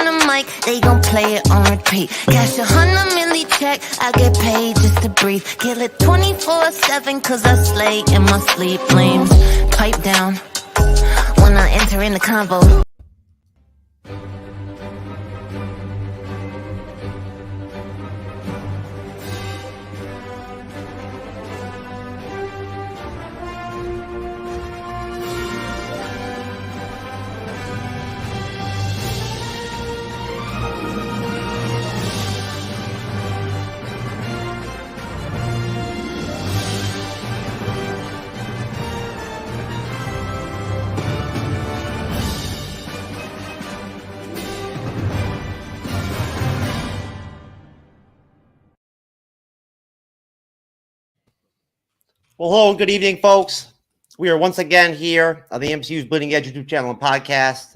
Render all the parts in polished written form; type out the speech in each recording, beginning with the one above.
the mic, they gon' play it on repeat. Cash 100 milli check, I get paid just to breathe. Kill it 24/7, cause I slay in my sleep. Flames pipe down when I enter in the convo. Well, hello and good evening, folks. We are once again here on the MCU'S Bleeding Edge YouTube channel and podcast,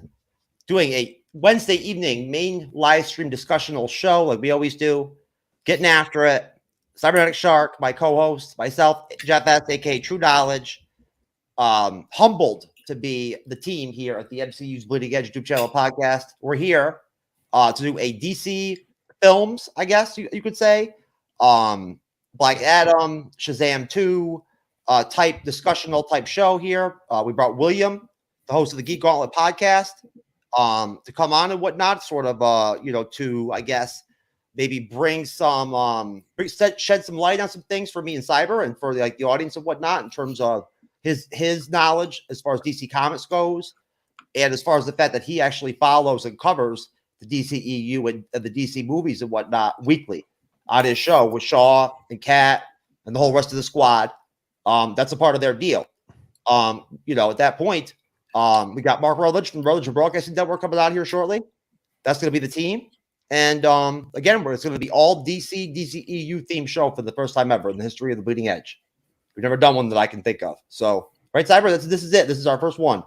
doing a Wednesday evening main live stream discussional show like we always do, getting after it. Cybernetic Shark, my co-host, myself, Jeff S., aka True Knowledge, humbled to be the team here at the MCU'S Bleeding Edge YouTube channel podcast. We're here to do a DC films, I guess you could say, Black Adam, Shazam 2, type discussional type show here. We brought William, the host of the Geek Gauntlet podcast, to come on and whatnot, sort of, to, I guess, maybe bring some, shed some light on some things for me and Cyber and for the audience and whatnot in terms of his knowledge as far as DC Comics goes, and as far as the fact that he actually follows and covers the DCEU and the DC movies and whatnot weekly on his show with Shaw and Kat and the whole rest of the squad. That's a part of their deal. At that point, we got Mark Rutledge from Rutledge and Broadcasting Network coming out here shortly. That's going to be the team. And again, it's going to be all DCEU themed show for the first time ever in the history of the Bleeding Edge. We've never done one that I can think of. So, right, Cyber, this is it. This is our first one.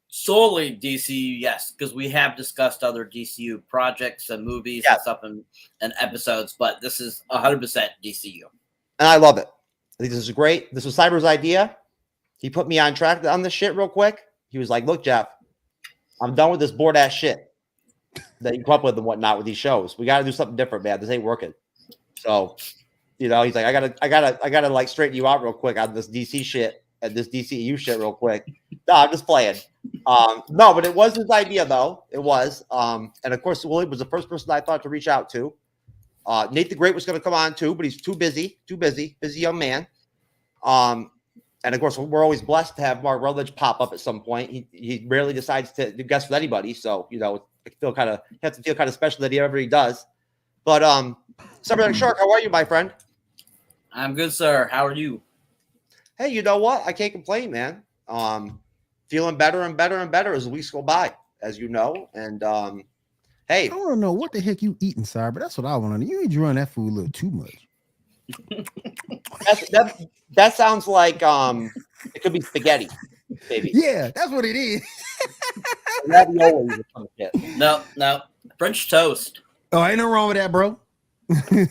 Solely DCU, yes, because we have discussed other DCU projects and movies and stuff and episodes, but this is 100% DCU. And I love it. I think this is great. This was Cyber's idea. He put me on track on this shit real quick. He was like, look, Jeff, I'm done with this bored ass shit that you come up with and whatnot with these shows. We got to do something different, man. This ain't working. So, he's like, I gotta like straighten you out real quick on this DC shit and this DCEU shit real quick. No, I'm just playing. No, but it was his idea though. It was. And of course, William was the first person I thought to reach out to. Nate the Great was going to come on too, but he's too busy young man. And of course, we're always blessed to have Mark Rutledge pop up at some point. He rarely decides to guest with anybody, so you have to feel kind of special that he does. But Cybernetic Shark, how are you, my friend? I'm good, sir. How are you? Hey, you know what? I can't complain, man. Feeling better and better and better as the weeks go by, as you know. And hey, I want to know what the heck you eating, Cyber. That's what I want to know. You need to run that food a little too much. that sounds like it could be spaghetti, baby. Yeah, that's what it is. Ravioli or some shit. No, French toast. Oh, ain't no wrong with that, bro. Hey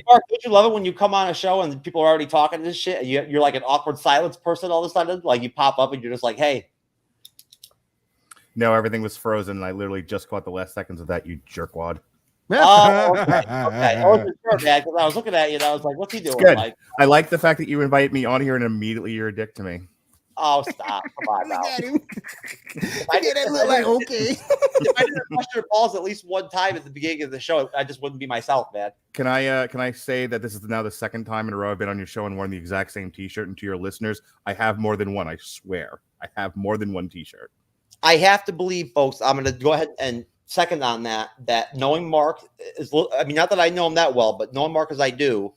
Mark, don't you love it when you come on a show and people are already talking this shit and you're like an awkward silence person all of a sudden? Like you pop up and you're just like, hey. No, everything was frozen. And I literally just caught the last seconds of that, you jerkwad. Oh, okay. I wasn't sure, man, because I was looking at you and I was like, what's he doing? Good. Like, I like the fact that you invite me on here and immediately you're a dick to me. oh, stop. Come on now. I get that look like, okay. If I didn't question your balls at least one time at the beginning of the show, I just wouldn't be myself, man. Can I say that this is now the second time in a row I've been on your show and worn the exact same t-shirt? And to your listeners, I have more than one, I swear. I have more than one t-shirt. I have to believe, folks, I'm going to go ahead and second on that knowing Mark is, I mean, not that I know him that well, but knowing Mark as I do,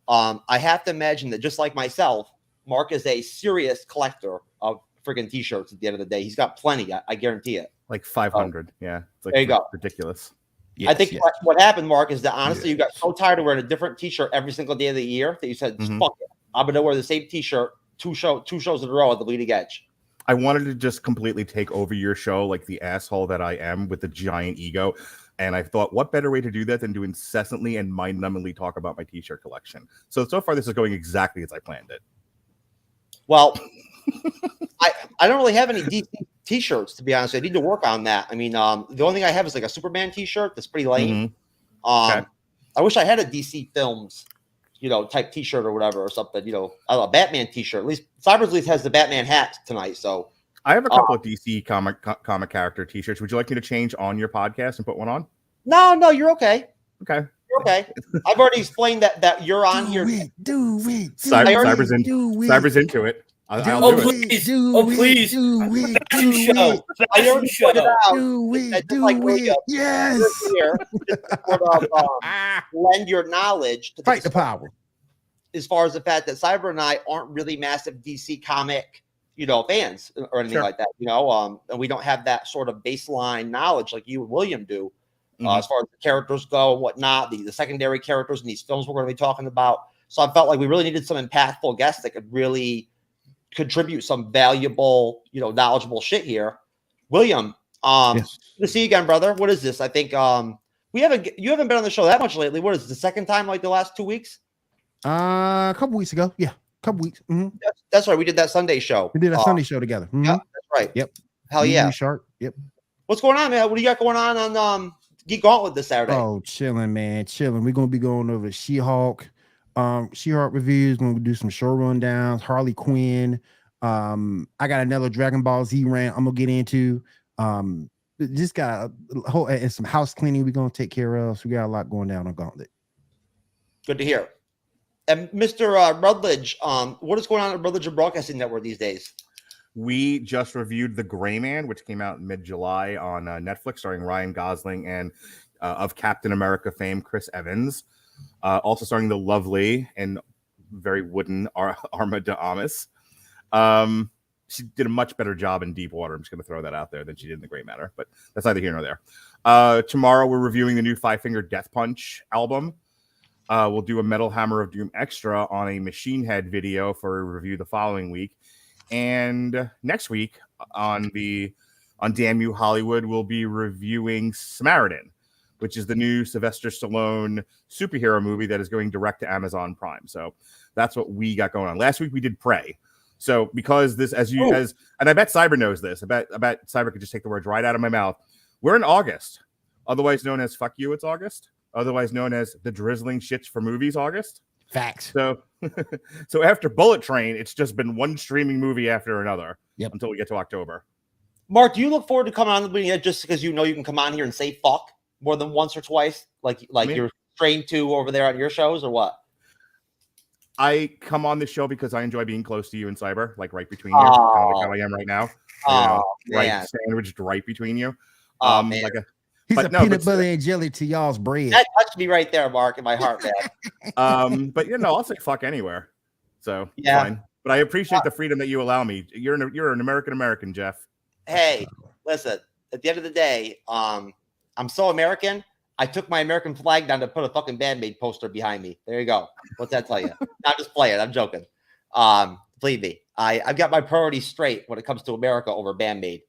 I have to imagine that just like myself, Mark is a serious collector of friggin' t-shirts at the end of the day. He's got plenty, I guarantee it. Like 500. Yeah. It's like there you go. Ridiculous. Yes, I think what happened, Mark, is that honestly you got so tired of wearing a different t-shirt every single day of the year that you said, fuck it. I'm going to wear the same t-shirt two shows in a row at the Bleeding Edge. I wanted to just completely take over your show like the asshole that I am with the giant ego. And I thought, what better way to do that than to incessantly and mind-numbingly talk about my t-shirt collection? So far, this is going exactly as I planned it. Well, I don't really have any DC t-shirts, to be honest. I need to work on that. I mean, the only thing I have is like a Superman t-shirt that's pretty lame. Okay. I wish I had a DC Films, type t-shirt or whatever or something, a Batman t-shirt. At least Cybers at least has the Batman hat tonight. So I have a couple of DC comic character t-shirts. Would you like me to change on your podcast and put one on? No, you're okay. Okay. You're okay. I've already explained that you're on here. Do it. Cyber's into it. I'll do it. Please. Please. I already pointed out it. Yes. Here, sort of, lend your knowledge to Fight the power. As far as the fact that Cyber and I aren't really massive DC comic, fans or anything like that, and we don't have that sort of baseline knowledge like you and William do, as far as the characters go and whatnot, the secondary characters in these films we're going to be talking about. So I felt like we really needed some impactful guests that could really contribute some valuable, knowledgeable shit here. William, Yes. good to see you again, brother. What is this? I think you haven't been on the show that much lately. What is it, the second time like the last 2 weeks? A couple weeks ago. Yeah, a couple weeks. That's right. We did that Sunday show. We did a Sunday show together. Yeah, that's right. Yep. Hell yeah. Shark. Yep. What's going on, man? What do you got going on Geek Gauntlet this Saturday? Oh, chilling, man. Chilling. We're gonna be going over She-Hulk. She-Hulk reviews. We're gonna do some show rundowns. Harley Quinn. I got another Dragon Ball Z rant I'm gonna get into. Just got a whole and some house cleaning we're gonna take care of. So we got a lot going down on Gauntlet. Good to hear. And Mr. Rutledge, what is going on at Rutledge and Broadcasting Network these days? We just reviewed The Gray Man, which came out in mid-July on Netflix, starring Ryan Gosling and of Captain America fame, Chris Evans. Also starring the lovely and very wooden Arma de Amis. She did a much better job in Deep Water. I'm just going to throw that out there than she did in The Gray Matter, but that's neither here nor there. Tomorrow, we're reviewing the new Five Finger Death Punch album. We'll do a Metal Hammer of Doom extra on a Machine Head video for a review the following week. And next week on Damn You Hollywood, we'll be reviewing Samaritan, which is the new Sylvester Stallone superhero movie that is going direct to Amazon Prime. So that's what we got going on. Last week we did Prey. So because this, and I bet Cyber knows this. I bet Cyber could just take the words right out of my mouth. We're in August, otherwise known as Fuck You, it's August. Otherwise known as the Drizzling Shits for Movies August. Facts. So after Bullet Train, it's just been one streaming movie after another until we get to October. Mark, do you look forward to coming on the Bleeding Edge just because you know you can come on here and say fuck more than once or twice, like you're trained to over there on your shows, or what? I come on this show because I enjoy being close to you and Cyber, like right between you, kind of like how I am right now. Right, sandwiched right between you. Man. He's a peanut butter and jelly to y'all's bread. That touched me right there, Mark, in my heart, man. But I'll say fuck anywhere. So yeah, fine. But I appreciate the freedom that you allow me. You're an American, Jeff. Hey, listen. At the end of the day, I'm so American. I took my American flag down to put a fucking Band-Aid poster behind me. There you go. What's that tell you? Not just play it. I'm joking. Believe me, I've got my priorities straight when it comes to America over Band-Aid.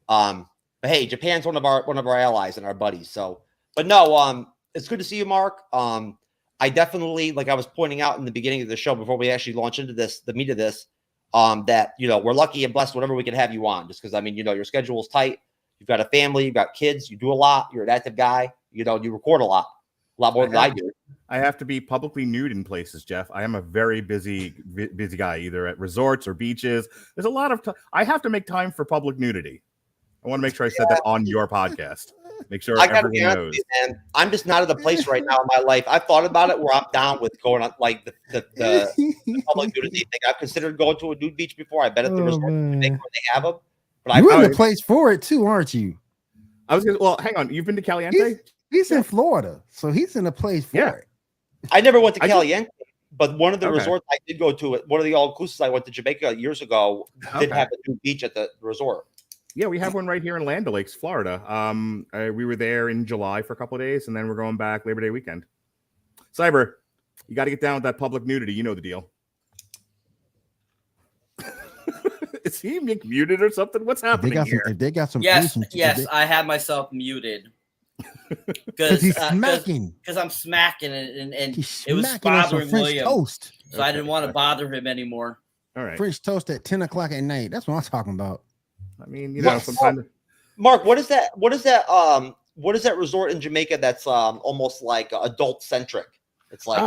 But hey, Japan's one of our allies and our buddies. So, but no, it's good to see you, Mark. I definitely, like I was pointing out in the beginning of the show before we actually launch into the meat of this, that we're lucky and blessed whenever we can have you on. Just because your schedule is tight. You've got a family, you've got kids, you do a lot. You're an active guy. You record a lot more than I do. I have to be publicly nude in places, Jeff. I am a very busy guy, either at resorts or beaches. There's a lot of time. I have to make time for public nudity. I want to make sure I said that on your podcast. Make sure everyone knows. Man, I'm just not at the place right now in my life. I've thought about it where I'm down with going on like the public nudity thing. I've considered going to a nude beach before. I bet at the resort where they have them. But you're in the place for it too, aren't you? Well, hang on. You've been to Caliente? He's in Florida, so he's in a place for it. I never went to Caliente, but one of the resorts I did go to, one of the all-inclusives I went to Jamaica years ago, did have a nude beach at the resort. Yeah, we have one right here in Land O'Lakes, Florida. We were there in July for a couple of days, and then we're going back Labor Day weekend. Cyber, you got to get down with that public nudity. You know the deal. Is he muted or something? What's happening here? They got some. Yes, I had myself muted. Because he's smacking. Because I'm smacking and it was bothering William. Toast. So I didn't want to bother him anymore. All right. French toast at 10 o'clock at night. That's what I'm talking about. I mean, you know, sometimes. Mark, what is that? What is that? What is that resort in Jamaica that's almost like adult centric? It's like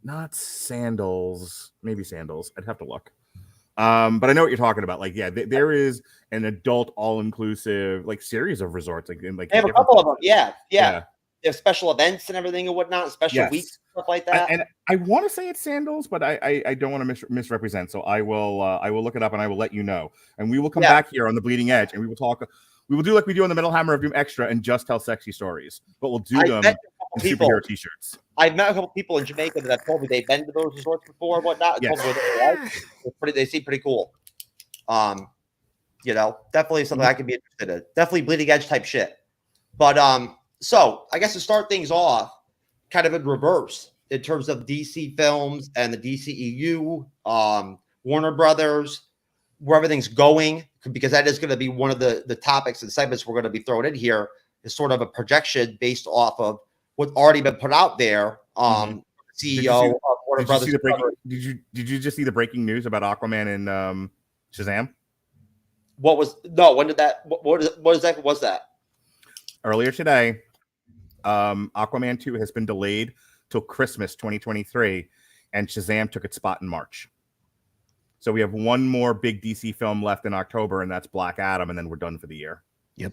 not Sandals, maybe Sandals. I'd have to look. But I know what you're talking about. Like, yeah, there is an adult all-inclusive like series of resorts. Like, in, like they have a couple of them. Yeah. They have special events and everything and whatnot, special weeks, stuff like that. And I want to say it's Sandals, but I don't want to misrepresent. So I will look it up and I will let you know. And we will come back here on the Bleeding Edge and we will talk. We will do like we do on the Metal Hammer of Doom Extra and just tell sexy stories, but we'll do them in superhero t-shirts. I've met a couple people in Jamaica that have told me they've been to those resorts before and whatnot. Yes. They seem pretty cool. You know, definitely something I could be interested in. Definitely Bleeding Edge type shit. But so I guess to start things off, kind of in reverse in terms of DC films and the DCEU, Warner Brothers, where everything's going, because that is going to be one of the topics and segments we're going to be throwing in here, is sort of a projection based off of what's already been put out there. CEO of Warner Brothers. Did you just see the breaking news about Aquaman and Shazam? When did that? What exactly was that? Earlier today, Aquaman 2 has been delayed till Christmas 2023, and Shazam took its spot in March. So we have one more big DC film left in October, and that's Black Adam, and then we're done for the year. Yep.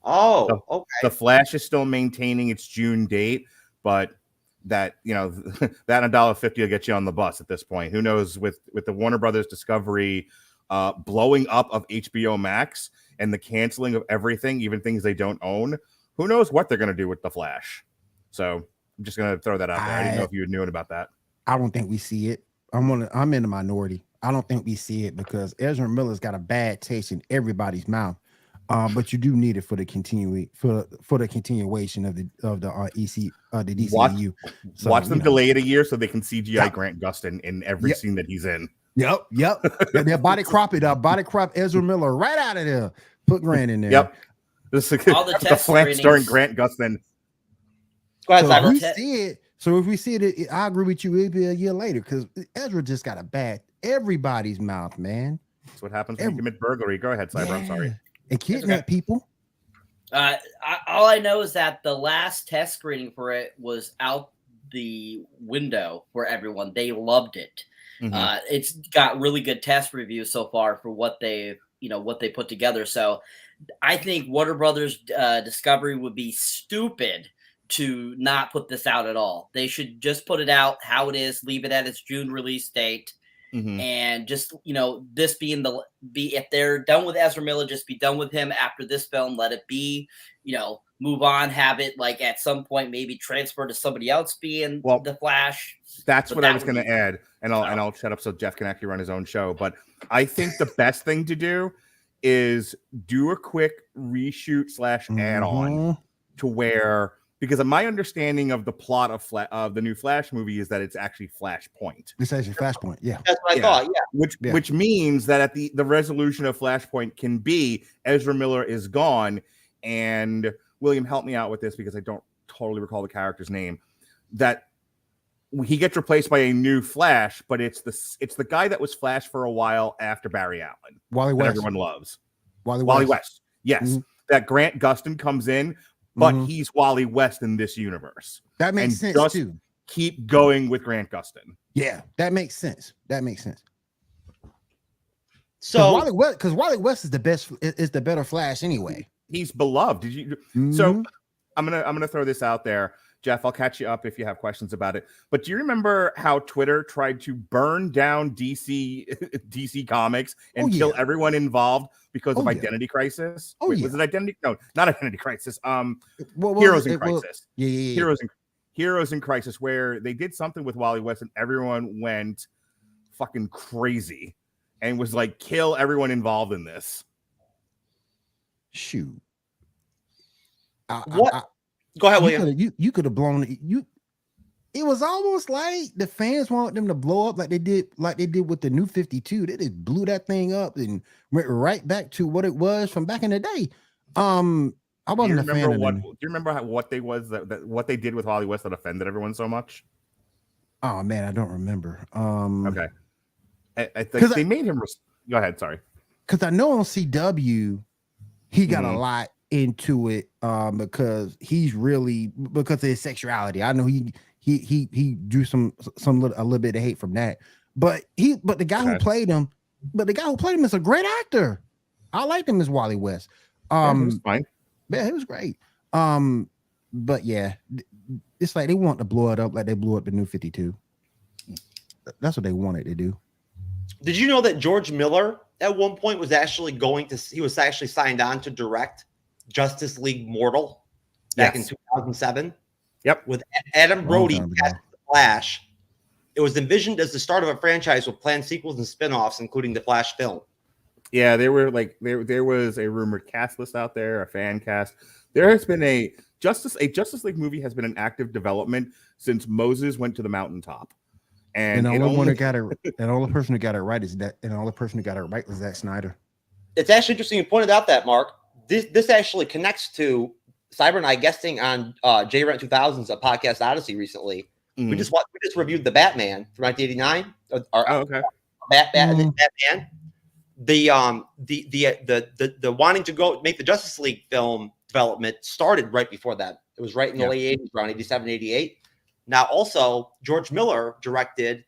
Oh, okay. The Flash is still maintaining its June date, but that, you know, that $1.50 will get you on the bus at this point. Who knows, with the Warner Brothers Discovery blowing up of HBO Max and the canceling of everything, even things they don't own, who knows what they're going to do with the Flash. So I'm just going to throw that out there. I didn't know if you knew about that. I don't think we see it. I'm in the minority. I don't think we see it because Ezra Miller's got a bad taste in everybody's mouth. But you do need it for the continuation of the DCEU. Watch them delay it a year so they can CGI Grant Gustin in every scene that he's in. Yep. They'll body crop Ezra Miller right out of there. Put Grant in there. Yep. This is the flank starring Grant Gustin. Go ahead, so if we see it, I agree with you. It'll be a year later because Ezra just got a bad everybody's mouth, man. That's what happens when you commit burglary. Go ahead, Cyber. I'm sorry. And kidnap people. All I know is that the last test screening for it was out the window for everyone. They loved it. Mm-hmm. It's got really good test reviews so far for what they put together. So I think Warner Brothers Discovery would be stupid to not put this out at all. They should just put it out how it is, leave it at its June release date. Mm-hmm. And just, this being if they're done with Ezra Miller, just be done with him after this film. Let it be, move on, have it like at some point, maybe transfer to somebody else being the Flash. That's what I was going to add. And I'll shut up so Jeff can actually run his own show. But I think the best thing to do is do a quick reshoot / add-on to where, because of my understanding of the plot of the new Flash movie is that it's actually Flashpoint. It's actually Flashpoint, yeah. That's what I thought, yeah. Which means that at the resolution of Flashpoint can be Ezra Miller is gone, and William, help me out with this because I don't totally recall the character's name, that he gets replaced by a new Flash, but it's the guy that was Flash for a while after Barry Allen. Wally West. Everyone loves. Wally West. Yes. Mm-hmm. That Grant Gustin comes in, but he's Wally West in this universe. That makes sense too. Keep going with Grant Gustin. Yeah, that makes sense. So Wally West is the better Flash anyway. He's beloved. Did you? Mm-hmm. So I'm gonna throw this out there, Jeff. I'll catch you up if you have questions about it. But do you remember how Twitter tried to burn down DC Comics and kill everyone involved because of Identity Crisis? Was it Identity? No, not Identity Crisis. Heroes in Crisis. Heroes in Crisis, where they did something with Wally West and everyone went fucking crazy and was like, kill everyone involved in this. Shoot. Go ahead, William. You could have blown it. It was almost like the fans want them to blow up like they did with the New 52. They just blew that thing up and went right back to what it was from back in the day. I wasn't a fan of them. Do you remember what they did with Wally West that offended everyone so much? Oh man, I don't remember. Okay. I think they made him. Go ahead. Sorry. because I know on CW he got a Mhm. lot into it because he's really because of his sexuality. I know he drew a little bit of hate from that, but the guy who Okay. played him, is a great actor. I liked him as Wally West. Yeah, it was fine. Yeah, it was great. But yeah, it's like they want to blow it up like they blew up the New 52. That's what they wanted to do. Did you know that George Miller at one point was actually he was actually signed on to direct Justice League Mortal back in 2007? Yep. With Adam Brody time as ago. the Flash. It was envisioned as the start of a franchise with planned sequels and spin-offs, including the Flash film. Yeah, they were like there was a rumored cast list out there, a fan cast. There has been a Justice League movie has been in active development since Moses went to the mountaintop. And the it only one only who got it, and the only person who got it right is that, and the only person who got it right was Zack Snyder. It's actually interesting you pointed out that, Mark. This actually connects to Cyber and I guesting on J Rent 2000's A Podcast Odyssey recently. Mhm. We just reviewed the Batman from 1989. okay. Batman. The wanting to go make the Justice League film development started right before that. It was right in the late 80s, around 87, 88. Now, also, George Miller directed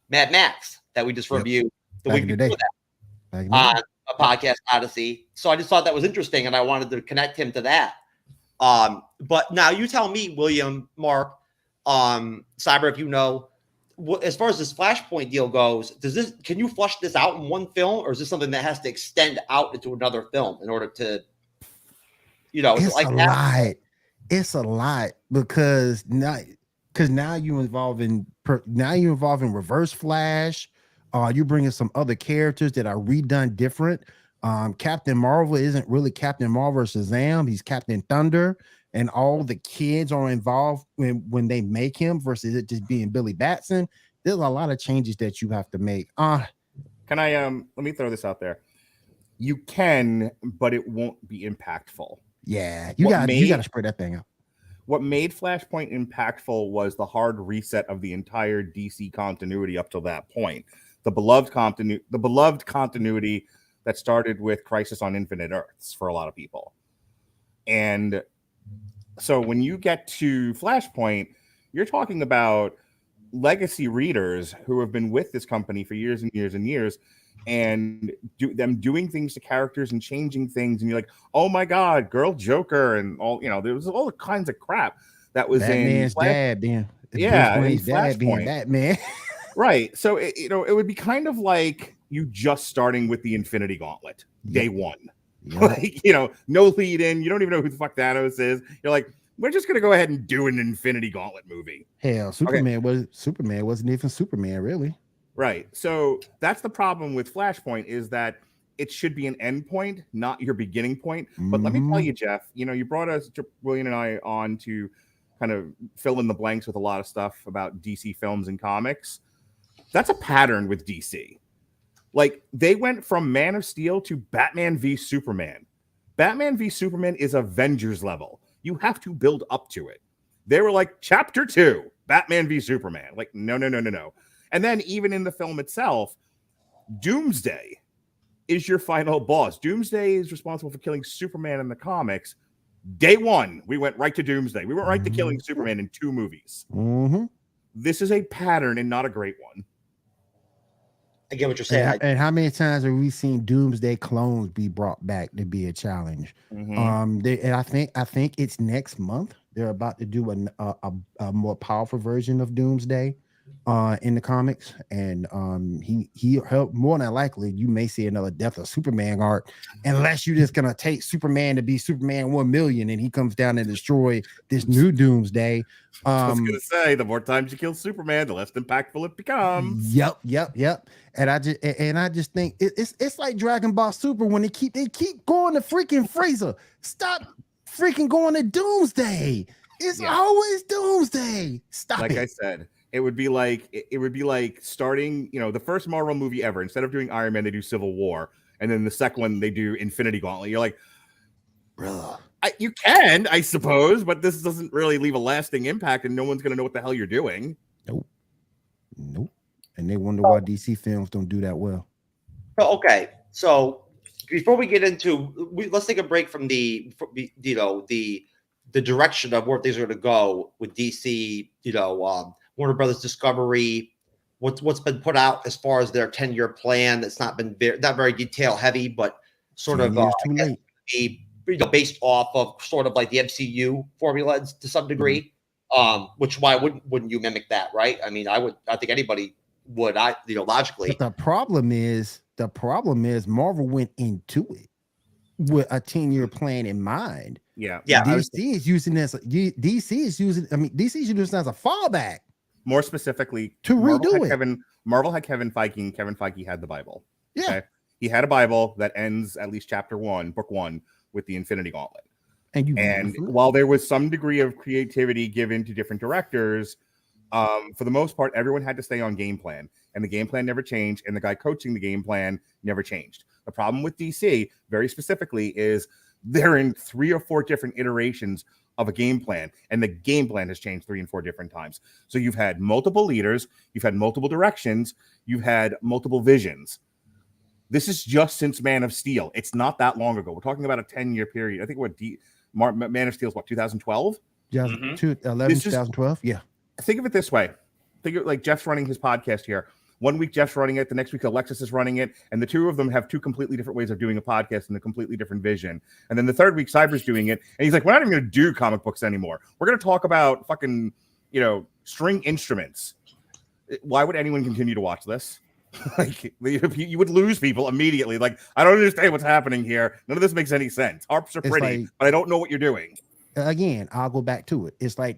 Mad Max that we just reviewed the week before that on A Podcast Odyssey. So I just thought that was interesting, and I wanted to connect him to that. But now you tell me, William, Mark, Cyber, if you know, as far as this Flashpoint deal goes, can you flush this out in one film, or is this something that has to extend out into another film in order to, it's like a lot. It's a lot because now you're involving Reverse Flash. You're bringing some other characters that are redone different. Captain Marvel isn't really Captain Marvel or Shazam. He's Captain Thunder, and all the kids are involved when they make him versus it just being Billy Batson. There's a lot of changes that you have to make. Can I let me throw this out there? You can, but it won't be impactful. Yeah, you got to spread that thing out. What made Flashpoint impactful was the hard reset of the entire DC continuity up till that point. The beloved continuity that started with Crisis on Infinite Earths for a lot of people. And so when you get to Flashpoint, you're talking about legacy readers who have been with this company for years and years and years, and them doing things to characters and changing things, and you're like, oh my god, Girl Joker, and all, there was all kinds of crap that was Batman's in dad being Flashpoint. Being Batman. Right. So it would be kind of like you just starting with the Infinity Gauntlet day one. Yep. Like, no lead in, you don't even know who the fuck Thanos is. You're like, we're just gonna go ahead and do an Infinity Gauntlet movie. Hell, Superman wasn't even Superman, really. Right. So that's the problem with Flashpoint, is that it should be an end point, not your beginning point. But let me tell you, Jeff, you brought us, William and I, on to kind of fill in the blanks with a lot of stuff about DC films and comics. That's a pattern with DC. Like, they went from Man of Steel to Batman v Superman. Batman v Superman is Avengers level. You have to build up to it. They were like, Chapter 2, Batman v Superman. Like, no. And then even in the film itself, Doomsday is your final boss. Doomsday is responsible for killing Superman in the comics. Day one, we went right to Doomsday. We went right to killing Superman in 2 movies. Mm-hmm. This is a pattern and not a great one. I get what you're saying. And how many times have we seen Doomsday clones be brought back to be a challenge? Mm-hmm. And I think it's next month. They're about to do a more powerful version of Doomsday in the comics, and he helped. More than likely, you may see another Death of Superman art, unless you're just gonna take Superman to be Superman 1 million, and he comes down and destroy this new Doomsday. I was gonna say, the more times you kill Superman, the less impactful it becomes. Yep. And I just think it's like Dragon Ball Super when they keep going to freaking Freezer. Stop freaking going to Doomsday. It's always Doomsday. Stop like it. I said, it would be like starting, the first Marvel movie ever. Instead of doing Iron Man, they do Civil War, and then the second one they do Infinity Gauntlet. You're like, Bruh. You can, I suppose, but this doesn't really leave a lasting impact, and no one's gonna know what the hell you're doing. Nope. And they wonder why DC films don't do that well. Okay, so before we get into, let's take a break from the direction of where things are going to go with DC. Warner Brothers Discovery. What's been put out as far as their 10-year plan? That's not been not very detail heavy, but sort of too late. Based off of sort of like the MCU formula to some degree. Which why wouldn't you mimic that, right? I mean, I think anybody would. Logically. But the problem is Marvel went into it with a 10-year plan in mind. Yeah. DC is using this. DC is using this as a fallback. More specifically, to redo it. Marvel had Kevin Feige, and Kevin Feige had the Bible. Yeah. Okay? He had a Bible that ends at least book 1, with the Infinity Gauntlet. And while there was some degree of creativity given to different directors, for the most part, everyone had to stay on game plan, and the game plan never changed, and the guy coaching the game plan never changed. The problem with DC, very specifically, is they're in 3 or 4 different iterations of a game plan, and the game plan has changed 3 and 4 different times. So you've had multiple leaders, you've had multiple directions, you've had multiple visions. This is just since Man of Steel. It's not that long ago. We're talking about a 10-year period. I think Man of Steel is what, 2012? 2012. Yeah. Think of it this way. Think of it like Jeff's running his podcast here. One week Jeff's running it, the next week Alexis is running it, and the two of them have 2 completely different ways of doing a podcast and a completely different vision. And then the third week Cyber's doing it, and he's like, we're not even going to do comic books anymore. We're going to talk about fucking, string instruments. Why would anyone continue to watch this? Like, you would lose people immediately. Like, I don't understand what's happening here. None of this makes any sense. Harps are pretty, but I don't know what you're doing. Again, I'll go back to it. It's like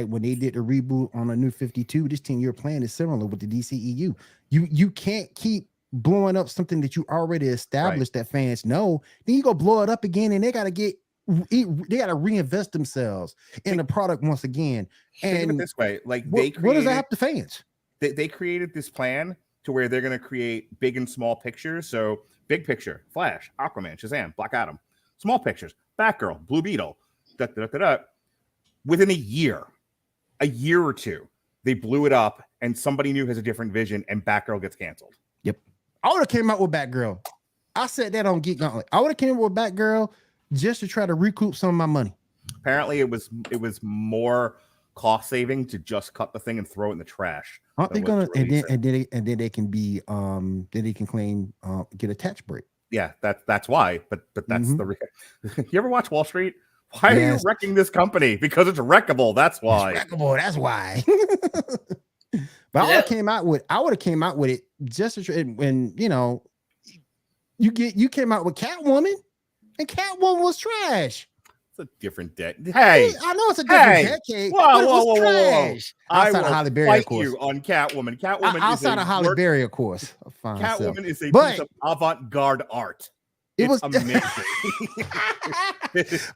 when they did the reboot on a New 52. This 10-year plan is similar with the DCEU. You can't keep blowing up something that you already established that fans know. Then you go blow it up again, and they got to reinvest themselves in the product once again. And think of it this way, like what does that have to fans? They created this plan to where they're going to create big and small pictures. So big picture, Flash, Aquaman, Shazam, Black Adam. Small pictures, Batgirl, Blue Beetle. Within a year or two, they blew it up, and somebody new has a different vision, and Batgirl gets canceled. Yep. I would have came out with Batgirl. I said that on Geek Gauntlet. I would have came out with Batgirl just to try to recoup some of my money. Apparently, it was more cost saving to just cut the thing and throw it in the trash. Aren't they gonna? And then they can be then they can claim get a tax break. Yeah, that's why. But that's you ever watch Wall Street? Why are you wrecking this company? Because it's wreckable. That's why. It's wreckable. That's why. But I would have came out with it just when you came out with Catwoman, and Catwoman was trash. It's a different decade. Hey, I know it's a different decade. Whoa. Trash. I will Halle Berry, fight you on Catwoman. Catwoman outside of Halle Berry, of course. Catwoman is a piece of avant-garde art. It was amazing.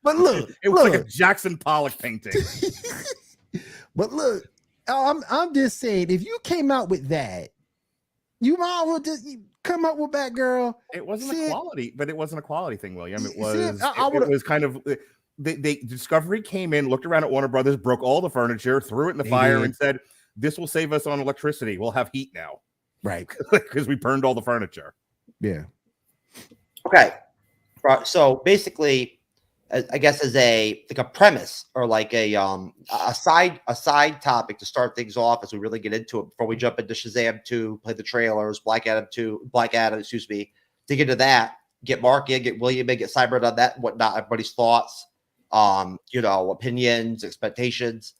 But look, it was like a Jackson Pollock painting. But look, I'm just saying, if you came out with that, you might as well just come out with Batgirl. It wasn't a quality, but it wasn't a quality thing, William. It was. It was kind of. They Discovery came in, looked around at Warner Brothers, broke all the furniture, threw it in the fire, and said, "This will save us on electricity. We'll have heat now." Right, because we burned all the furniture. Yeah. Okay, so basically, I guess as a premise or like a side topic to start things off as we really get into it before we jump into Shazam 2, play the trailers, Black Adam, excuse me, dig into that, get Mark in, get William in, get Cyber on that, whatnot, everybody's thoughts, opinions, expectations.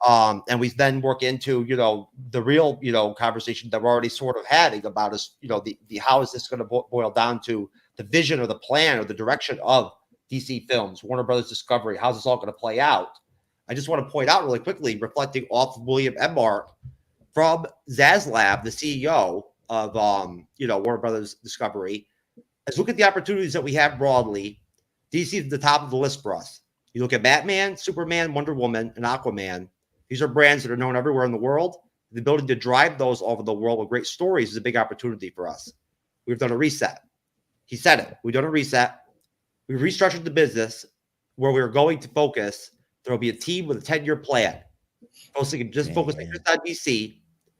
And we then work into, the real, conversation that we're already sort of having about is, the how is this going to boil down to the vision or the plan or the direction of DC Films, Warner Brothers Discovery. How's this all going to play out? I just want to point out really quickly, reflecting off of William and Mark from Zaslav, the CEO of, Warner Brothers Discovery. Let's look at the opportunities that we have broadly. DC is the top of the list for us. You look at Batman, Superman, Wonder Woman, and Aquaman. These are brands that are known everywhere in the world. The ability to drive those all over the world with great stories is a big opportunity for us. We've done a reset. He said it. We've done a reset. We restructured the business where we were going to focus. There will be a team with a 10-year plan. Focusing just on DC.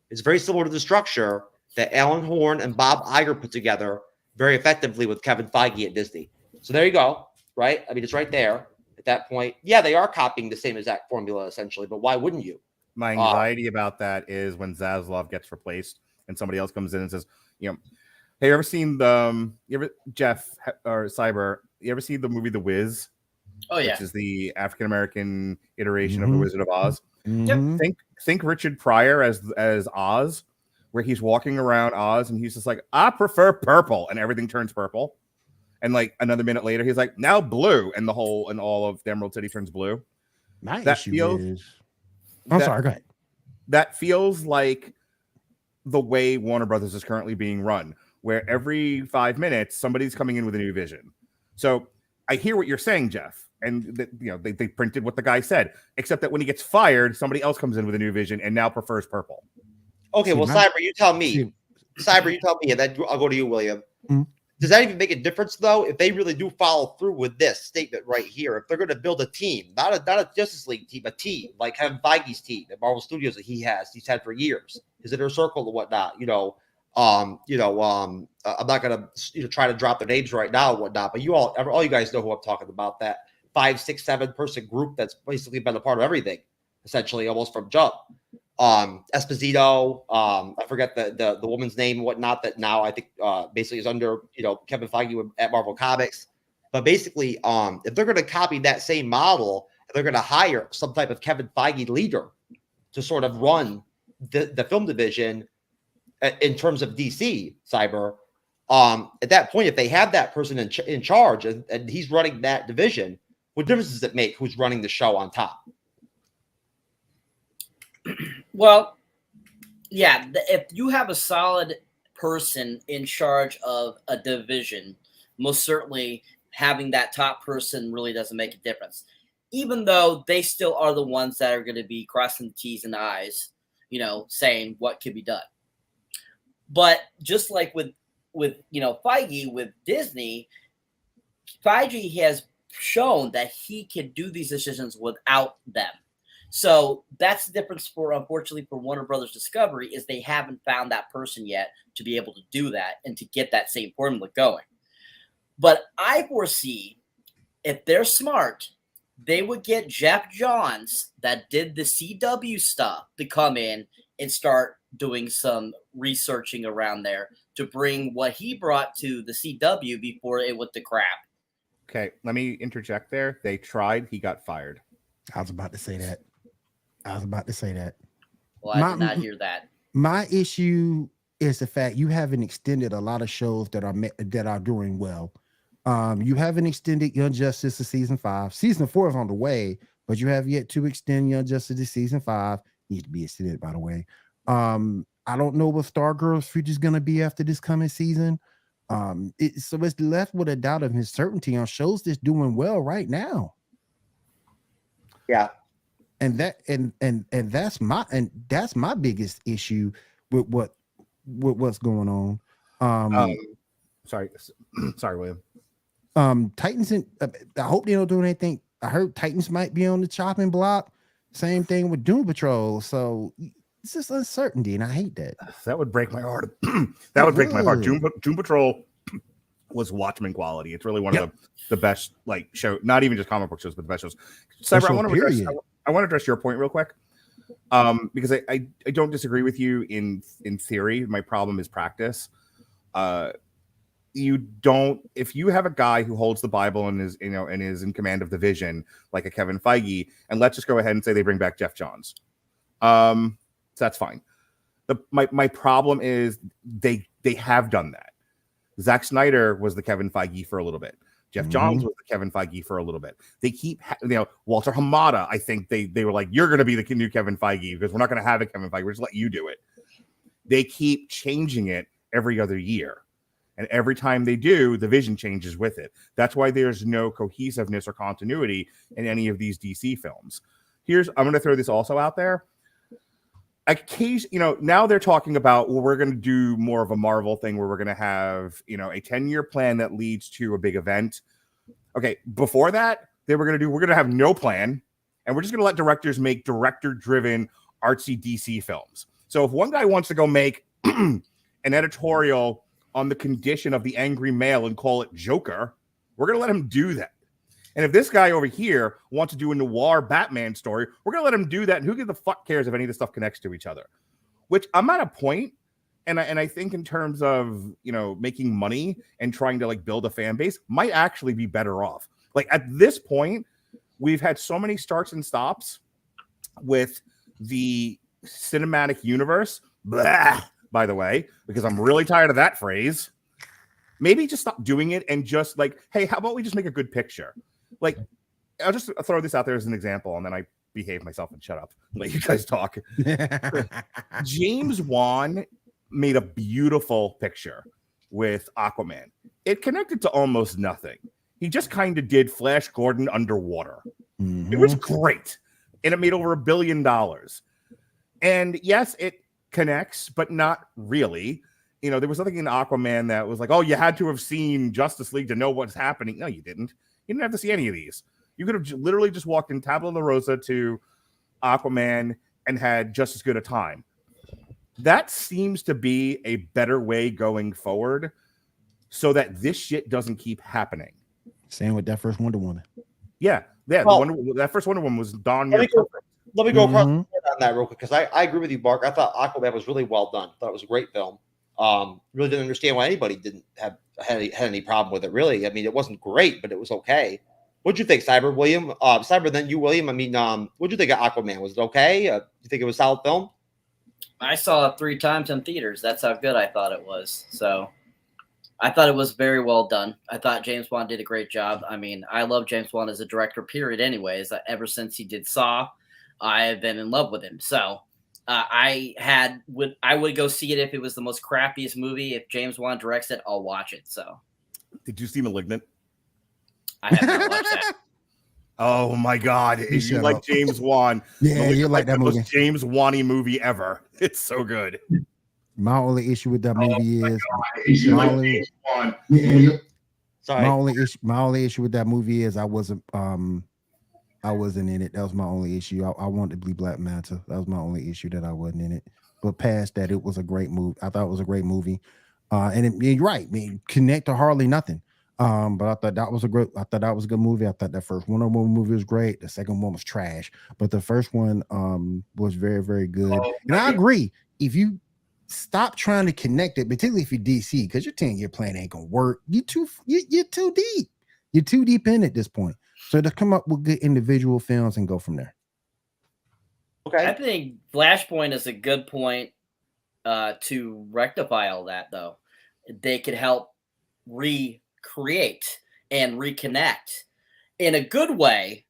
It's very similar to the structure that Alan Horn and Bob Iger put together very effectively with Kevin Feige at Disney. So there you go, right? I mean, it's right there at that point. Yeah, they are copying the same exact formula essentially, but why wouldn't you? My anxiety about that is when Zaslav gets replaced and somebody else comes in and says, you know, hey, you ever seen the Jeff or Cyber? You ever see the movie The Wiz? Oh yeah, Which is the African American iteration of the Wizard of Oz. Mhm. Think Richard Pryor as Oz, where he's walking around Oz and he's just like, I prefer purple, and everything turns purple. And like another minute later, he's like, now blue, and all of the Emerald City turns blue. My That issue feels- is, I'm sorry, go ahead. That feels like the way Warner Brothers is currently being run, where every 5 minutes somebody's coming in with a new vision. So I hear what you're saying, Jeff, and they printed what the guy said, except that when he gets fired, somebody else comes in with a new vision and now prefers purple. Okay, well, Cyber, you tell me. Cyber, you tell me, and then I'll go to you, William. Mhm. Does that even make a difference, though, if they really do follow through with this statement right here? If they're going to build a team, not a Justice League team, a team like Kevin Feige's team at Marvel Studios that he's had for years, his inner circle and whatnot. I'm not going to try to drop their names right now and whatnot, but all you guys know who I'm talking about. That 5, 6, 7 person group that's basically been a part of everything, essentially, almost from jump. Esposito, I forget the woman's name and whatnot, that now I think basically is under Kevin Feige at Marvel Comics. But basically, if they're going to copy that same model, they're going to hire some type of Kevin Feige leader to sort of run the film division in terms of DC Cyber. At that point, if they have that person in charge and he's running that division, what difference does it make who's running the show on top? Well, yeah, if you have a solid person in charge of a division, most certainly having that top person really doesn't make a difference. Even though they still are the ones that are going to be crossing the T's and I's, saying what could be done. But just like with Feige, with Disney, Feige has shown that he can do these decisions without them. So that's the difference unfortunately, for Warner Brothers Discovery, is they haven't found that person yet to be able to do that and to get that same formula going. But I foresee, if they're smart, they would get Jeff Johns, that did the CW stuff, to come in and start doing some researching around there to bring what he brought to the CW before it went to crap. Okay, let me interject there. They tried, he got fired. I was about to say that. Well, I did not hear that. My issue is the fact you haven't extended a lot of shows that are doing well. You haven't extended Young Justice to season 5. Season 4 is on the way, but you have yet to extend Young Justice to season 5. Needs to be extended, by the way. I don't know what Stargirl's future is going to be after this coming season. So it's left with a doubt of uncertainty on shows that's doing well right now. Yeah. And that's my biggest issue with what's going on. Sorry, William. Titans, I hope they don't do anything. I heard Titans might be on the chopping block. Same thing with Doom Patrol. So it's just uncertainty, and I hate that. That would break my heart. That would break my heart. Doom Patrol was Watchmen quality. It's really one of the best show, not even just comic book shows, but the best shows. Cyber, I want to address your point real quick. Because I don't disagree with you in theory. My problem is practice. If you have a guy who holds the Bible and is in command of the vision, like a Kevin Feige, and let's just go ahead and say they bring back Jeff Johns. So that's fine. My problem is they have done that. Zack Snyder was the Kevin Feige for a little bit. Jeff Johns was the Kevin Feige for a little bit. They keep, Walter Hamada, I think they were like, you're going to be the new Kevin Feige because we're not going to have a Kevin Feige. We're just let you do it. They keep changing it every other year. And every time they do, the vision changes with it. That's why there's no cohesiveness or continuity in any of these DC films. I'm going to throw this also out there. Now they're talking about, well, we're going to do more of a Marvel thing where we're going to have, a 10-year plan that leads to a big event. Okay, before that, we're going to have no plan, and we're just going to let directors make director-driven artsy DC films. So if one guy wants to go make an editorial on the condition of the angry male and call it Joker, we're going to let him do that. And if this guy over here wants to do a noir Batman story, we're going to let him do that. And who the fuck cares if any of this stuff connects to each other? Which I'm at a point, and I think in terms of, you know, making money and trying to like build a fan base might actually be better off. Like at this point, we've had so many starts and stops with the cinematic universe. Blah, by the way, because I'm really tired of that phrase. Maybe just stop doing it and just like, hey, how about we just make a good picture? Like, I'll just throw this out there as an example, and then I behave myself and shut up and let you guys talk. James Wan made a beautiful picture with Aquaman. It connected to almost nothing. He just kind of did Flash Gordon underwater. Mm-hmm. It was great. And it made over $1 billion. And yes, it connects, but not really. You know, there was something in Aquaman that was like, oh, you had to have seen Justice League to know what's happening. No, you didn't. You didn't have to see any of these. You could have literally just walked in Tabula Rosa to Aquaman and had just as good a time. That seems to be a better way going forward so that this shit doesn't keep happening. Same with that first Wonder Woman. Yeah. Well, that first Wonder Woman was darn near perfect. Let me go across Mm-hmm. on that real quick, because I agree with you, Mark. I thought Aquaman was really well done. I thought it was a great film. Really didn't understand why anybody didn't had any problem with it, really. I mean, it wasn't great, but it was okay. What'd you think, Cyber, William? Cyber, then you, William. I mean, what'd you think of Aquaman? Was it okay? You think it was a solid film? I saw it 3 times in theaters. That's how good I thought it was. So I thought it was very well done. I thought James Wan did a great job. I mean, I love James Wan as a director, period, anyways. Ever since he did Saw, I have been in love with him. So I would go see it if it was the most crappiest movie. If James Wan directs it, I'll watch it. So Did you see Malignant? I have not watched that. Oh my God! If you like James Wan, Yeah, you like that the movie. most James Wan-y movie ever. It's so good. My only issue with that movie is Sorry. my only issue with that movie is I wasn't in it. That was my only issue. I wanted to be Black Manta. That was my only issue, that I wasn't in it. But past that, it was a great movie. I thought it was a great movie. And you're right. I mean, connect to hardly nothing. But I thought that was a good movie. I thought that first Wonder Woman movie was great. The second one was trash, but the first one was very, very good. And I agree. If you stop trying to connect it, particularly if you're DC, because your 10-year plan ain't gonna work. You're too deep. You're too deep in at this point. So to come up with good individual films and go from there. Okay. I think Flashpoint is a good point to rectify all that, though. They could help recreate and reconnect in a good way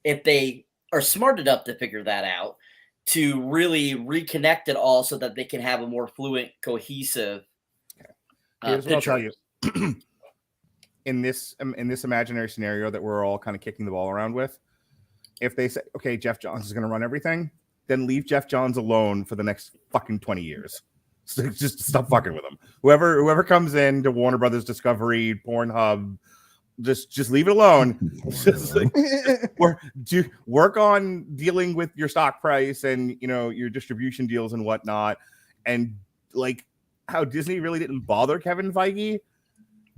if they are smart enough to figure that out, to really reconnect it all so that they can have a more fluent, cohesive Here's what I'll picture. tell you. In this imaginary scenario that we're all kind of kicking the ball around with, if they say, okay, Jeff Johns is going to run everything, then leave Jeff Johns alone for the next fucking 20 years. So just stop fucking with him. Whoever comes in to Warner Brothers Discovery, Pornhub, just leave it alone. Just like, work on dealing with your stock price and, you know, your distribution deals and whatnot. And like how Disney really didn't bother Kevin Feige,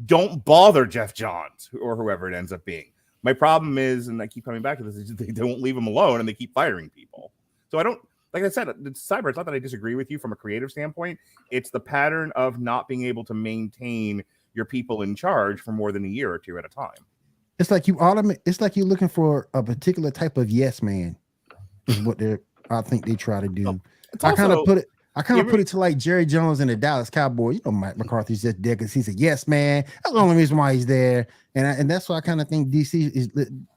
don't bother Jeff Johns or whoever it ends up being. My problem is, and I keep coming back to this, is they don't leave him alone and they keep firing people. So I don't, like I said, Cyber, it's not that I disagree with you from a creative standpoint. It's the pattern of not being able to maintain your people in charge for more than a year or two at a time. It's like it's like you're looking for a particular type of yes man, is what I think they try to do. I kind of put it to like Jerry Jones and the Dallas Cowboys. You know, Mike McCarthy's just there because he's a yes man. That's the only reason why he's there. And that's why I kind of think DC is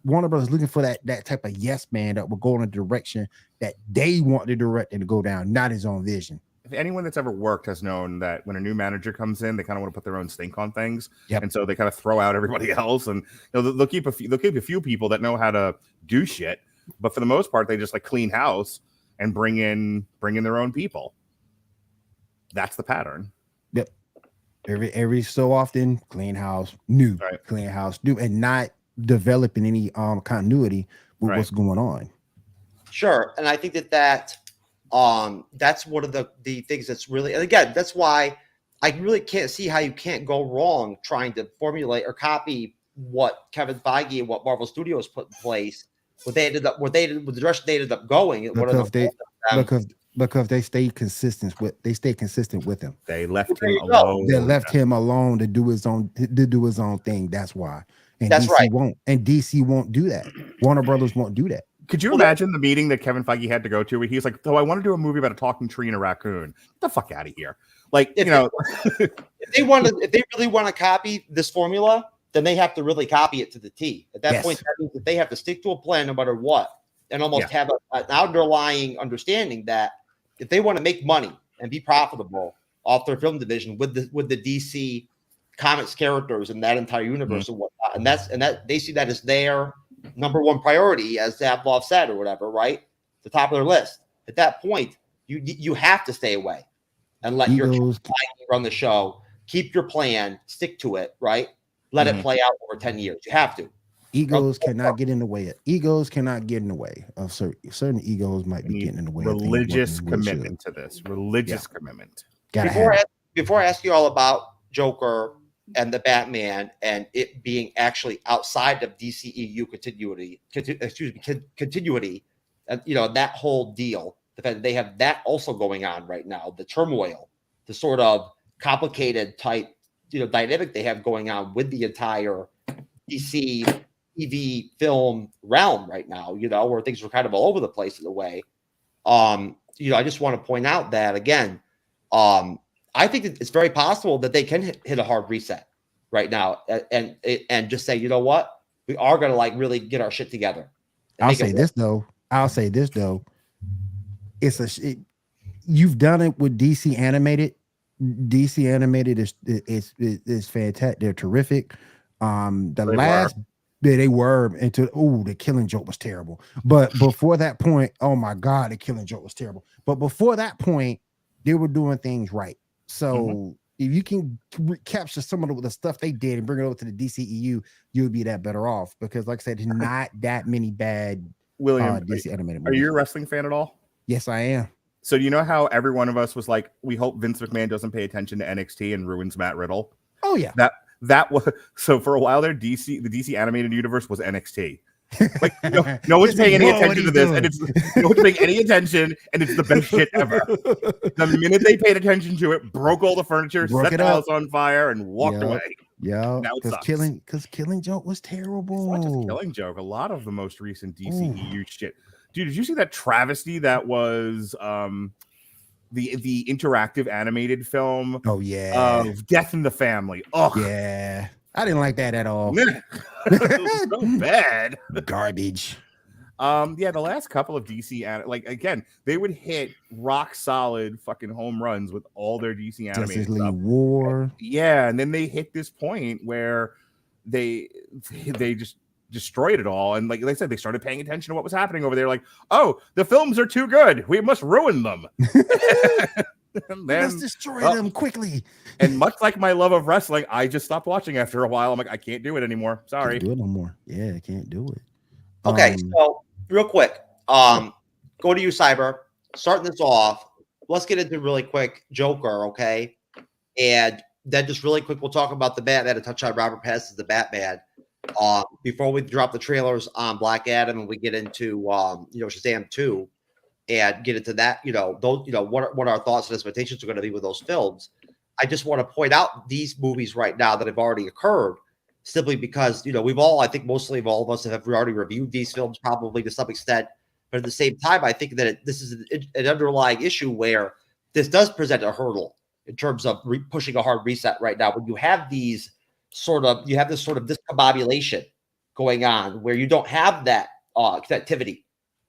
Warner Brothers looking for that type of yes man that will go in a direction that they want the director to go down, not his own vision. If anyone that's ever worked has known that when a new manager comes in, they kind of want to put their own stink on things. Yep. And so they kind of throw out everybody else, and they'll keep a few people that know how to do shit. But for the most part, they just like clean house and bring in their own people. That's the pattern. Yep. Every so often, clean house, new, right. Clean house, new, and not developing any continuity with right. what's going on. Sure. And I think that's one of the things that's really, and again, that's why I really can't see how you can't go wrong trying to formulate or copy what Kevin Feige and what Marvel Studios put in place. What they ended up, with the direction they ended up going. Because they stayed consistent with him. They left him alone. They left him alone to do his own thing. That's why. And That's DC right. DC won't do that. Warner Brothers won't do that. Could you imagine the meeting that Kevin Feige had to go to where he's like, "Oh, I want to do a movie about a talking tree and a raccoon. Get the fuck out of here!" Like, if they really want to copy this formula, then they have to really copy it to the T. At that point, that means that they have to stick to a plan no matter what, and almost have an underlying understanding that if they want to make money and be profitable off their film division with the DC comics characters and that entire universe and whatnot, and that they see that as their number one priority, as Zablov said or whatever, right? The top of their list. At that point, you have to stay away and let your run the show. Keep your plan, stick to it, right? Let it play out over 10 years. You have to. Egos cannot get in the way. Egos cannot get in the way of certain egos might be getting in the way. Religious commitment to this. Religious commitment. Before I ask you all about Joker and the Batman and it being actually outside of DCEU continuity, and that whole deal, the fact that they have that also going on right now, the turmoil, the sort of complicated type dynamic they have going on with the entire DC TV film realm right now, where things are kind of all over the place in a way. I just want to point out that again, I think it's very possible that they can hit a hard reset right now and just say, you know what, we are going to really get our shit together. I'll say this though. You've done it with DC animated. DC animated is fantastic. They're terrific. They were the Killing Joke was terrible. But before that point, oh my God, the Killing Joke was terrible. But before that point, they were doing things right. So if you can capture some of the stuff they did and bring it over to the DCEU, you'll be that better off. Because like I said, there's not that many bad DC animated movies. Are you a wrestling fan at all? Yes, I am. So you know how every one of us was like, we hope Vince McMahon doesn't pay attention to NXT and ruins Matt Riddle? Oh yeah. That was so for a while there, the DC animated universe was NXT. Like no one's paying any attention to this, and it's no one's paying any attention, and it's the best shit ever. The minute they paid attention to it, broke all the furniture, set the house on fire, and walked away. Yeah, because Killing Joke was terrible. It's not just Killing Joke. A lot of the most recent DCEU shit. Dude, did you see that travesty that was the interactive animated film? Oh yeah, of Death in the Family. Oh yeah, I didn't like that at all. It was so bad, garbage. The last couple of DC again, they would hit rock solid fucking home runs with all their DC animated stuff. War. And then they hit this point where they just destroyed it all, and like I said, they started paying attention to what was happening over there. Like, oh, the films are too good, we must ruin them. Let's destroy them quickly. And much like my love of wrestling, I just stopped watching after a while. I'm like, I can't do it anymore. Sorry. Can't do it no more. Yeah, I can't do it. Okay, so real quick, go to you, Cyber. Starting this off, let's get into really quick Joker, okay? And then just really quick, we'll talk about the Batman and touch on Robert Pattinson's The Batman. Before we drop the trailers on Black Adam and we get into Shazam 2 and get into that, what our thoughts and expectations are going to be with those films. I just want to point out these movies right now that have already occurred, simply because we've all, I think mostly of all of us have already reviewed these films probably to some extent, but at the same time, I think that this is an underlying issue where this does present a hurdle in terms of pushing a hard reset right now. When you have this sort of discombobulation going on where you don't have that connectivity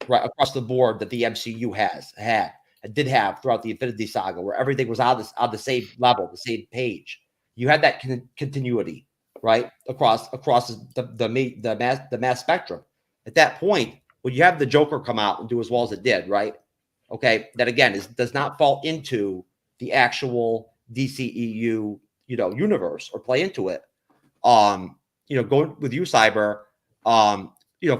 right across the board that the MCU had and did have throughout the Infinity Saga, where everything was on the same level, the same page. You had that continuity right across the mass spectrum. At that point, when you have the Joker come out and do as well as it did, right? Okay, that again does not fall into the actual DCEU universe or play into it. Going with you, Cyber.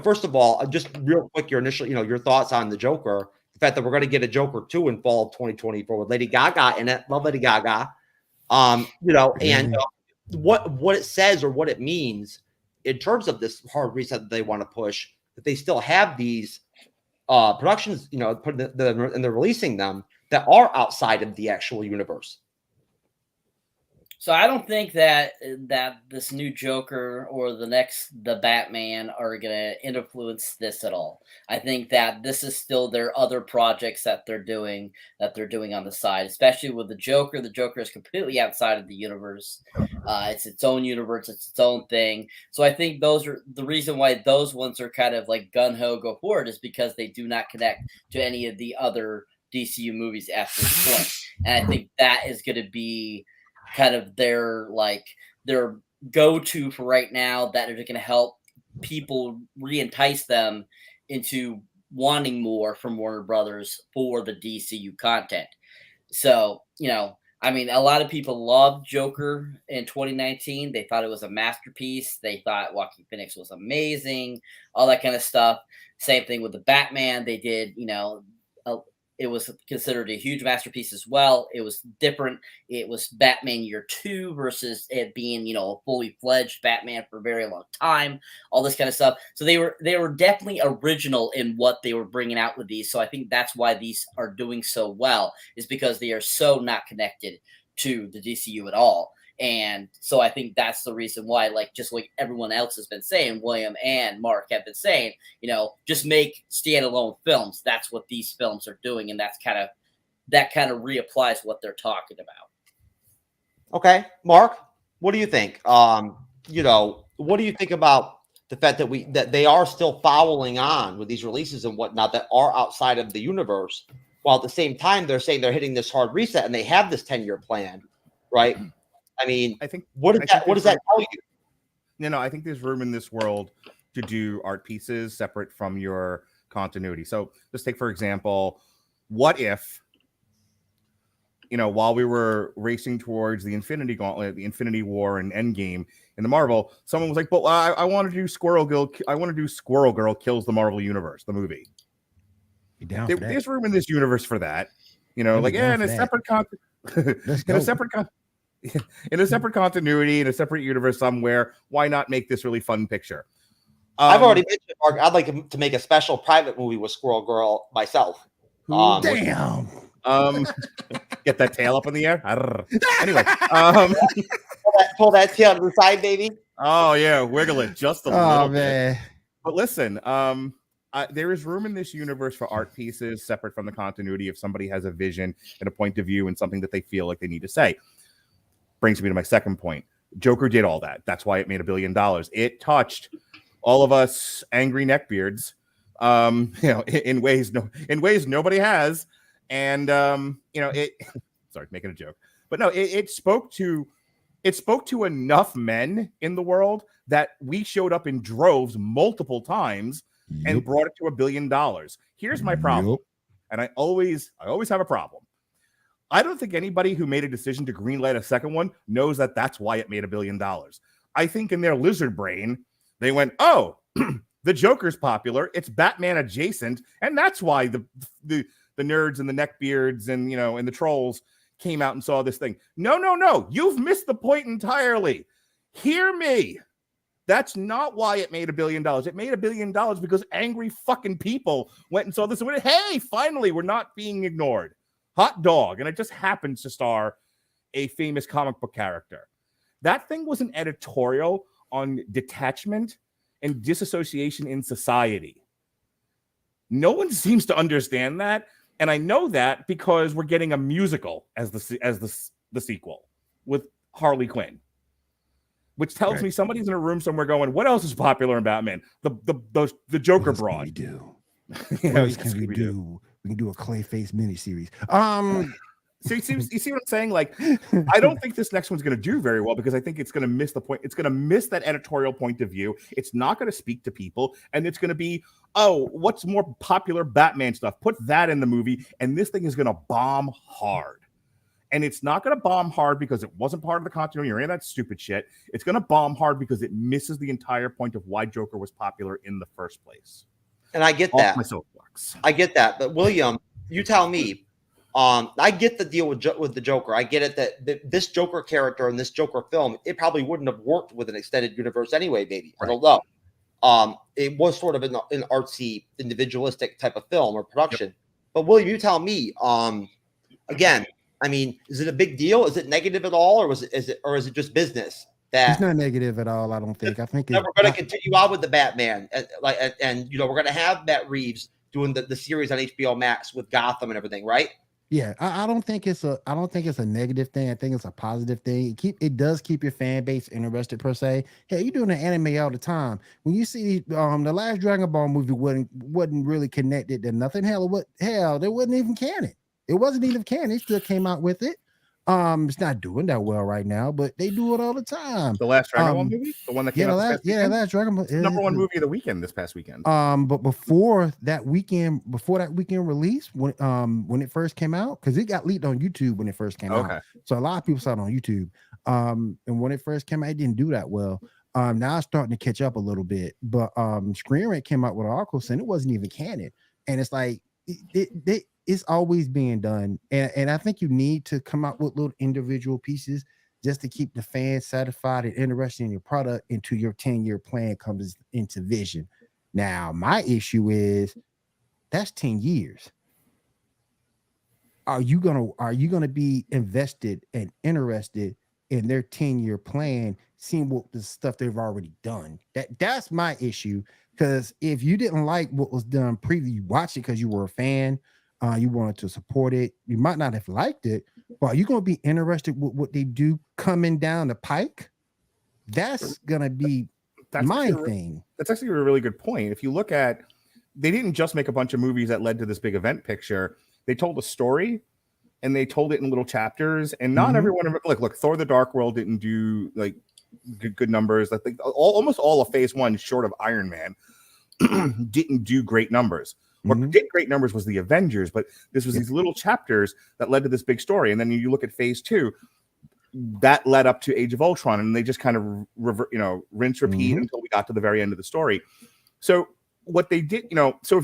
First of all, just real quick, your initial, your thoughts on the Joker. The fact that we're going to get a Joker 2 in fall of 2024 with Lady Gaga in it. Love Lady Gaga. And what it says or what it means in terms of this hard reset that they want to push, that they still have these productions, and they're releasing them that are outside of the actual universe. So I don't think that this new Joker or the Batman are gonna influence this at all. I think that this is still their other projects that they're doing on the side, especially with the Joker. The Joker is completely outside of the universe. It's its own universe. It's its own thing. So I think those are the reason why those ones are kind of like gun ho go forward is because they do not connect to any of the other DCU movies at this point. And I think that is going to be kind of their go-to for right now, that are going to help people re-entice them into wanting more from Warner Brothers for the DCU content. So, I mean, a lot of people loved Joker in 2019. They thought it was a masterpiece. They thought Joaquin Phoenix was amazing, all that kind of stuff. Same thing with the Batman. They did, it was considered a huge masterpiece as well. It was different. It was Batman Year 2 versus it being, a fully fledged Batman for a very long time, all this kind of stuff. So they were definitely original in what they were bringing out with these. So I think that's why these are doing so well, is because they are so not connected to the DCU at all. And so I think that's the reason why, just like everyone else has been saying, William and Mark have been saying, just make standalone films. That's what these films are doing. And that kind of reapplies what they're talking about. Okay. Mark, what do you think? What do you think about the fact that they are still following on with these releases and whatnot that are outside of the universe, while at the same time they're saying they're hitting this hard reset and they have this 10-year plan, right? I mean, I think what does that tell you? I think there's room in this world to do art pieces separate from your continuity. So let's take, for example, what if, while we were racing towards the Infinity Gauntlet, the Infinity War and Endgame in the Marvel, someone was like, but I want to do Squirrel Girl Kills the Marvel Universe, the movie. There's room in this universe for that. In a separate continuity, in a separate universe somewhere, why not make this really fun picture? I've already mentioned, Mark, I'd like to make a special private movie with Squirrel Girl myself. Damn. Get that tail up in the air. Anyway, pull that tail to the side, baby. Oh yeah, wiggle it just a little man. bit. But listen, there is room in this universe for art pieces separate from the continuity if somebody has a vision and a point of view and something that they feel like they need to say. Brings me to my second point. Joker did all that. That's why it made $1 billion. It touched all of us angry neckbeards, in ways nobody has. And sorry, making a joke, but no, it spoke to enough men in the world that we showed up in droves multiple times and brought it to $1 billion. Here's my problem, and I always have a problem. I don't think anybody who made a decision to greenlight a second one knows that that's why it made $1 billion. I think in their lizard brain, they went, oh, the Joker's popular. It's Batman adjacent. And that's why the nerds and the neckbeards and, and the trolls came out and saw this thing. No. You've missed the point entirely. Hear me. That's not why it made $1 billion. It made $1 billion because angry fucking people went and saw this and went, hey, finally, we're not being ignored. Hot dog. And it just happens to star a famous comic book character. That thing was an editorial on detachment and disassociation in society. No one seems to understand that. And I know that because we're getting a musical as the sequel with Harley Quinn, which tells me somebody's in a room somewhere going, what else is popular in Batman? The Joker broad. We do. What else can we do? We can do a Clayface miniseries. So you see what I'm saying? Like, I don't think this next one's going to do very well because I think it's going to miss the point. It's going to miss that editorial point of view. It's not going to speak to people. And it's going to be, oh, what's more popular Batman stuff? Put that in the movie. And this thing is going to bomb hard. And it's not going to bomb hard because it wasn't part of the continuity or any of that stupid shit. It's going to bomb hard because it misses the entire point of why Joker was popular in the first place. And I get that. I get that. But William, you tell me, I get the deal with the Joker. I get it that this Joker character in this Joker film, it probably wouldn't have worked with an extended universe anyway. Maybe I don't know. It was sort of an artsy, individualistic type of film or production. Yep. But William, you tell me. Again, I mean, is it a big deal? Is it negative at all, or is it just business? It's not negative at all. I don't think. I think we're going to continue on with the Batman, and we're going to have Matt Reeves doing the series on HBO Max with Gotham and everything, right? Yeah, I don't think it's a negative thing. I think it's a positive thing. It does keep your fan base interested per se. Hey, you're doing an anime all the time. When you see the last Dragon Ball movie wasn't really connected to nothing. Hell, there wasn't even canon. It wasn't even canon. They still came out with it. It's not doing that well right now, but they do it all the time. The last Dragon Ball movie, the one that came out last Dragon Ball, number one movie of the weekend this past weekend. But before that weekend release, when it first came out, because it got leaked on YouTube when it first came out, so a lot of people saw it on YouTube. And when it first came out, it didn't do that well. Now it's starting to catch up a little bit, but Screen Rant came out with an article saying it wasn't even canon, and it's like it's always being done, and I think you need to come out with little individual pieces just to keep the fans satisfied and interested in your product until your 10-year plan comes into vision. Now, my issue is that's 10 years. Are you gonna be invested and interested in their 10-year plan, seeing what the stuff they've already done? That's my issue. Because if you didn't like what was done previously, you watched it because you were a fan. You wanted to support it. You might not have liked it, but are you going to be interested with what they do coming down the pike? That's going to be my thing. That's actually a really good point. If you look at, they didn't just make a bunch of movies that led to this big event picture. They told a story, and they told it in little chapters. And not everyone, look, Thor: The Dark World didn't do like good numbers. I think almost all of Phase 1, short of Iron Man, didn't do great numbers. What did great numbers was the Avengers, but this was these little chapters that led to this big story. And then you look at Phase 2, that led up to Age of Ultron, and they just kind of rinse, repeat until we got to the very end of the story. So what they did, so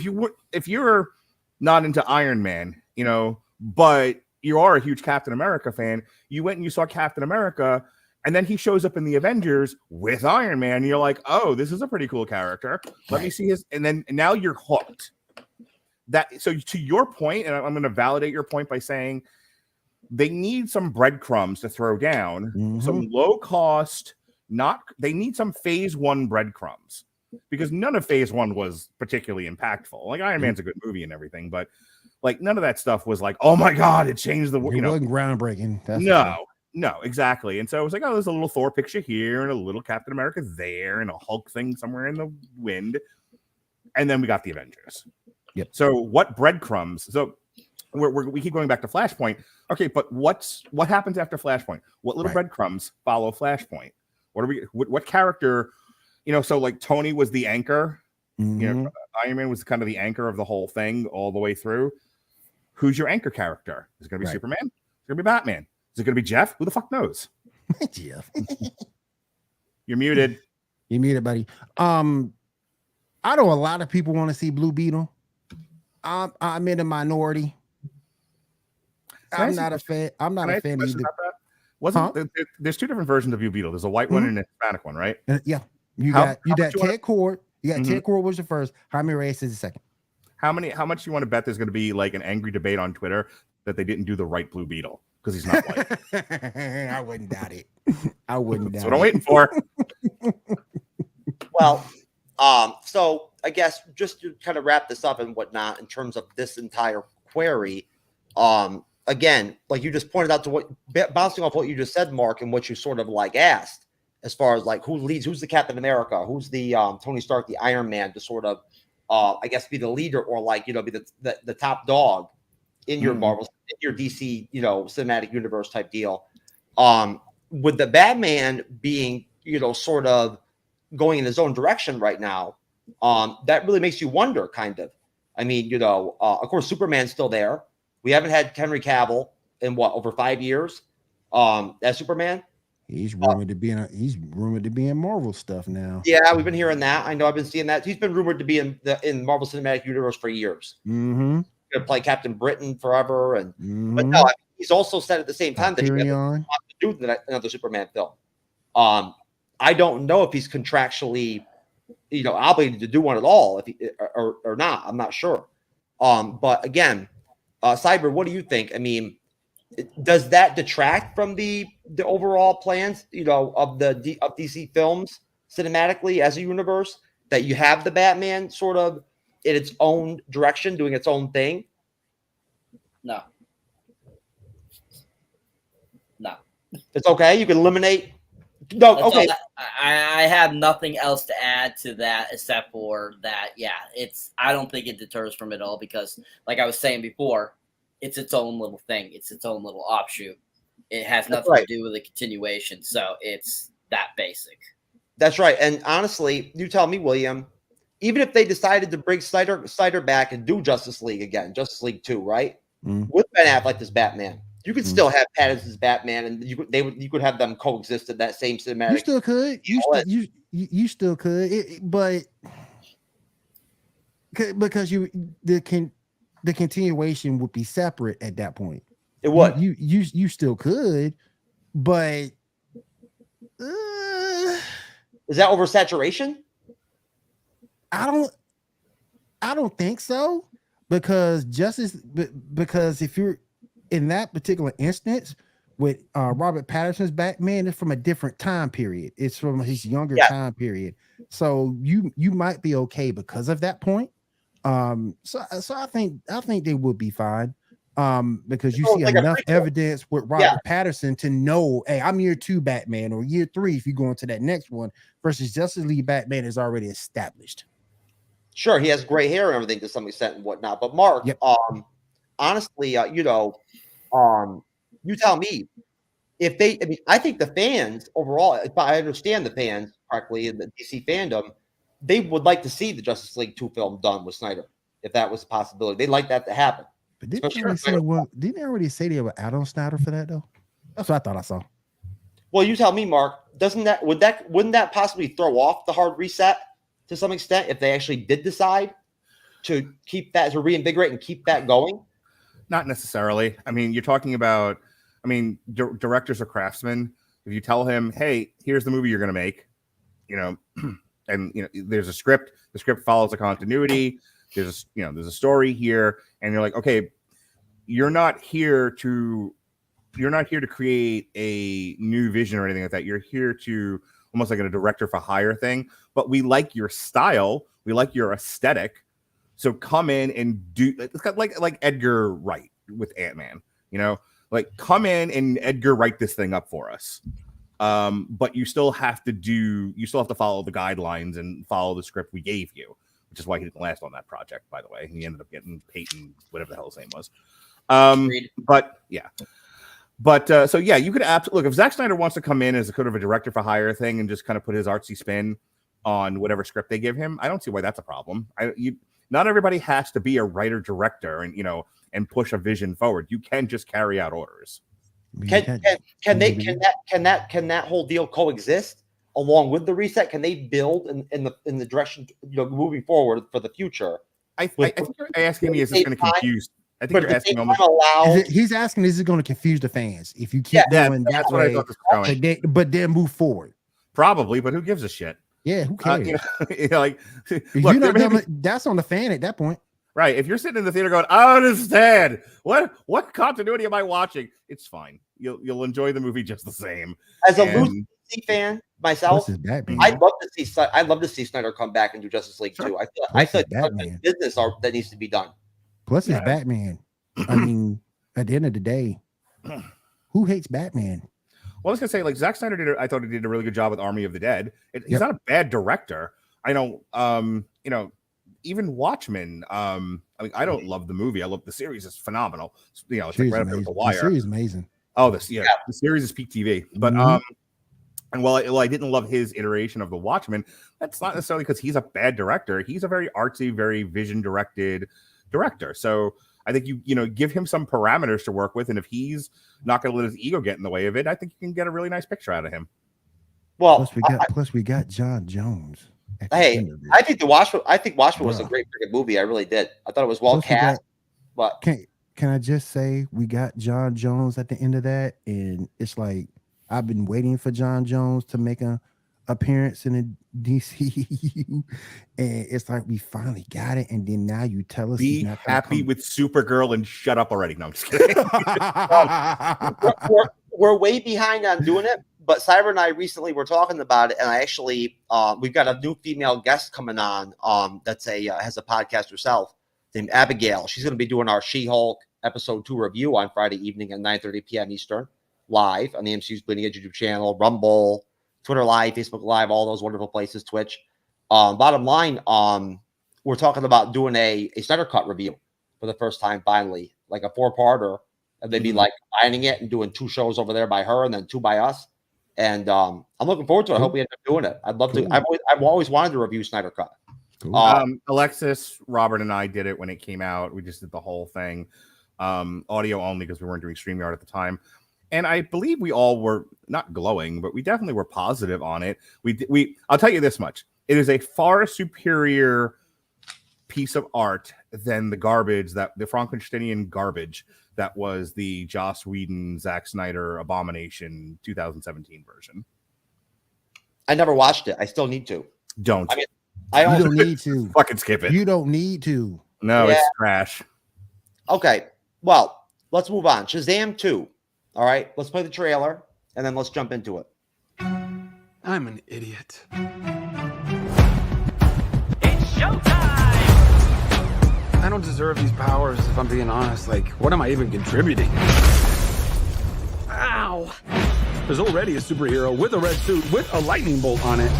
if you're not into Iron Man, but you are a huge Captain America fan, you went and you saw Captain America, and then he shows up in the Avengers with Iron Man, and you're like, oh, this is a pretty cool character. Let me see his, and now you're hooked. So to your point, and I'm going to validate your point by saying they need some breadcrumbs to throw down, some low cost, they need some Phase 1 breadcrumbs, because none of Phase 1 was particularly impactful. Like Iron Man's a good movie and everything, but like none of that stuff was like, oh my God, it changed the world. It wasn't groundbreaking. No, exactly. And so it was like, oh, there's a little Thor picture here and a little Captain America there and a Hulk thing somewhere in the wind. And then we got the Avengers. Yep. So what breadcrumbs? So we keep going back to Flashpoint. Okay, but what happens after Flashpoint? What little breadcrumbs follow Flashpoint? What character? So like Tony was the anchor. Iron Man was kind of the anchor of the whole thing all the way through. Who's your anchor character? Is it going to be Superman? Is it going to be Batman? Is it going to be Jeff? Who the fuck knows? Jeff. You're muted. You're muted, buddy. I know a lot of people want to see Blue Beetle. I'm in the minority. I'm not a fan. I'm not a fan either. There's two different versions of Blue Beetle. There's a white one and a Hispanic one, right? Yeah. You got Ted Cord. You got Ted Cord was the first. Jaime Reyes is the second. How much you want to bet there's going to be like an angry debate on Twitter that they didn't do the right Blue Beetle because he's not white? I wouldn't doubt it. I wouldn't doubt it. That's what I'm waiting for. Well, so I guess just to kind of wrap this up and whatnot in terms of this entire query, again, like you just pointed out bouncing off what you just said, Mark, and what you sort of like asked as far as like who's the Captain America, who's the Tony Stark, the Iron Man, to sort of I guess be the leader or like be the top dog in your Marvel, in your DC cinematic universe type deal. With the Batman being sort of going in his own direction right now, that really makes you wonder, kind of. I mean, of course, Superman's still there. We haven't had Henry Cavill in over 5 years as Superman. He's rumored to be in Marvel stuff now. Yeah, we've been hearing that. I know I've been seeing that. He's been rumored to be in Marvel Cinematic Universe for years. going to play Captain Britain forever, and but Mhm. no, he's also said at the same time that he doesn't Hyperion. want to do another Superman film. I don't know if he's contractually, obligated to do one at all, if he, or not. I'm not sure. But again, Cyber, what do you think? I mean, does that detract from the overall plans, of of DC films cinematically as a universe, that you have the Batman sort of in its own direction, doing its own thing? No. It's okay. You can eliminate. No, That's okay. I have nothing else to add to that except for that. Yeah, I don't think it deters from it all because, like I was saying before, it's its own little thing. It's its own little offshoot. It has nothing to do with the continuation. So it's that basic. That's right. And honestly, you tell me, William, even if they decided to bring Snyder back and do Justice League again, Justice League 2, right? With Ben Affleck as Batman, you could still have Pattinson's Batman, and you could have them coexist in that same cinematic. You still could. You still could. But because the continuation would be separate at that point. It would. You still could, but is that oversaturation? I don't think so, because because if you're in that particular instance with Robert Pattinson's Batman, it's from a different time period. It's from his younger time period. So you might be okay because of that point. So I think they would be fine. Because you see enough evidence with Robert Pattinson to know, hey, I'm year 2 Batman or year 3 if you go into that next one, versus Justice League Batman is already established. Sure, he has gray hair and everything to some extent and whatnot. But Mark, honestly, you tell me if I think the fans overall, if I understand the fans correctly in the DC fandom, they would like to see the Justice League 2 film done with Snyder, if that was a possibility. They'd like that to happen. But didn't they already say they were out on Snyder for that though? That's what I thought I saw. Well, you tell me, Mark. Wouldn't that possibly throw off the hard reset to some extent if they actually did decide to keep that, to reinvigorate and keep that going? Not necessarily. I mean, you're talking about, directors or craftsmen. If you tell him, hey, here's the movie you're going to make, and there's a script, the script follows a continuity. There's a story here, and you're like, okay, you're not here to create a new vision or anything like that. You're here to almost like a director for hire thing, but we like your style, we like your aesthetic, so come in and do. It's got like Edgar Wright with Ant-Man, like come in and Edgar Wright this thing up for us. But you still have to follow the guidelines and follow the script we gave you, which is why he didn't last on that project, by the way. He ended up getting Peyton, whatever the hell his name was. So you could absolutely look, if Zack Snyder wants to come in as a kind of a director for hire thing and just kind of put his artsy spin on whatever script they give him, I don't see why that's a problem. Not everybody has to be a writer director and push a vision forward. You can just carry out orders. Can that whole deal coexist along with the reset? Can they build in the direction moving forward for the future? I think you're asking me, is this going to confuse? I think you're asking almost. He's asking, is it going to confuse the fans if you keep doing that that's way, what I thought this was going. but then move forward? Probably, but who gives a shit? Yeah, who cares? Look, that's on the fan at that point. Right. If you're sitting in the theater going, I understand. What continuity am I watching? It's fine. You'll enjoy the movie just the same. As a loose DC fan myself, I'd love to see Snyder come back and do Justice League 2. I feel like business that needs to be done. Plus, it's Batman. I mean, at the end of the day, who hates Batman? Well, I was gonna say, like, Zack Snyder I thought he did a really good job with Army of the Dead. He's not a bad director. I know, even Watchmen. I don't love the movie. I love the series. It's phenomenal. It's like right up there with The Wire. The series is amazing. Oh, the series is peak TV. But and while I didn't love his iteration of The Watchmen, that's not necessarily because he's a bad director. He's a very artsy, very vision directed director. So I think you give him some parameters to work with, and if he's not going to let his ego get in the way of it, I think you can get a really nice picture out of him. Well, plus we got John Jones. Hey, I think Watchmen was a great freaking movie. I really did. I thought it was well cast. But Can I just say we got John Jones at the end of that, and it's like I've been waiting for John Jones to make an appearance in the DCEU, and it's like we finally got it, and then now you tell us Be he's not happy with Supergirl and shut up already. No, I'm just kidding. we're way behind on doing it. But Cyber and I recently were talking about it, and I actually we've got a new female guest coming on. That's has a podcast herself named Abigail. She's going to be doing our She-Hulk episode 2 review on Friday evening at 9:30 p.m. Eastern, live on the MCU's Bleeding Edge YouTube channel, Rumble, Twitter Live, Facebook Live, all those wonderful places, Twitch. Bottom line, we're talking about doing a Snyder Cut review for the first time, finally, like a 4-parter, and they'd be like combining it and doing 2 shows over there by her and then 2 by us. And I'm looking forward to it. I hope we end up doing it. I'd love to. I've always wanted to review Snyder Cut. Cool. Alexis, Robert, and I did it when it came out. We just did the whole thing, audio only, because we weren't doing StreamYard at the time. And I believe we all were not glowing, but we definitely were positive on it. I'll tell you this much: it is a far superior piece of art than the Frankensteinian garbage that was the Joss Whedon, Zack Snyder abomination 2017 version. I never watched it. I still need to. Don't. I mean, you don't need to. Fucking skip it. You don't need to. No, Yeah. It's trash. Okay. Well, let's move on. Shazam 2. All right. Let's play the trailer and then let's jump into it. I'm an idiot. It's showtime! I don't deserve these powers, if I'm being honest. Like, what am I even contributing? Ow! There's already a superhero with a red suit with a lightning bolt on it.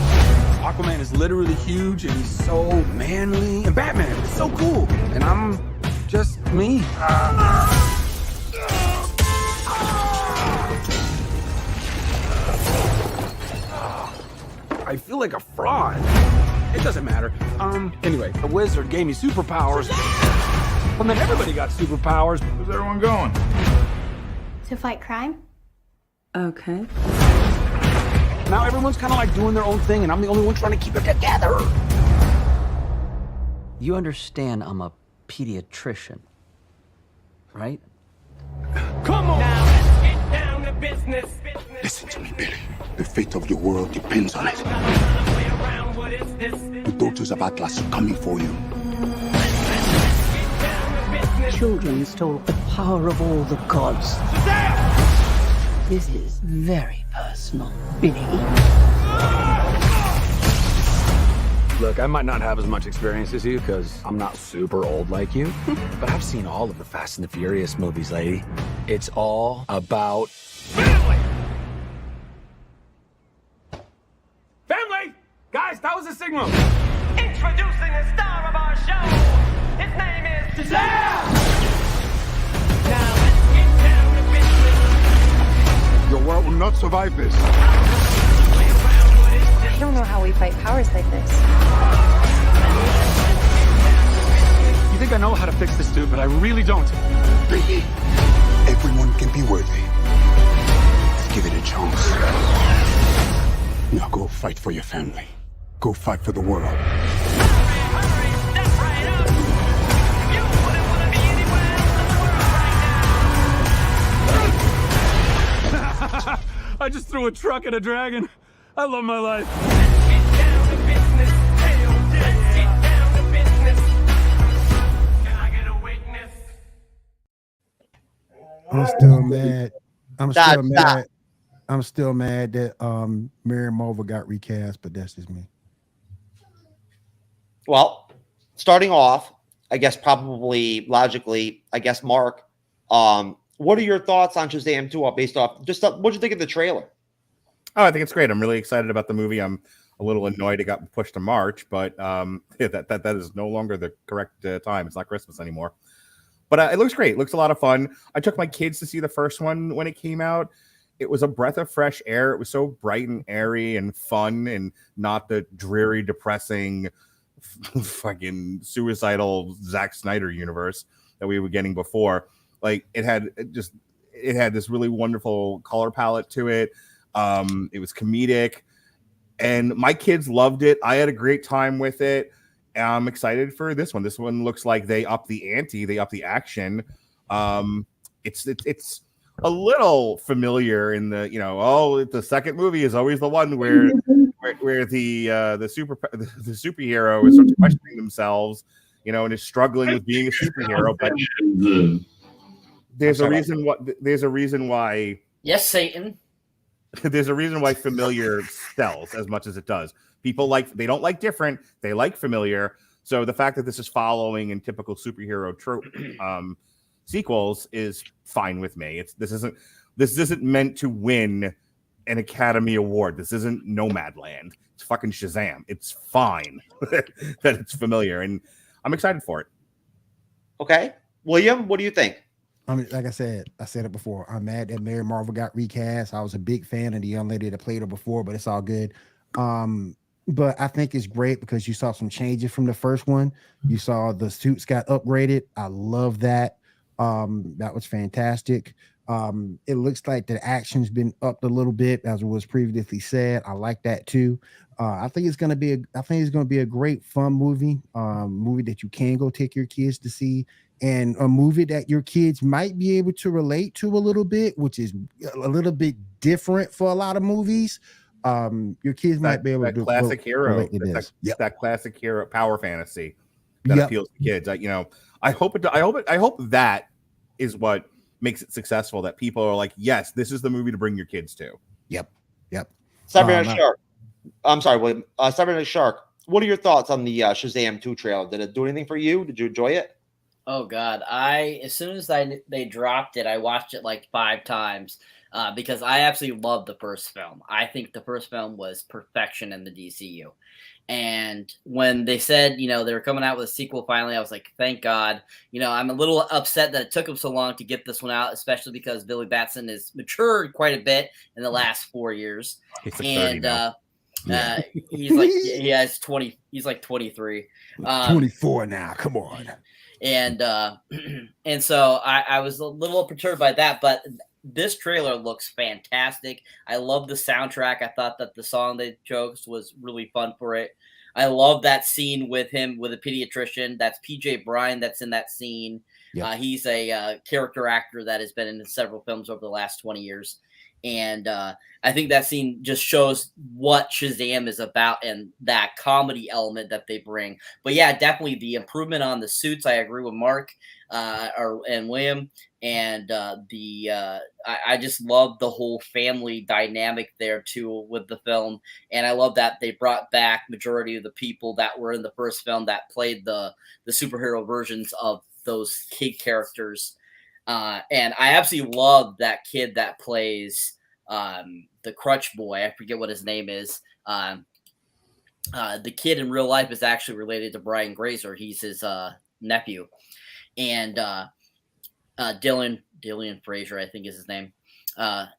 Aquaman is literally huge and he's so manly. And Batman is so cool. And I'm just me. I feel like a fraud. It doesn't matter. Anyway, the wizard gave me superpowers. Well, then everybody got superpowers. Where's everyone going? To fight crime? Okay. Now everyone's kind of like doing their own thing, and I'm the only one trying to keep it together. You understand I'm a pediatrician, right? Come on! Now let's get down to business. Listen to me, Billy. The fate of the world depends on it. The daughters of Atlas are coming for you. Children stole the power of all the gods. This is very personal, Billy. Look, I might not have as much experience as you because I'm not super old like you, but I've seen all of the Fast and the Furious movies, lady. It's all about family. Family! Guys, that was a signal. Introducing the star of our show. His name is Shazam! Now let's get down to business. Your world will not survive this. I don't know how we fight powers like this. You think I know how to fix this dude, but I really don't. Billy, everyone can be worthy. Let's give it a chance. Now go fight for your family. Go fight for the world. Hurry, step right up. You wouldn't want to be anywhere else in the world right now. I just threw a truck at a dragon. I love my life. Let's get down to business. Hell, let's get down to business. Can I get a witness? I'm still mad. Stop. I'm still mad that Mary Marvel got recast, but that's just me. Well, starting off, I guess probably logically, I guess Mark, what are your thoughts on Shazam 2 based off just what do you think of the trailer? Oh, I think it's great. I'm really excited about the movie. I'm a little annoyed it got pushed to March, but that is no longer the correct time. It's not Christmas anymore. But it looks great. It looks a lot of fun. I took my kids to see the first one when it came out. It was a breath of fresh air. It was so bright and airy and fun and not the dreary, depressing, fucking suicidal Zack Snyder universe that we were getting before. Like it had this really wonderful color palette to it. It was comedic and my kids loved it. I had a great time with it. I'm excited for this one. This one looks like they up the ante, they up the action. It's a little familiar in the, the second movie is always the one where the superhero is sort of questioning themselves, and is struggling with being a superhero. But there's a reason why. Yes, Satan. There's a reason why familiar sells as much as it does. People they don't like different, they like familiar. So the fact that this is following in typical superhero trope sequels is fine with me. This isn't meant to win an Academy Award. This isn't Nomadland. It's fucking Shazam. It's fine that it's familiar, and I'm excited for it. Okay, William, what do you think? I mean, like I said it before. I'm mad that Mary Marvel got recast. I was a big fan of the young lady that played her before, but it's all good. But I think it's great because you saw some changes from the first one. You saw the suits got upgraded. I love that. That was fantastic. It looks like the action's been upped a little bit, as was previously said. I like that too. I think it's gonna be a great fun movie. Movie that you can go take your kids to see, and a movie that your kids might be able to relate to a little bit, which is a little bit different for a lot of movies. Your kids might be able to classic hero. That classic hero power fantasy that appeals to kids. I hope that is what makes it successful. That people are like, yes, this is the movie to bring your kids to. Yep. Cybernetic Shark. I'm sorry, William. Cybernetic Shark. What are your thoughts on the Shazam 2 trailer? Did it do anything for you? Did you enjoy it? Oh God! As soon as they dropped it, I watched it like 5 times. Because I absolutely love the first film. I think the first film was perfection in the DCU. And when they said, they were coming out with a sequel finally, I was like, thank God. I'm a little upset that it took them so long to get this one out, especially because Billy Batson has matured quite a bit in the last 4 years. He's like 30 now. He's like, he's 20. He's like 23. 24 now. Come on. And so I was a little perturbed by that, but this trailer looks fantastic. I love the soundtrack. I thought that the song they chose was really fun for it. I love that scene with him with a pediatrician. That's PJ Bryan that's in that scene. Yep. He's a character actor that has been in several films over the last 20 years. And I think that scene just shows what Shazam is about and that comedy element that they bring. But yeah, definitely the improvement on the suits. I agree with Mark and William. And I just love the whole family dynamic there too with the film. And I love that they brought back majority of the people that were in the first film that played the superhero versions of those kid characters. And I absolutely love that kid that plays the Crutch Boy. I forget what his name is. The kid in real life is actually related to Brian Grazer. He's his nephew. And Dylan Frazier, I think is his name,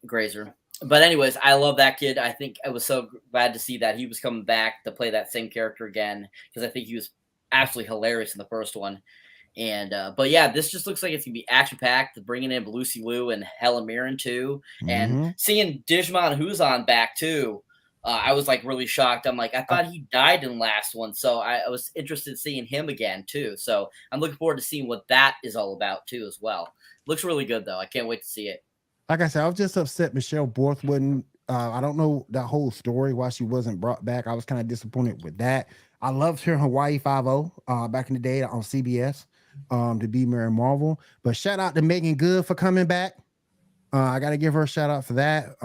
Grazer. But anyways, I love that kid. I think I was so glad to see that he was coming back to play that same character again, because I think he was absolutely hilarious in the first one. And but yeah, this just looks like it's gonna be action packed. Bringing in Lucy Liu and Helen Mirren too, and seeing Digimon Huzon back too. I was like really shocked. I'm like, I thought he died in the last one, so I was interested in seeing him again too. So I'm looking forward to seeing what that is all about too as well. Looks really good though. I can't wait to see it. Like I said, I was just upset Michelle Borth wasn't. I don't know that whole story why she wasn't brought back. I was kind of disappointed with that. I loved her in Hawaii 5-0 back in the day on CBS. To be Mary Marvel, but shout out to Megan Good for coming back. I gotta give her a shout out for that.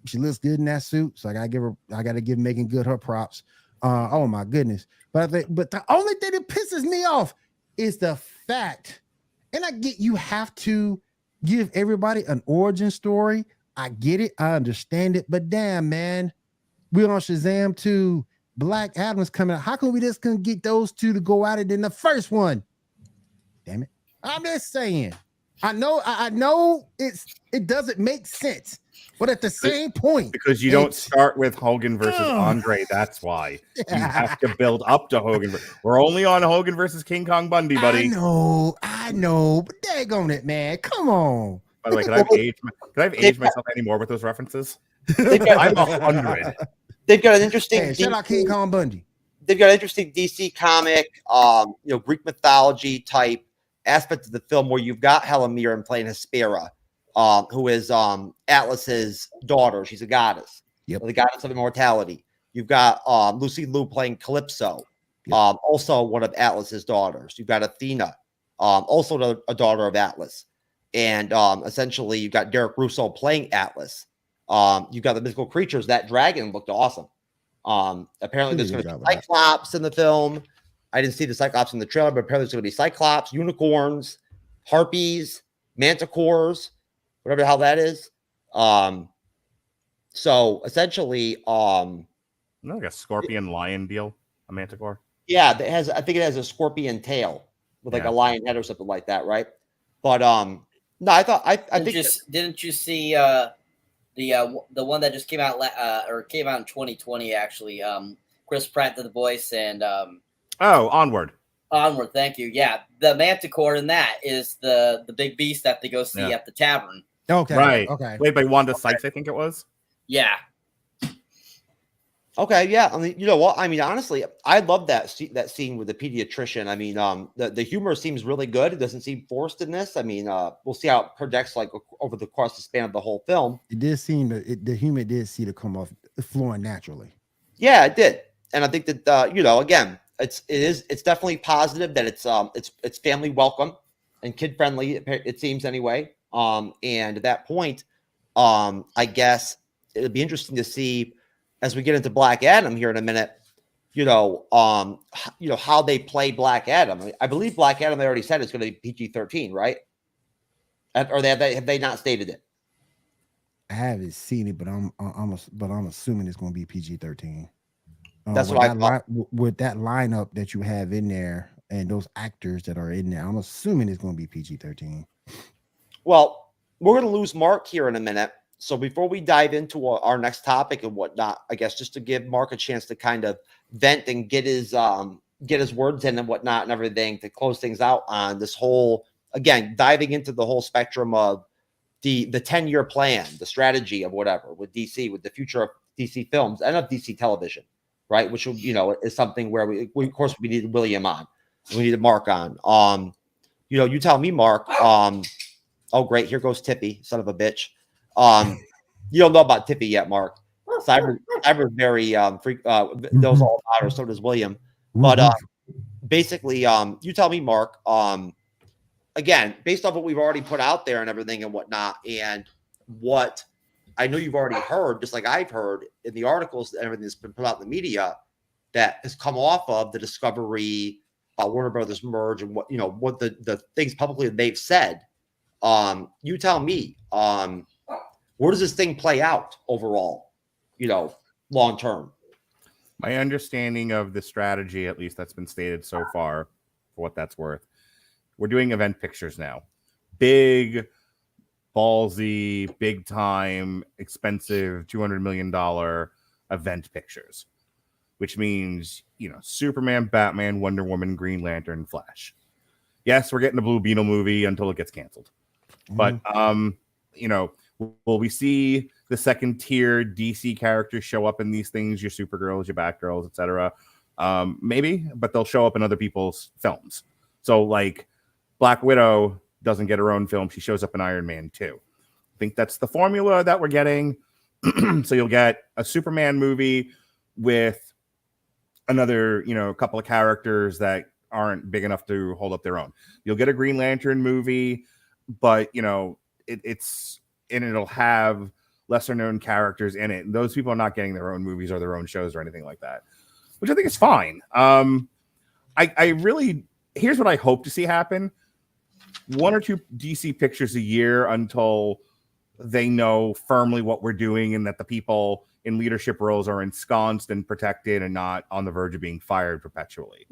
She looks good in that suit, so I gotta give Megan Good her props. Oh my goodness! But the only thing that pisses me off is the fact, and I get you have to give everybody an origin story. I get it, I understand it, but damn man, we're on Shazam 2. Black Adam's coming out. How come we just couldn't get those two to go at it in the first one? Damn it. I'm just saying. I know it doesn't make sense, but at the same point, because you don't start with Hogan versus Andre, that's why you have to build up to Hogan. We're only on Hogan versus King Kong Bundy, buddy. I know, but daggone it, man. Come on. By the way, could I have aged myself anymore with those references? I'm 100. They've got an interesting. Shout out King Kong Bundy. they've got an interesting DC comic, Greek mythology type aspect of the film where you've got Helen Mirren playing Hespera, who is Atlas's daughter. She's a goddess, the goddess of immortality. You've got Lucy Liu playing Calypso, also one of Atlas's daughters. You've got Athena, also a daughter of Atlas. And essentially, you've got Derek Russo playing Atlas. You've got the mythical creatures. That dragon looked awesome. Apparently, there's going to be Cyclops in the film. I didn't see the Cyclops in the trailer, but apparently there's going to be Cyclops, unicorns, harpies, manticores, whatever the hell that is. So essentially, like a scorpion lion deal, a manticore. Yeah, I think it has a scorpion tail with like a lion head or something like that, right? But no, I thought I think didn't you see the one that just came out or came out in 2020 actually? Chris Pratt did the voice and Onward. Onward, thank you. Yeah, the manticore in that is the big beast that they go see at the tavern. Okay, right. Okay, played by Wanda Sykes, I think it was. Yeah. Okay, yeah. I mean, you know what? I mean, honestly, I love that scene with the pediatrician. I mean, the humor seems really good. It doesn't seem forced in this. I mean, we'll see how it projects like over the course the span of the whole film. It did seem the humor did seem to come off flowing naturally. Yeah, it did, and I think that again, it's definitely positive that it's family welcome and kid friendly. It seems anyway. And at that point, I guess it'll be interesting to see as we get into Black Adam here in a minute, how they play Black Adam. I believe Black Adam, they already said it's going to be PG-13, right? Or have they not stated it? I haven't seen it, but I'm assuming it's going to be PG-13. That's what I thought. With that lineup that you have in there and those actors that are in there, I'm assuming it's going to be PG-13. Well, we're going to lose Mark here in a minute. So before we dive into our next topic and whatnot, I guess just to give Mark a chance to kind of vent and get his words in and whatnot and everything to close things out on this whole, again, diving into the whole spectrum of the 10-year plan, the strategy of whatever with DC, with the future of DC films and of DC television, right? Which, is something where we of course, we needed William on. We needed Mark on. You tell me, Mark. Oh, great. Here goes Tippy, son of a bitch. You don't know about Tippy yet, Mark. Cyber's very knows all about her. So does William. But basically, you tell me, Mark. Again, based on what we've already put out there and everything and whatnot, and what I know you've already heard, just like I've heard in the articles and everything that's been put out in the media, that has come off of the Discovery, Warner Brothers merge, and what the things publicly they've said. You tell me. Where does this thing play out overall, long term? My understanding of the strategy, at least that's been stated so far, for what that's worth, we're doing event pictures now. Big, ballsy, big time, expensive, $200 million event pictures, which means, Superman, Batman, Wonder Woman, Green Lantern, Flash. Yes, we're getting a Blue Beetle movie until it gets canceled. But, will we see the second tier DC characters show up in these things? Your Supergirls, your Batgirls, etc. Maybe, but they'll show up in other people's films. So, like, Black Widow doesn't get her own film; she shows up in Iron Man 2. I think that's the formula that we're getting. So you'll get a Superman movie with another, couple of characters that aren't big enough to hold up their own. You'll get a Green Lantern movie, but it'll have lesser known characters in it. And those people are not getting their own movies or their own shows or anything like that, which I think is fine. Here's what I hope to see happen. 1 or 2 DC pictures a year until they know firmly what we're doing and that the people in leadership roles are ensconced and protected and not on the verge of being fired perpetually.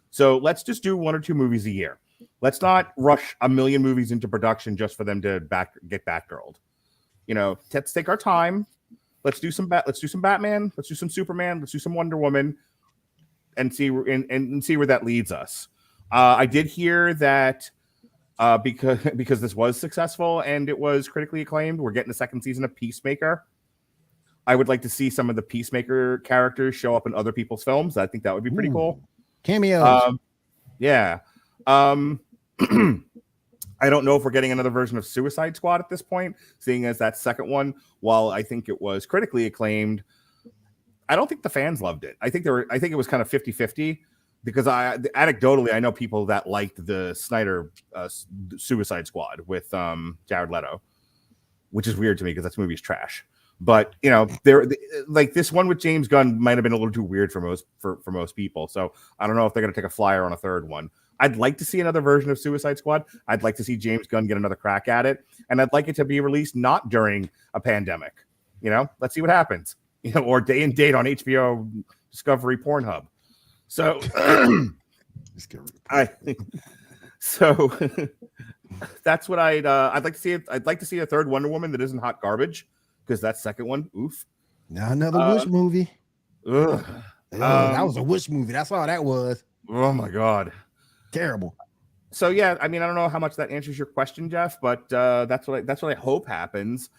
So let's just do 1 or 2 movies a year. Let's not rush a million movies into production just for them to get Batgirled. Let's take our time. Let's do some Batman. Let's do some Superman. Let's do some Wonder Woman, and see where that leads us. I did hear that because this was successful and it was critically acclaimed, we're getting a second season of Peacemaker. I would like to see some of the Peacemaker characters show up in other people's films. I think that would be pretty cool. Cameos. Yeah. I don't know if we're getting another version of Suicide Squad at this point, seeing as that second one, while I think it was critically acclaimed, I don't think the fans loved it. I think it was kind of 50-50 because anecdotally I know people that liked the Snyder Suicide Squad with Jared Leto, which is weird to me because that movie's trash. But they're like this one with James Gunn might have been a little too weird for most people. So I don't know if they're going to take a flyer on a third one. I'd like to see another version of Suicide Squad. I'd like to see James Gunn get another crack at it, and I'd like it to be released not during a pandemic. Let's see what happens. Or day and date on HBO, Discovery, Pornhub. So, that's what I'd like to see. I'd like to see a third Wonder Woman that isn't hot garbage, because that second one, oof. Now another Wish movie. Ugh. That was a Wish movie. That's all that was. Oh my God. Terrible. So yeah, I mean, I don't know how much that answers your question, Jeff, but that's what I hope happens.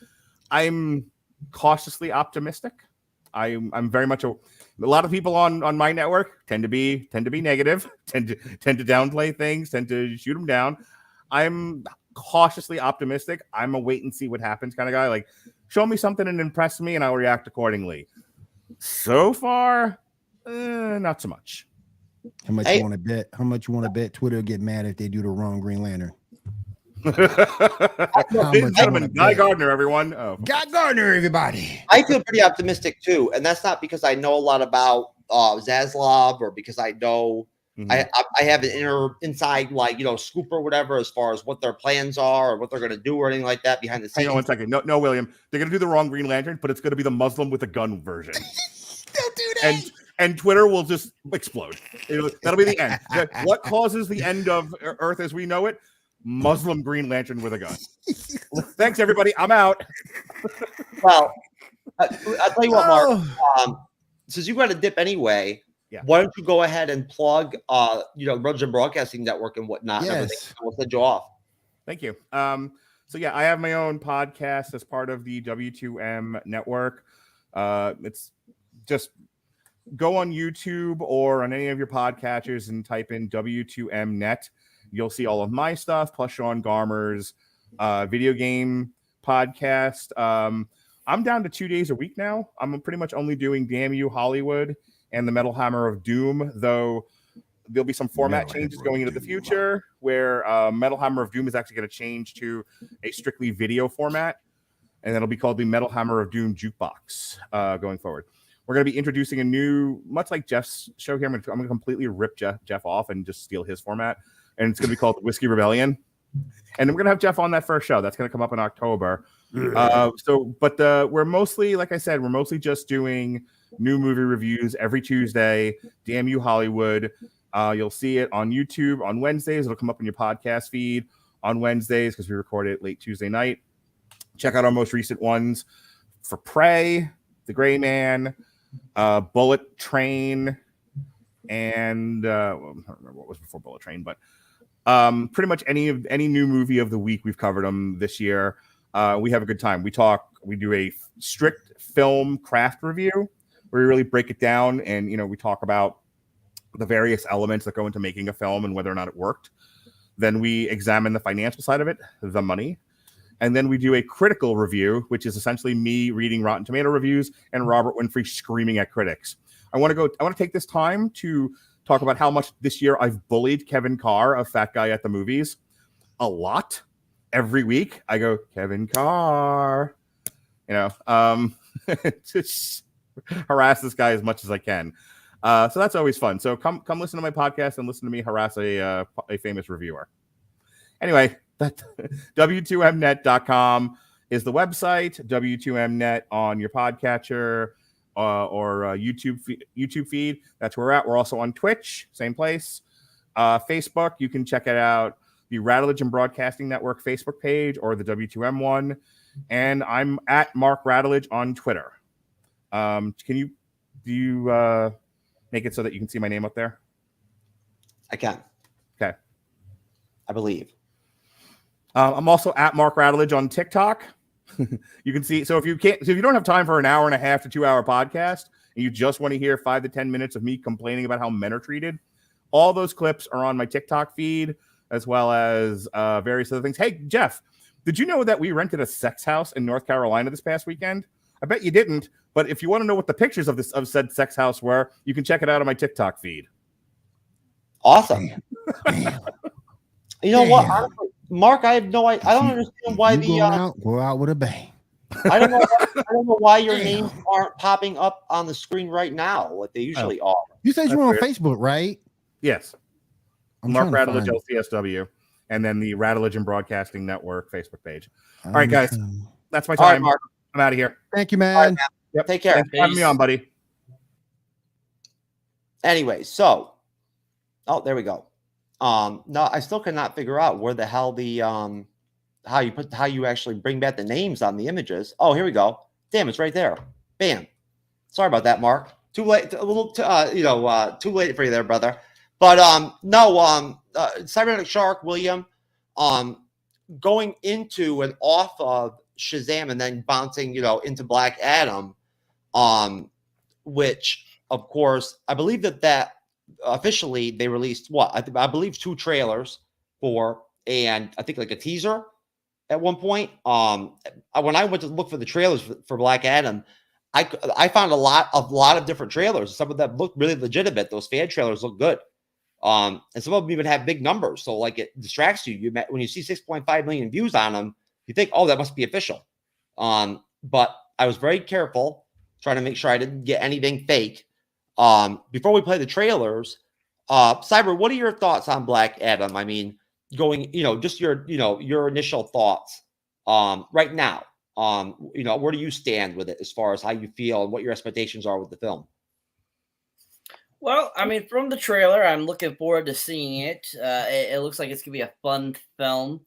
I'm cautiously optimistic. I'm very much a lot of people on my network tend to be negative, tend to downplay things, tend to shoot them down. I'm cautiously optimistic. I'm a wait and see what happens kind of guy. Like, show me something and impress me, and I'll react accordingly. So far, not so much. How much you want to bet? How much you want to bet Twitter will get mad if they do the wrong Green Lantern? Guy Gardner, everyone. Oh. Guy Gardner, everybody. I feel pretty optimistic too, and that's not because I know a lot about Zaslav or because I know I have an inside scoop or whatever as far as what their plans are or what they're going to do or anything like that behind the scenes. Hang on one second. No, William. They're going to do the wrong Green Lantern, but it's going to be the Muslim with a gun version. Don't do that. And Twitter will just explode. That'll be the end. What causes the end of Earth as we know it? Muslim Green Lantern with a gun. Thanks, everybody. I'm out. Well, I'll tell you what, Mark. Since you got to dip anyway, why don't you go ahead and plug, Belgian Broadcasting Network and whatnot? Yes. And everything. We'll send you off. Thank you. So yeah, I have my own podcast as part of the W2M network. It's just go on YouTube or on any of your podcatchers and type in W2M Net. You'll see all of my stuff, plus Sean Garmer's video game podcast. I'm down to 2 days a week now. I'm pretty much only doing Damn You Hollywood and the Metal Hammer of Doom, though there'll be some format changes going into the future where Metal Hammer of Doom is actually going to change to a strictly video format, and that'll be called the Metal Hammer of Doom Jukebox going forward. We're going to be introducing a new, much like Jeff's show here, I'm going to completely rip Jeff off and just steal his format, and it's going to be called Whiskey Rebellion. And we're going to have Jeff on that first show. That's going to come up in October. We're mostly, like I said, we're mostly just doing new movie reviews every Tuesday. Damn You Hollywood. You'll see it on YouTube on Wednesdays. It'll come up in your podcast feed on Wednesdays because we record it late Tuesday night. Check out our most recent ones for Prey, The Gray Man, Bullet Train, and I don't remember what was before Bullet Train, but pretty much any new movie of the week, we've covered them this year. We have a good time. We do a strict film craft review where we really break it down, and we talk about the various elements that go into making a film and whether or not it worked. Then we examine the financial side of it, the money. And then we do a critical review, which is essentially me reading Rotten Tomato reviews and Robert Winfrey screaming at critics. I want to take this time to talk about how much this year I've bullied Kevin Carr of Fat Guy at the Movies a lot. Every week I go, Kevin Carr, just harass this guy as much as I can. So that's always fun. So come listen to my podcast and listen to me harass a famous reviewer. Anyway, that W2Mnet.com is the website. W2Mnet on your podcatcher or YouTube feed. That's where we're at. We're also on Twitch, same place. Facebook, you can check it out. The Rattledge and Broadcasting Network Facebook page or the W2M one. And I'm at Mark Rattledge on Twitter. Do you make it so that you can see my name up there? I can. Okay. I believe. I'm also at Mark Rattledge on TikTok. You can see. So if you don't have time for an hour and a half to 2 hour podcast, and you just want to hear 5 to 10 minutes of me complaining about how men are treated, all those clips are on my TikTok feed, as well as various other things. Hey, Jeff, did you know that we rented a sex house in North Carolina this past weekend? I bet you didn't. But if you want to know what the pictures of said sex house were, you can check it out on my TikTok feed. Awesome. Damn. You know what, honestly, Mark? I have no idea. I don't understand why go out with a bang. I don't know why your names aren't popping up on the screen right now, like they usually are. You said you were on Facebook, right? Yes. I'm Mark trying to Radulich, find LCSW, and then the Radulich Broadcasting Network Facebook page. All right, guys, that's my All right, time. Mark. I'm out of here. Thank you, man. All right, man. Yep. Take care. Thanks for having me on, buddy. Anyway, so there we go. No, I still cannot figure out where the hell the how you actually bring back the names on the images. Oh, here we go. Damn, it's right there. Bam. Sorry about that, Mark. Too late. A little, too late for you there, brother. But Cybernetic Shark, William, going into and off of Shazam and then bouncing, into Black Adam, which of course I believe that officially they released I believe 2 trailers for, and I think like a teaser at one point. When I went to look for the trailers for Black Adam, I found a lot of different trailers. Some of them look really legitimate. Those fan trailers look good. And some of them even have big numbers. So like it distracts you. When you see 6.5 million views on them, you think, oh, that must be official. But I was very careful trying to make sure I didn't get anything fake. Before we play the trailers, Cyber, what are your thoughts on Black Adam? I mean, going, just your initial thoughts, right now. Where do you stand with it as far as how you feel and what your expectations are with the film? Well, I mean, from the trailer, I'm looking forward to seeing it. It looks like it's going to be a fun film.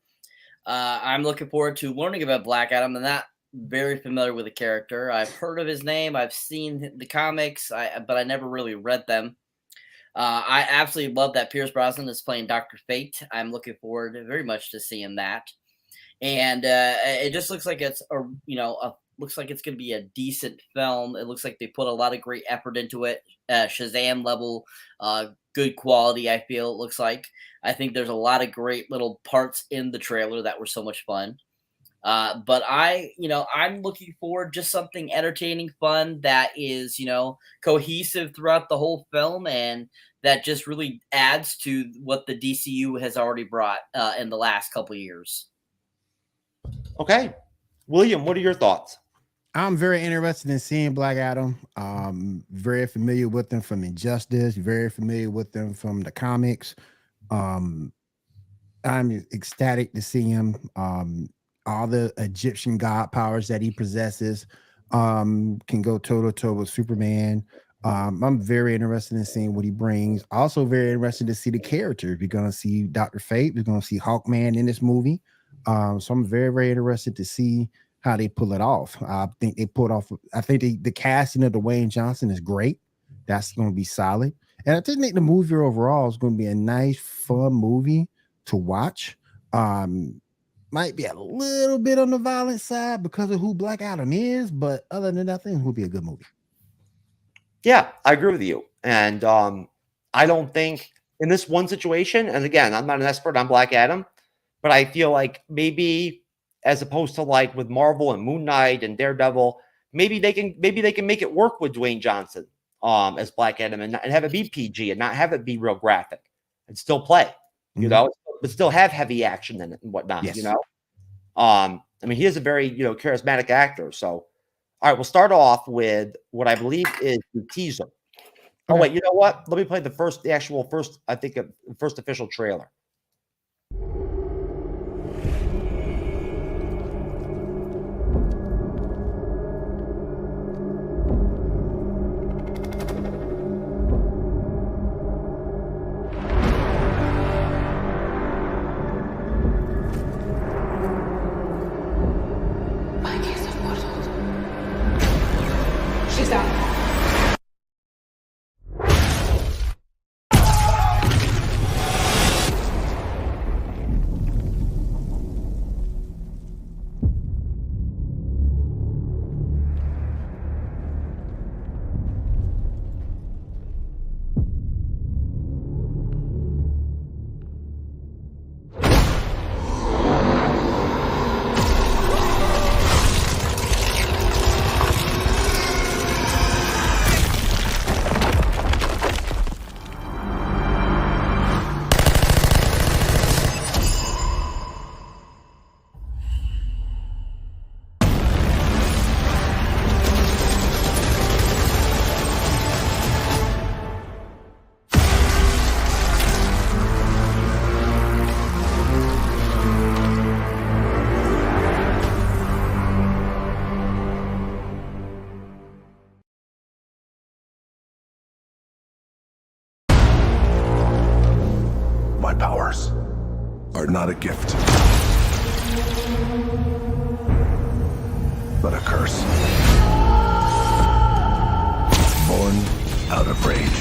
I'm looking forward to learning about Black Adam. I'm not very familiar with the character. I've heard of his name. I've seen the comics, but I never really read them. I absolutely love that Pierce Brosnan is playing Dr. Fate. I'm looking forward very much to seeing that. And it just looks like it's looks like it's going to be a decent film. It looks like they put a lot of great effort into it. Shazam level, good quality, I feel it looks like. I think there's a lot of great little parts in the trailer that were so much fun. But I'm looking forward just something entertaining, fun, that is, cohesive throughout the whole film, and that just really adds to what the DCU has already brought in the last couple of years. Okay. William, what are your thoughts? I'm very interested in seeing Black Adam. Very familiar with them from Injustice, very familiar with them from the comics. I'm ecstatic to see him. All the Egyptian god powers that he possesses can go toe-to-toe with Superman. I'm very interested in seeing what he brings. Also very interested to see the character. We're going to see Dr. Fate. We're going to see Hawkman in this movie. So I'm very, very interested to see how they pull it off. I think they pulled off. I think the casting of Dwayne Johnson is great. That's going to be solid. And I just think the movie overall is going to be a nice, fun movie to watch. Might be a little bit on the violent side because of who Black Adam is, but other than that, I think it will be a good movie. Yeah, I agree with you. And I don't think in this one situation, and again, I'm not an expert on Black Adam, but I feel like maybe as opposed to like with Marvel and Moon Knight and Daredevil, maybe they can make it work with Dwayne Johnson as Black Adam and have it be PG and not have it be real graphic and still play, but still have heavy action in it and whatnot, Yes. I mean, he is a very, charismatic actor. So, all right, we'll start off with what I believe is the teaser. Oh, Okay. wait, you know what? Let me play the first official trailer. She's out. not a gift, but a curse. Born out of rage.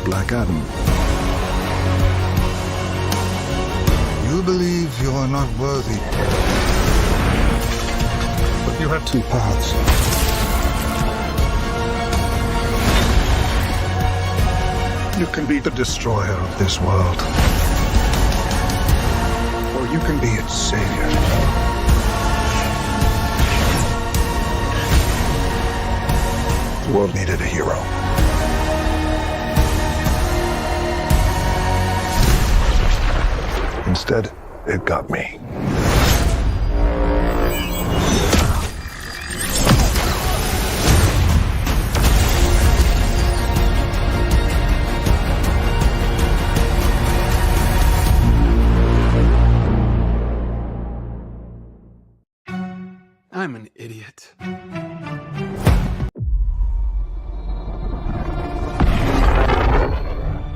Black Adam. You believe you are not worthy, but you have two paths. You can be the destroyer of this world, or you can be its savior. The world needed a hero. Instead, it got me. I'm an idiot.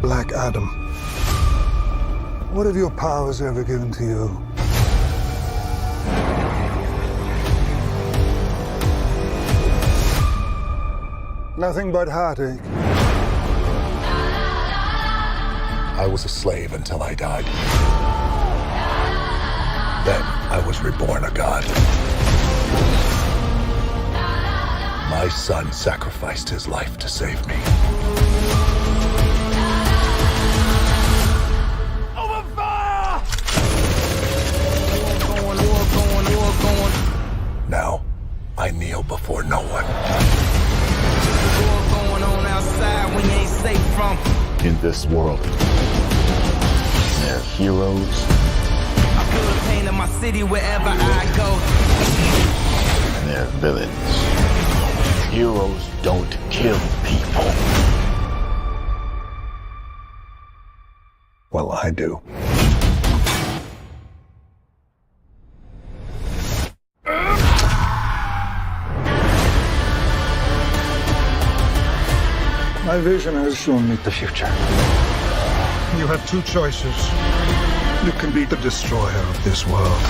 Black Adam. What have your powers ever given to you? Nothing but heartache. I was a slave until I died. Then I was reborn a god. My son sacrificed his life to save me. Now, I kneel before no one. Going on outside when you ain't safe from. In this world, there are heroes I feel the pain in my city wherever I go. and there are villains. Heroes don't kill people. Well, I do. My vision has shown me the future. You have two choices. You can be the destroyer of this world,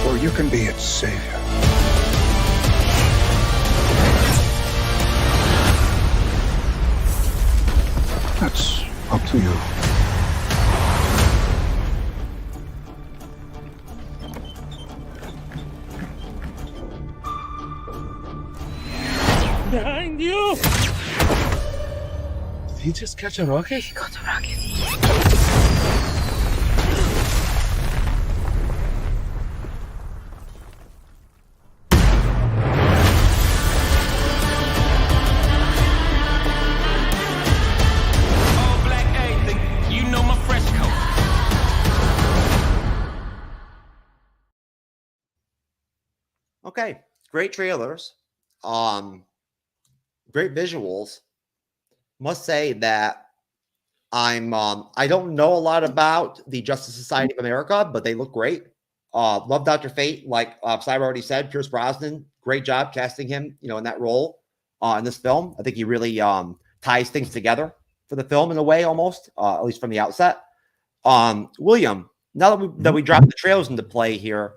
or you can be its savior. That's up to you. Behind you! Did he just catch a rocket? He got a rocket. All black everything. You know my fresh coat. Okay, great trailers. Great visuals. Must say that I don't know a lot about the Justice Society of America, but they look great. Love Dr. Fate, like Cyber already said. Pierce Brosnan, great job casting him, in that role in this film. I think he really ties things together for the film in a way, almost, at least from the outset. William, now that we dropped the trailers into play here,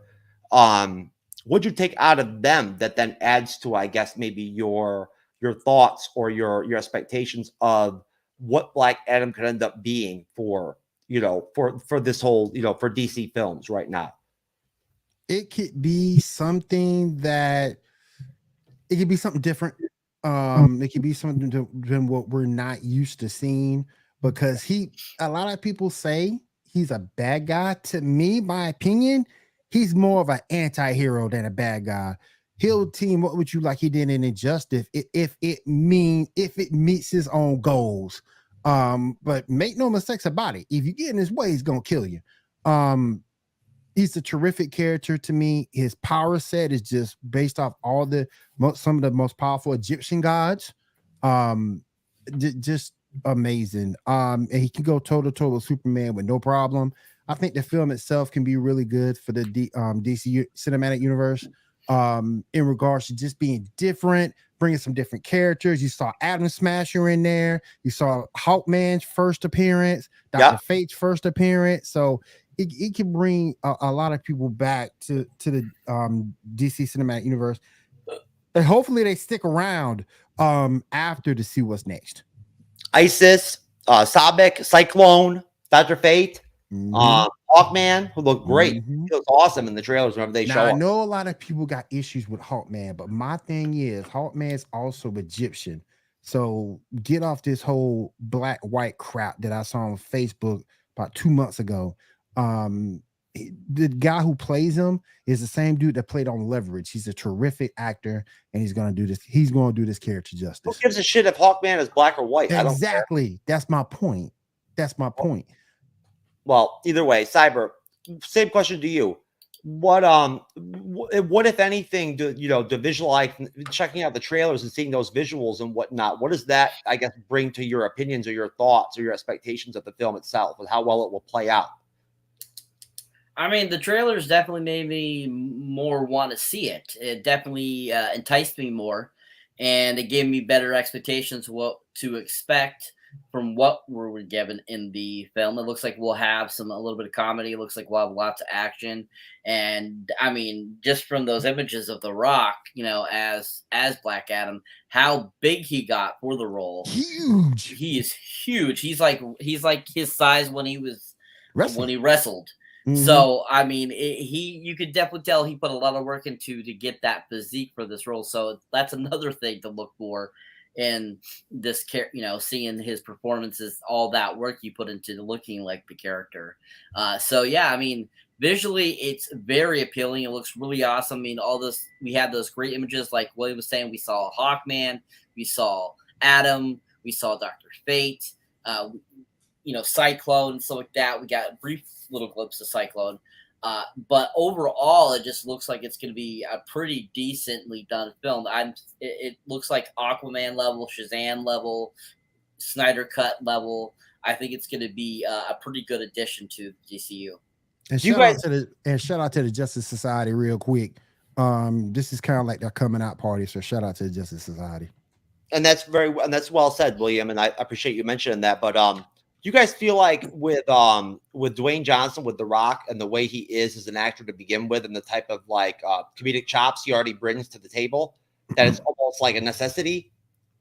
what'd you take out of them that then adds to, I guess, maybe your thoughts or your expectations of what Black Adam could end up being for this whole, for DC films right now? It could be something different. It could be something than what we're not used to seeing, because a lot of people say he's a bad guy. To me, my opinion, he's more of an anti-hero than a bad guy. He'll team up with you like he did in Injustice if it meets his own goals. But make no mistakes about it. If you get in his way, he's gonna kill you. He's a terrific character to me. His power set is just based off some of the most powerful Egyptian gods. Just amazing. And he can go toe to toe with Superman with no problem. I think the film itself can be really good for the DC cinematic universe. In regards to just being different, bringing some different characters. You saw Atom Smasher in there. You saw Hawkman's first appearance, Dr. Fate's first appearance. So it can bring a lot of people back to the DC Cinematic Universe. And hopefully they stick around after to see what's next. Isis, Sabek, Cyclone, Dr. Fate, Hawkman, who looked great. He looks awesome in the trailers whenever they show I up. know a lot of people got issues with Hawkman, but my thing is Hawkman's also Egyptian. So get off this whole black-white crap that I saw on Facebook about 2 months ago. The guy who plays him is the same dude that played on Leverage. He's a terrific actor, and he's gonna do this. He's gonna do this character justice. Who gives a shit if Hawkman is black or white? Exactly. That's my point. Well, either way, Cyber. Same question to you. What if anything, to visualize, checking out the trailers and seeing those visuals and whatnot? What does that, I guess, bring to your opinions or your thoughts or your expectations of the film itself and how well it will play out? I mean, the trailers definitely made me more want to see it. It definitely enticed me more, and it gave me better expectations what to expect from what we were given in the film. It looks like we'll have a little bit of comedy. It looks like we'll have lots of action. And I mean, just from those images of The Rock, as Black Adam, how big he got for the role. Huge. He is huge. He's like his size when he wrestled. So I mean, you could definitely tell he put a lot of work into to get that physique for this role. So that's another thing to look for in this seeing his performances, all that work you put into looking like the character. So yeah, I mean, visually it's very appealing. It looks really awesome. I mean, we had those great images like William was saying. We saw Hawkman, we saw Adam, we saw Dr. Fate, Cyclone and stuff like that. We got a brief little glimpse of Cyclone. But overall, it just looks like it's going to be a pretty decently done film. It looks like Aquaman level, Shazam level, Snyder Cut level. I think it's going to be a pretty good addition to the DCU. And shout out to the Justice Society real quick. This is kind of like their coming out party, so shout out to the Justice Society. And that's well said, William. And I appreciate you mentioning that. But do you guys feel like with Dwayne Johnson, with The Rock, and the way he is as an actor to begin with, and the type of comedic chops he already brings to the table, that it's almost like a necessity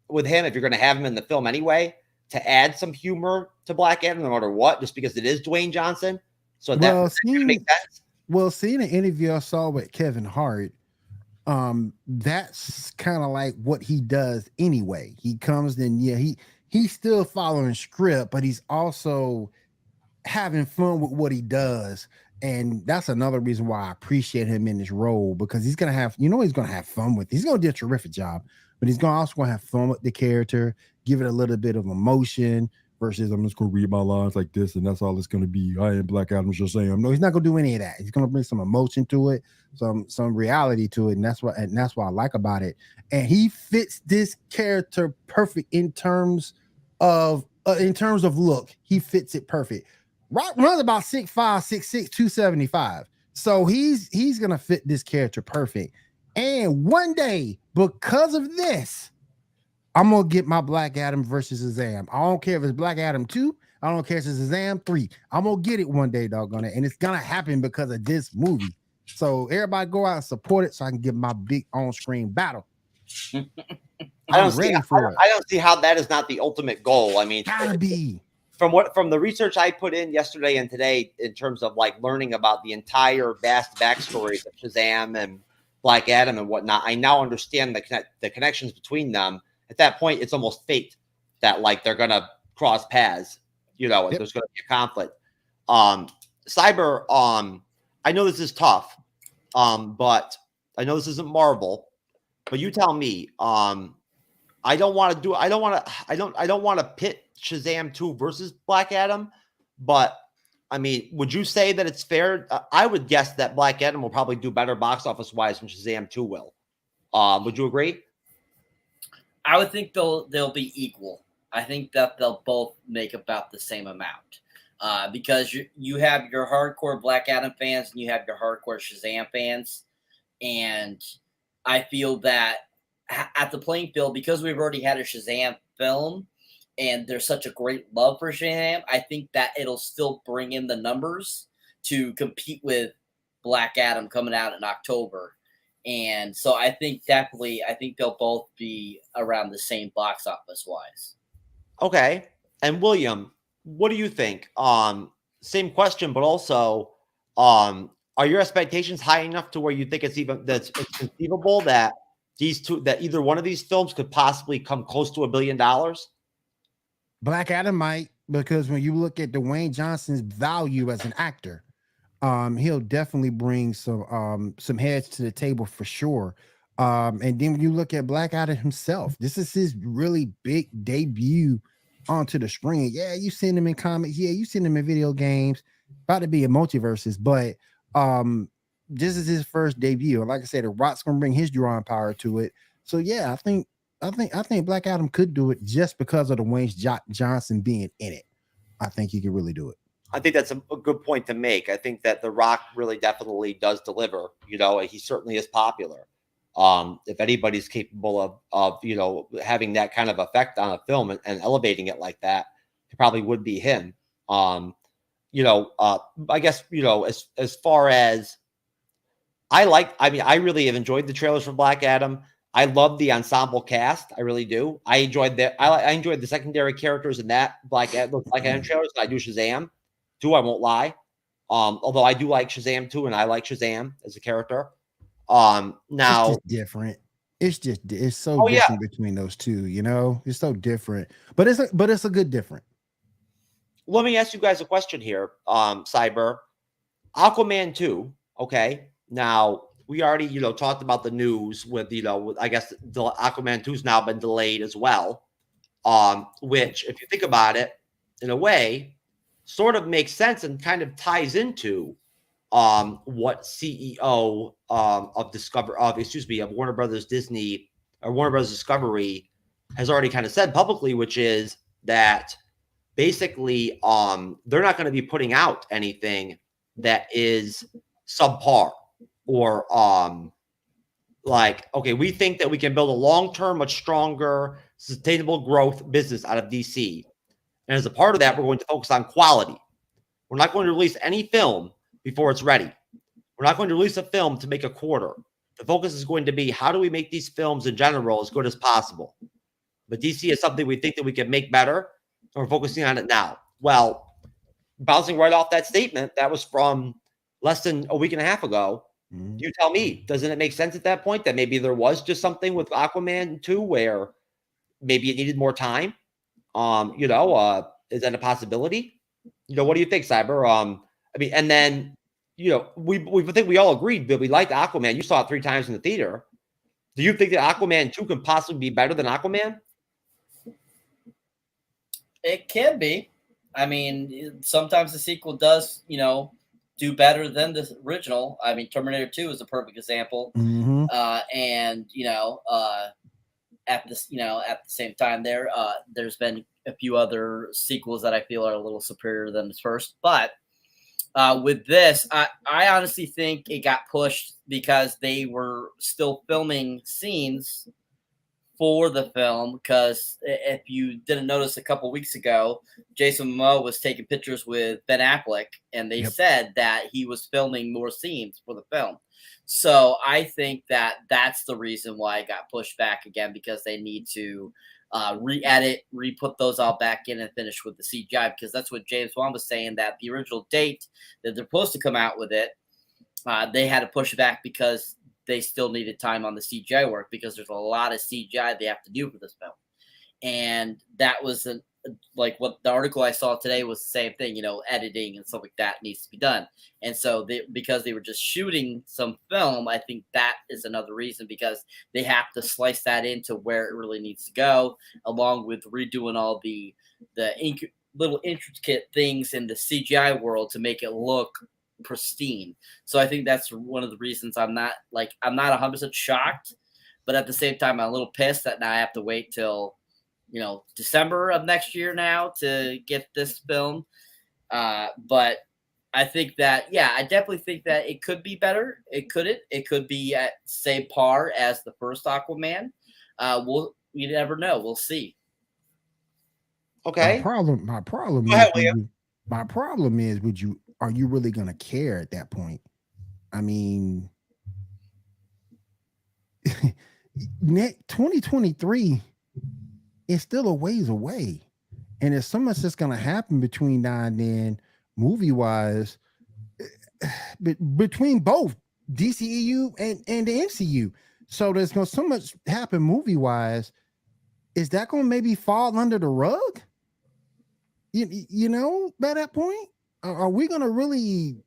with him, if you're going to have him in the film anyway, to add some humor to Black Adam no matter what, just because it is Dwayne Johnson? So that makes sense. Well, seeing an interview I saw with Kevin Hart, that's kind of like what he does anyway. He comes in, he's still following script, but he's also having fun with what he does. And that's another reason why I appreciate him in this role, because he's going to have, he's going to have fun with it. He's going to do a terrific job, but he's also going to have fun with the character, give it a little bit of emotion versus I'm just going to read my lines like this and that's all it's going to be. I am Black Adam Shazam. No, he's not going to do any of that. He's going to bring some emotion to it, some reality to it. And that's what I like about it. And he fits this character perfect in terms of look. He fits it perfect. Rock runs about 6'5", 6'6", 275. So he's gonna fit this character perfect. And one day, because of this, I'm gonna get my Black Adam versus Shazam. I don't care if it's Black Adam 2. I don't care if it's Shazam 3. I'm gonna get it one day, doggone it. And it's gonna happen because of this movie. So everybody go out and support it so I can get my big on-screen battle. I don't see how that is not the ultimate goal. I mean, gotta be. From the research I put in yesterday and today, in terms of learning about the entire vast backstories of Shazam and Black Adam and whatnot, I now understand the connections between them. At that point, it's almost fate that they're gonna cross paths. And there's gonna be a conflict. Cyber. I know this is tough. But I know this isn't Marvel. But you tell me. I don't want to pit Shazam 2 versus Black Adam, but I mean, would you say that it's fair? I would guess that Black Adam will probably do better box office wise than Shazam 2 will. Would you agree? I would think they'll be equal. I think that they'll both make about the same amount. Because you have your hardcore Black Adam fans and you have your hardcore Shazam fans. And I feel that at the playing field because we've already had a Shazam film and there's such a great love for Shazam. I think that it'll still bring in the numbers to compete with Black Adam coming out in October. And so I think they'll both be around the same box office wise. Okay. And William, what do you think? Same question, but also, are your expectations high enough to where you think it's conceivable that either one of these films could possibly come close to $1 billion? Black Adam might, because when you look at Dwayne Johnson's value as an actor, he'll definitely bring some heads to the table for sure. And then when you look at Black Adam himself, this is his really big debut onto the screen. Yeah, you seen him in comics. Yeah, you seen him in video games. About to be in multiverses, but this is his first debut. And like I said, The Rock's gonna bring his drawing power to it. So yeah, I think Black Adam could do it just because of Dwayne Johnson being in it. I think he could really do it. I think that's a good point to make. I think that The Rock really definitely does deliver. You know, he certainly is popular. If anybody's capable of you know, having that kind of effect on a film and elevating it like that, it probably would be him. You know, I guess, you know, as far as I really have enjoyed the trailers for Black Adam. I love the ensemble cast. I really do. I enjoyed that. I enjoyed the secondary characters in that Black Adam trailers. I do Shazam too. I won't lie. Although I do like Shazam too, and I like Shazam as a character. Now it's just different. It's so different between those two. You know, it's so different, but it's a good different. Let me ask you guys a question here, Cyber. Aquaman 2, okay. Now, we already, you know, talked about the news with, you know, I guess the Aquaman 2's now been delayed as well, which, if you think about it, in a way, sort of makes sense and kind of ties into what CEO of Warner Brothers Discovery has already kind of said publicly, which is that basically they're not going to be putting out anything that is subpar or like, okay, we think that we can build a long-term, much stronger, sustainable growth business out of DC. And as a part of that, we're going to focus on quality. We're not going to release any film before it's ready. We're not going to release a film to make a quarter. The focus is going to be, how do we make these films in general as good as possible? But DC is something we think that we can make better, and we're focusing on it now. Well, bouncing right off that statement, that was from less than a week and a half ago. You tell me, doesn't it make sense at that point that maybe there was just something with Aquaman 2 where maybe it needed more time? You know, is that a possibility? You know, what do you think, Cyber? I mean, and then, you know, we think we all agreed that we liked Aquaman. You saw it 3 times in the theater. Do you think that Aquaman 2 can possibly be better than Aquaman? It can be. I mean, sometimes the sequel does, you know, do better than the original. I mean, Terminator 2 is a perfect example. And you know, at the same time, there's been a few other sequels that I feel are a little superior than the first. But with this, I honestly think it got pushed because they were still filming scenes for the film, because if you didn't notice a couple weeks ago, Jason Momoa was taking pictures with Ben Affleck, and they said that he was filming more scenes for the film. So I think that that's the reason why it got pushed back again, because they need to re-edit, re-put those all back in and finish with the CGI, because that's what James Wan was saying, that the original date that they're supposed to come out with it, they had to push it back because they still needed time on the CGI work, because there's a lot of CGI they have to do for this film. And that was like what the article I saw today was the same thing, you know, editing and stuff like that needs to be done. And so because they were just shooting some film, I think that is another reason, because they have to slice that into where it really needs to go, along with redoing all the little intricate things in the CGI world to make it look pristine. So I think that's one of the reasons I'm not 100% shocked, but at the same time I'm a little pissed that now I have to wait till, you know, December of next year now to get this film. But I think that, I definitely think that it could be better. It could be at same par as the first Aquaman. You never know. We'll see. Okay. My problem Go ahead, is William. my problem is are you really gonna care at that point? I mean, 2023 is still a ways away. And there's so much that's gonna happen between now and then, movie wise, between both DCEU and the MCU. So there's gonna so much happen movie wise. Is that gonna maybe fall under the rug? You know, by that point, are we gonna really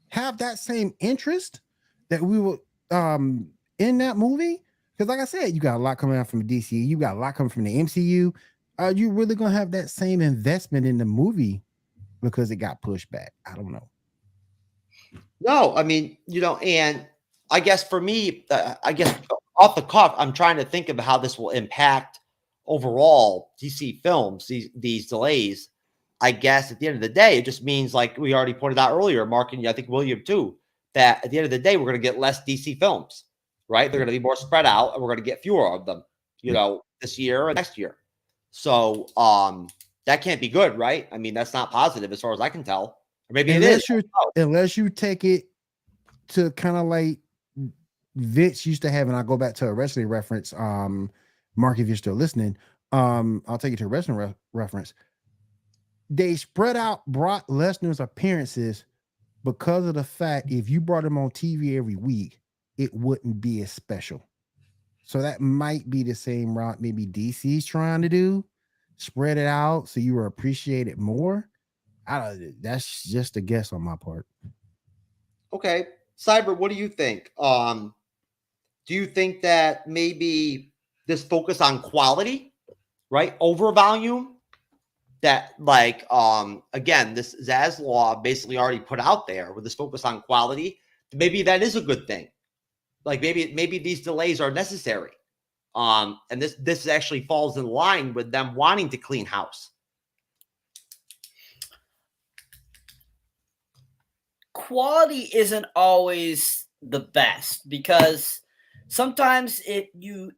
have that same interest that we were in that movie? Because like I said, you got a lot coming out from the DCU, you got a lot coming from the MCU. Are you really gonna have that same investment in the movie because it got pushed back? I don't know. No, I mean, and I guess for me, I guess off the cuff, I'm trying to think of how this will impact overall DC films, these delays. I guess at the end of the day, it just means, like we already pointed out earlier, Mark, and I think William too, that at the end of the day, we're going to get less DC films, right? They're going to be more spread out, and we're going to get fewer of them, this year and next year. So that can't be good, right? I mean, that's not positive as far as I can tell. Or maybe unless you take it to kind of like Vince used to have, and I'll go back to a wrestling reference. Mark, if you're still listening, I'll take you to a wrestling reference. They spread out Brock Lesnar's appearances because of the fact if you brought him on TV every week, it wouldn't be as special. So that might be the same route maybe DC's trying to do, spread it out so you were appreciated more. That's just a guess on my part. Okay. Cyber, what do you think? Do you think that maybe this focus on quality, right, over volume, that like again, this Zaz law basically already put out there with this focus on quality, maybe that is a good thing. Like maybe these delays are necessary. And this actually falls in line with them wanting to clean house. Quality isn't always the best, because sometimes if you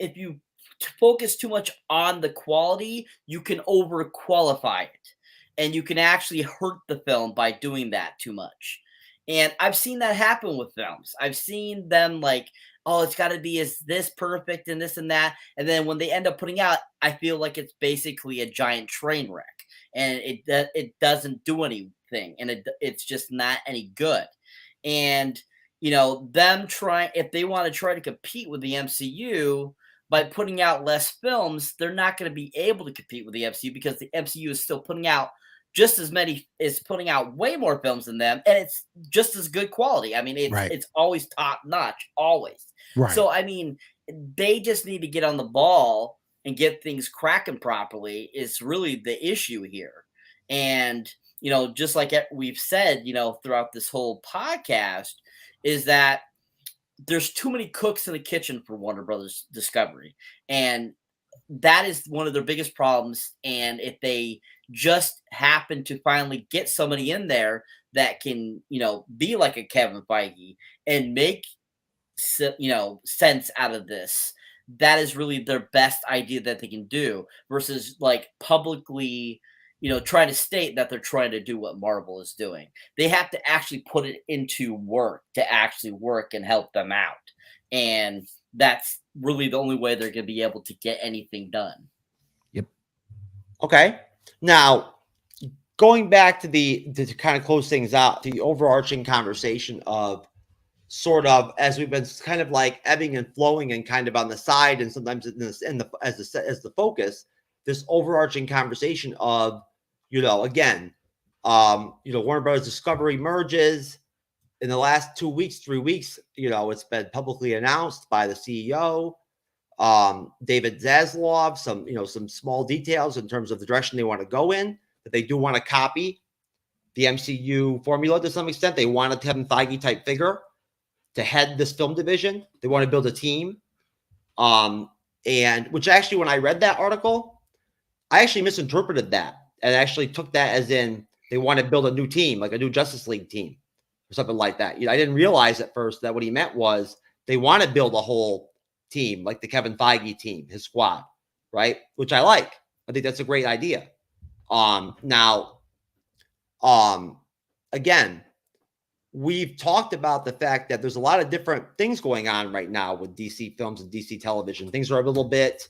focus too much on the quality, you can overqualify it, and you can actually hurt the film by doing that too much. And I've seen that happen with films. I've seen them like, oh, it's got to be this perfect and this and that, and then when they end up putting out, I feel like it's basically a giant train wreck, and it doesn't do anything, and it's just not any good. And them trying, if they want to try to compete with the MCU by putting out less films, they're not going to be able to compete with the MCU, because the MCU is still putting out just as many, is putting out way more films than them, and it's just as good quality. I mean, it's always top notch, always. Right. So I mean, they just need to get on the ball and get things cracking properly is really the issue here. And just like we've said, throughout this whole podcast, is that there's too many cooks in the kitchen for Warner Brothers Discovery, and that is one of their biggest problems. And if they just happen to finally get somebody in there that can, be like a Kevin Feige and make, sense out of this, that is really their best idea that they can do, versus like publicly, trying to state that they're trying to do what Marvel is doing. They have to actually put it into work to actually work and help them out. And that's really the only way they're going to be able to get anything done. Yep. Okay. Now, going back to kind of close things out, the overarching conversation of sort of, as we've been kind of like ebbing and flowing and kind of on the side, and sometimes as the focus, this overarching conversation of, again, Warner Brothers Discovery merges in the last 2 weeks, 3 weeks. It's been publicly announced by the CEO, David Zaslav, some small details in terms of the direction they want to go in, that they do want to copy the MCU formula to some extent. They want a Kevin Feige type figure to head this film division. They want to build a team. And which actually, when I read that article, I actually misinterpreted that and actually took that as in they want to build a new team, like a new Justice League team or something like that. I didn't realize at first that what he meant was they want to build a whole team, like the Kevin Feige team, his squad, right? Which I like. I think that's a great idea. Now, again, we've talked about the fact that there's a lot of different things going on right now with DC films and DC television. Things are a little bit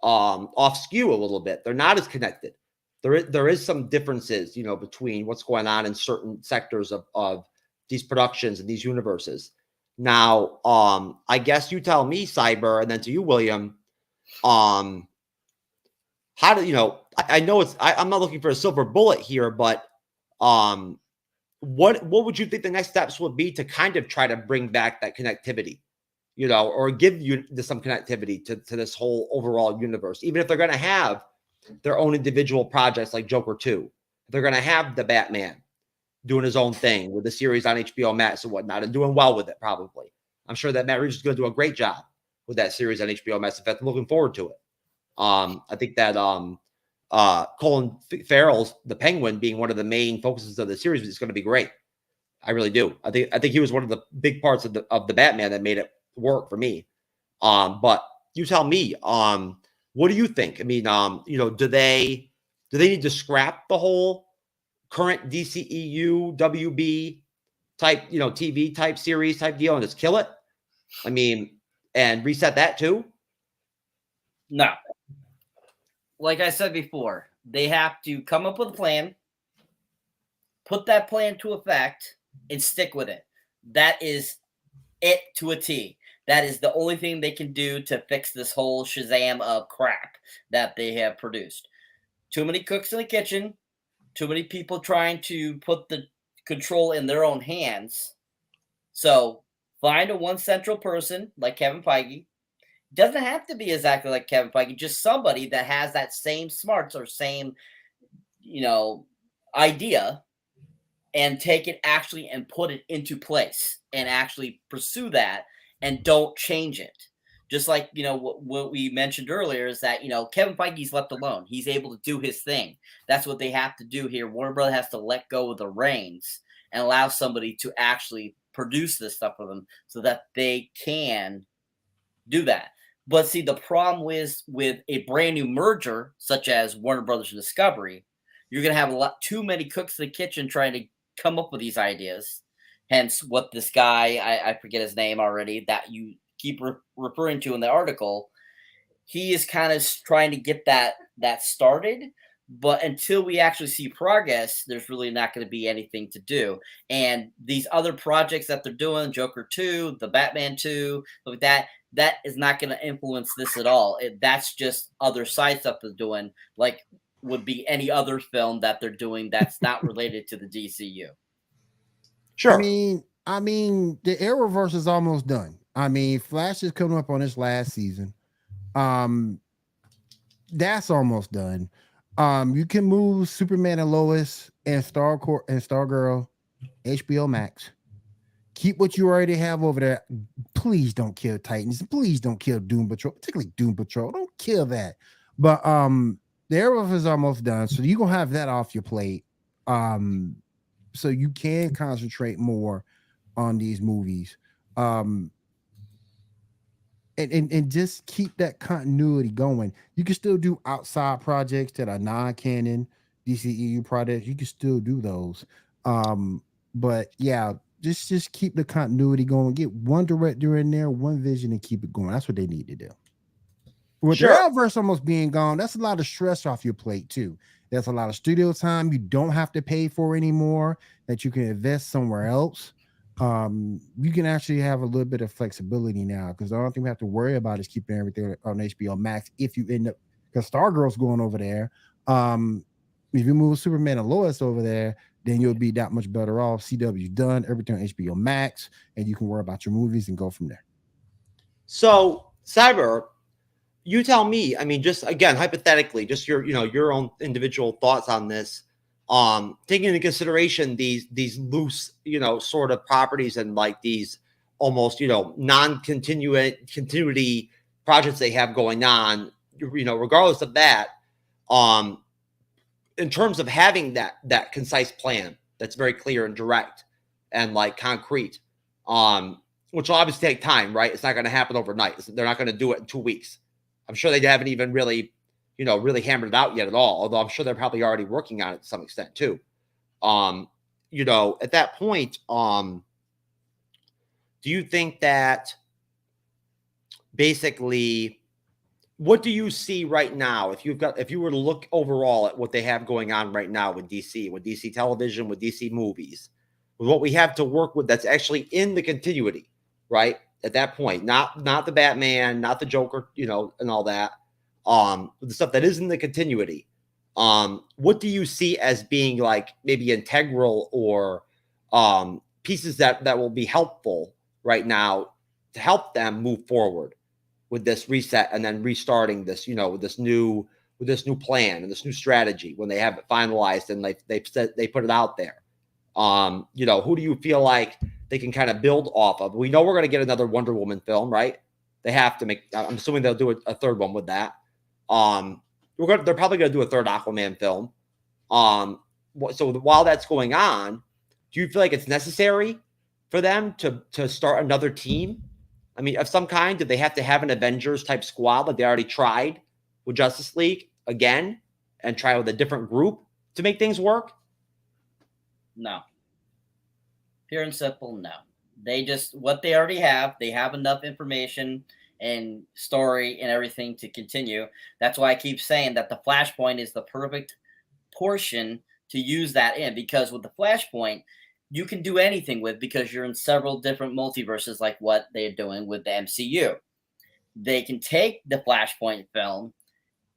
off skew a little bit. They're not as connected. There is some differences, between what's going on in certain sectors of these productions and these universes. Now, I guess you tell me, Cyber, and then to you, William, how do I know I'm not looking for a silver bullet here, but what would you think the next steps would be to kind of try to bring back that connectivity, or give you some connectivity to this whole overall universe, even if they're going to have their own individual projects like Joker 2, they're going to have the Batman doing his own thing with the series on HBO Max and whatnot, and doing well with it, probably. I'm sure that Matt Reeves is going to do a great job with that series on HBO Max. In fact, I'm looking forward to it. I think that Colin Farrell's The Penguin being one of the main focuses of the series is going to be great. I really do. I think he was one of the big parts of the Batman that made it work for me. But you tell me, what do you think? I mean, do they need to scrap the whole current DCEU WB type, TV type series type deal and just kill it? I mean, and reset that too? No. Like I said before, they have to come up with a plan, put that plan to effect, and stick with it. That is it to a T. That is the only thing they can do to fix this whole Shazam of crap that they have produced. Too many cooks in the kitchen, too many people trying to put the control in their own hands. So find a one central person like Kevin Feige. Doesn't have to be exactly like Kevin Feige, just somebody that has that same smarts or same, idea, and take it actually and put it into place and actually pursue that and don't change it. Just like, what we mentioned earlier is that, Kevin Feige's left alone. He's able to do his thing. That's what they have to do here. Warner Brothers has to let go of the reins and allow somebody to actually produce this stuff for them so that they can do that. But see, the problem is with a brand new merger, such as Warner Brothers and Discovery, you're going to have a lot too many cooks in the kitchen trying to come up with these ideas. Hence, what this guy, I forget his name already, that you keep referring to in the article, he is kind of trying to get that started. But until we actually see progress, there's really not going to be anything to do. And these other projects that they're doing, Joker 2, the Batman 2, like that is not going to influence this at all. That's just other side stuff they're doing, like would be any other film that they're doing that's not related to the DCU. Sure. I mean, the Arrowverse is almost done. I mean, Flash is coming up on his last season. That's almost done. You can move Superman and Lois and Stargirl, HBO Max. Keep what you already have over there. Please don't kill Titans. Please don't kill Doom Patrol, particularly Doom Patrol. Don't kill that. But the Arrowverse is almost done, so you're gonna have that off your plate. So you can concentrate more on these movies. And just keep that continuity going. You can still do outside projects that are non-canon DCEU projects. You can still do those. But yeah, just keep the continuity going. Get one director in there, one vision, and keep it going. That's what they need to do. With the Arrowverse almost being gone, that's a lot of stress off your plate too. There's a lot of studio time you don't have to pay for anymore that you can invest somewhere else. You can actually have a little bit of flexibility now because the only thing we have to worry about is keeping everything on HBO Max. If you end up, because Stargirl's going over there, if you move Superman and Lois over there, then you'll be that much better off. CW's done, everything on HBO Max, and you can worry about your movies and go from there. So, Cyber, you tell me. I mean, just again, hypothetically, just your own individual thoughts on this. Taking into consideration these loose, sort of properties and like these almost, non-continuity projects they have going on, regardless of that, in terms of having that concise plan that's very clear and direct and like concrete, what which will obviously take time, right? It's not going to happen overnight. They're not going to do it in 2 weeks. I'm sure they haven't even really, really hammered it out yet at all. Although I'm sure they're probably already working on it to some extent too. At that point, do you think that basically, what do you see right now? If you were to look overall at what they have going on right now with DC television, with DC movies, with what we have to work with, that's actually in the continuity, right? At that point, not the Batman, not the Joker, and all that, the stuff that is in the continuity. What do you see as being like maybe integral or pieces that will be helpful right now to help them move forward with this reset and then restarting this, with this new plan and this new strategy when they have it finalized and they put it out there? Who do you feel like they can kind of build off of? We know we're going to get another Wonder Woman film, right? They have to I'm assuming they'll do a third one with that. They're probably going to do a third Aquaman film. So while that's going on, do you feel like it's necessary for them to start another team? I mean, of some kind? Did they have to have an Avengers type squad like they already tried with Justice League again and try with a different group to make things work? No. Pure and simple, no. What they already have, they have enough information and story and everything to continue. That's why I keep saying that the Flashpoint is the perfect portion to use that in, because with the Flashpoint, you can do anything with, because you're in several different multiverses like what they're doing with the MCU. They can take the Flashpoint film,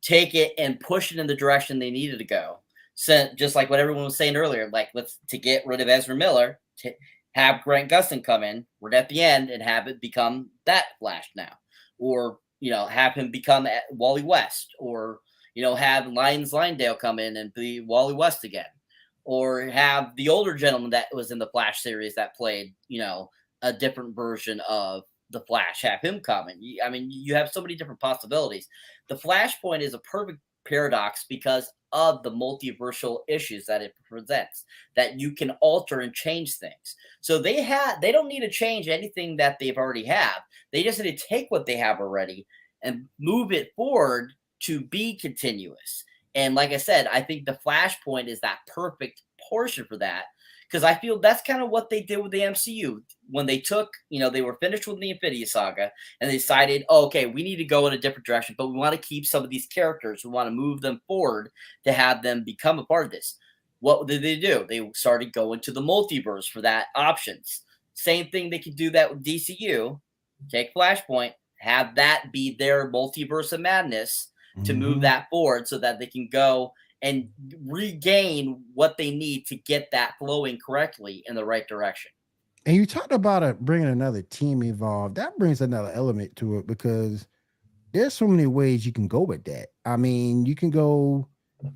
take it and push it in the direction they needed to go. So just like what everyone was saying earlier, like to get rid of Ezra Miller, to have Grant Gustin come in right at the end and have it become that Flash now. Or, have him become Wally West, or, have Lyons Lyndale come in and be Wally West again. Or have the older gentleman that was in the Flash series that played, a different version of the Flash, have him come in. I mean, you have so many different possibilities. The Flashpoint is a perfect paradox because of the multiversal issues that it presents, that you can alter and change things. So they don't need to change anything that they've already have. They just need to take what they have already and move it forward to be continuous. And like I said, I think the Flashpoint is that perfect portion for that, because I feel that's kind of what they did with the MCU when they took, they were finished with the Infinity Saga and they decided, okay, we need to go in a different direction, but we want to keep some of these characters. We want to move them forward to have them become a part of this. What did they do? They started going to the multiverse for that options. Same thing, they could do that with DCU. Take Flashpoint, have that be their multiverse of madness to move that forward so that they can go and regain what they need to get that flowing correctly in the right direction. And you talked about bringing another team involved. That brings another element to it, because there's so many ways you can go with that. I mean, you can go,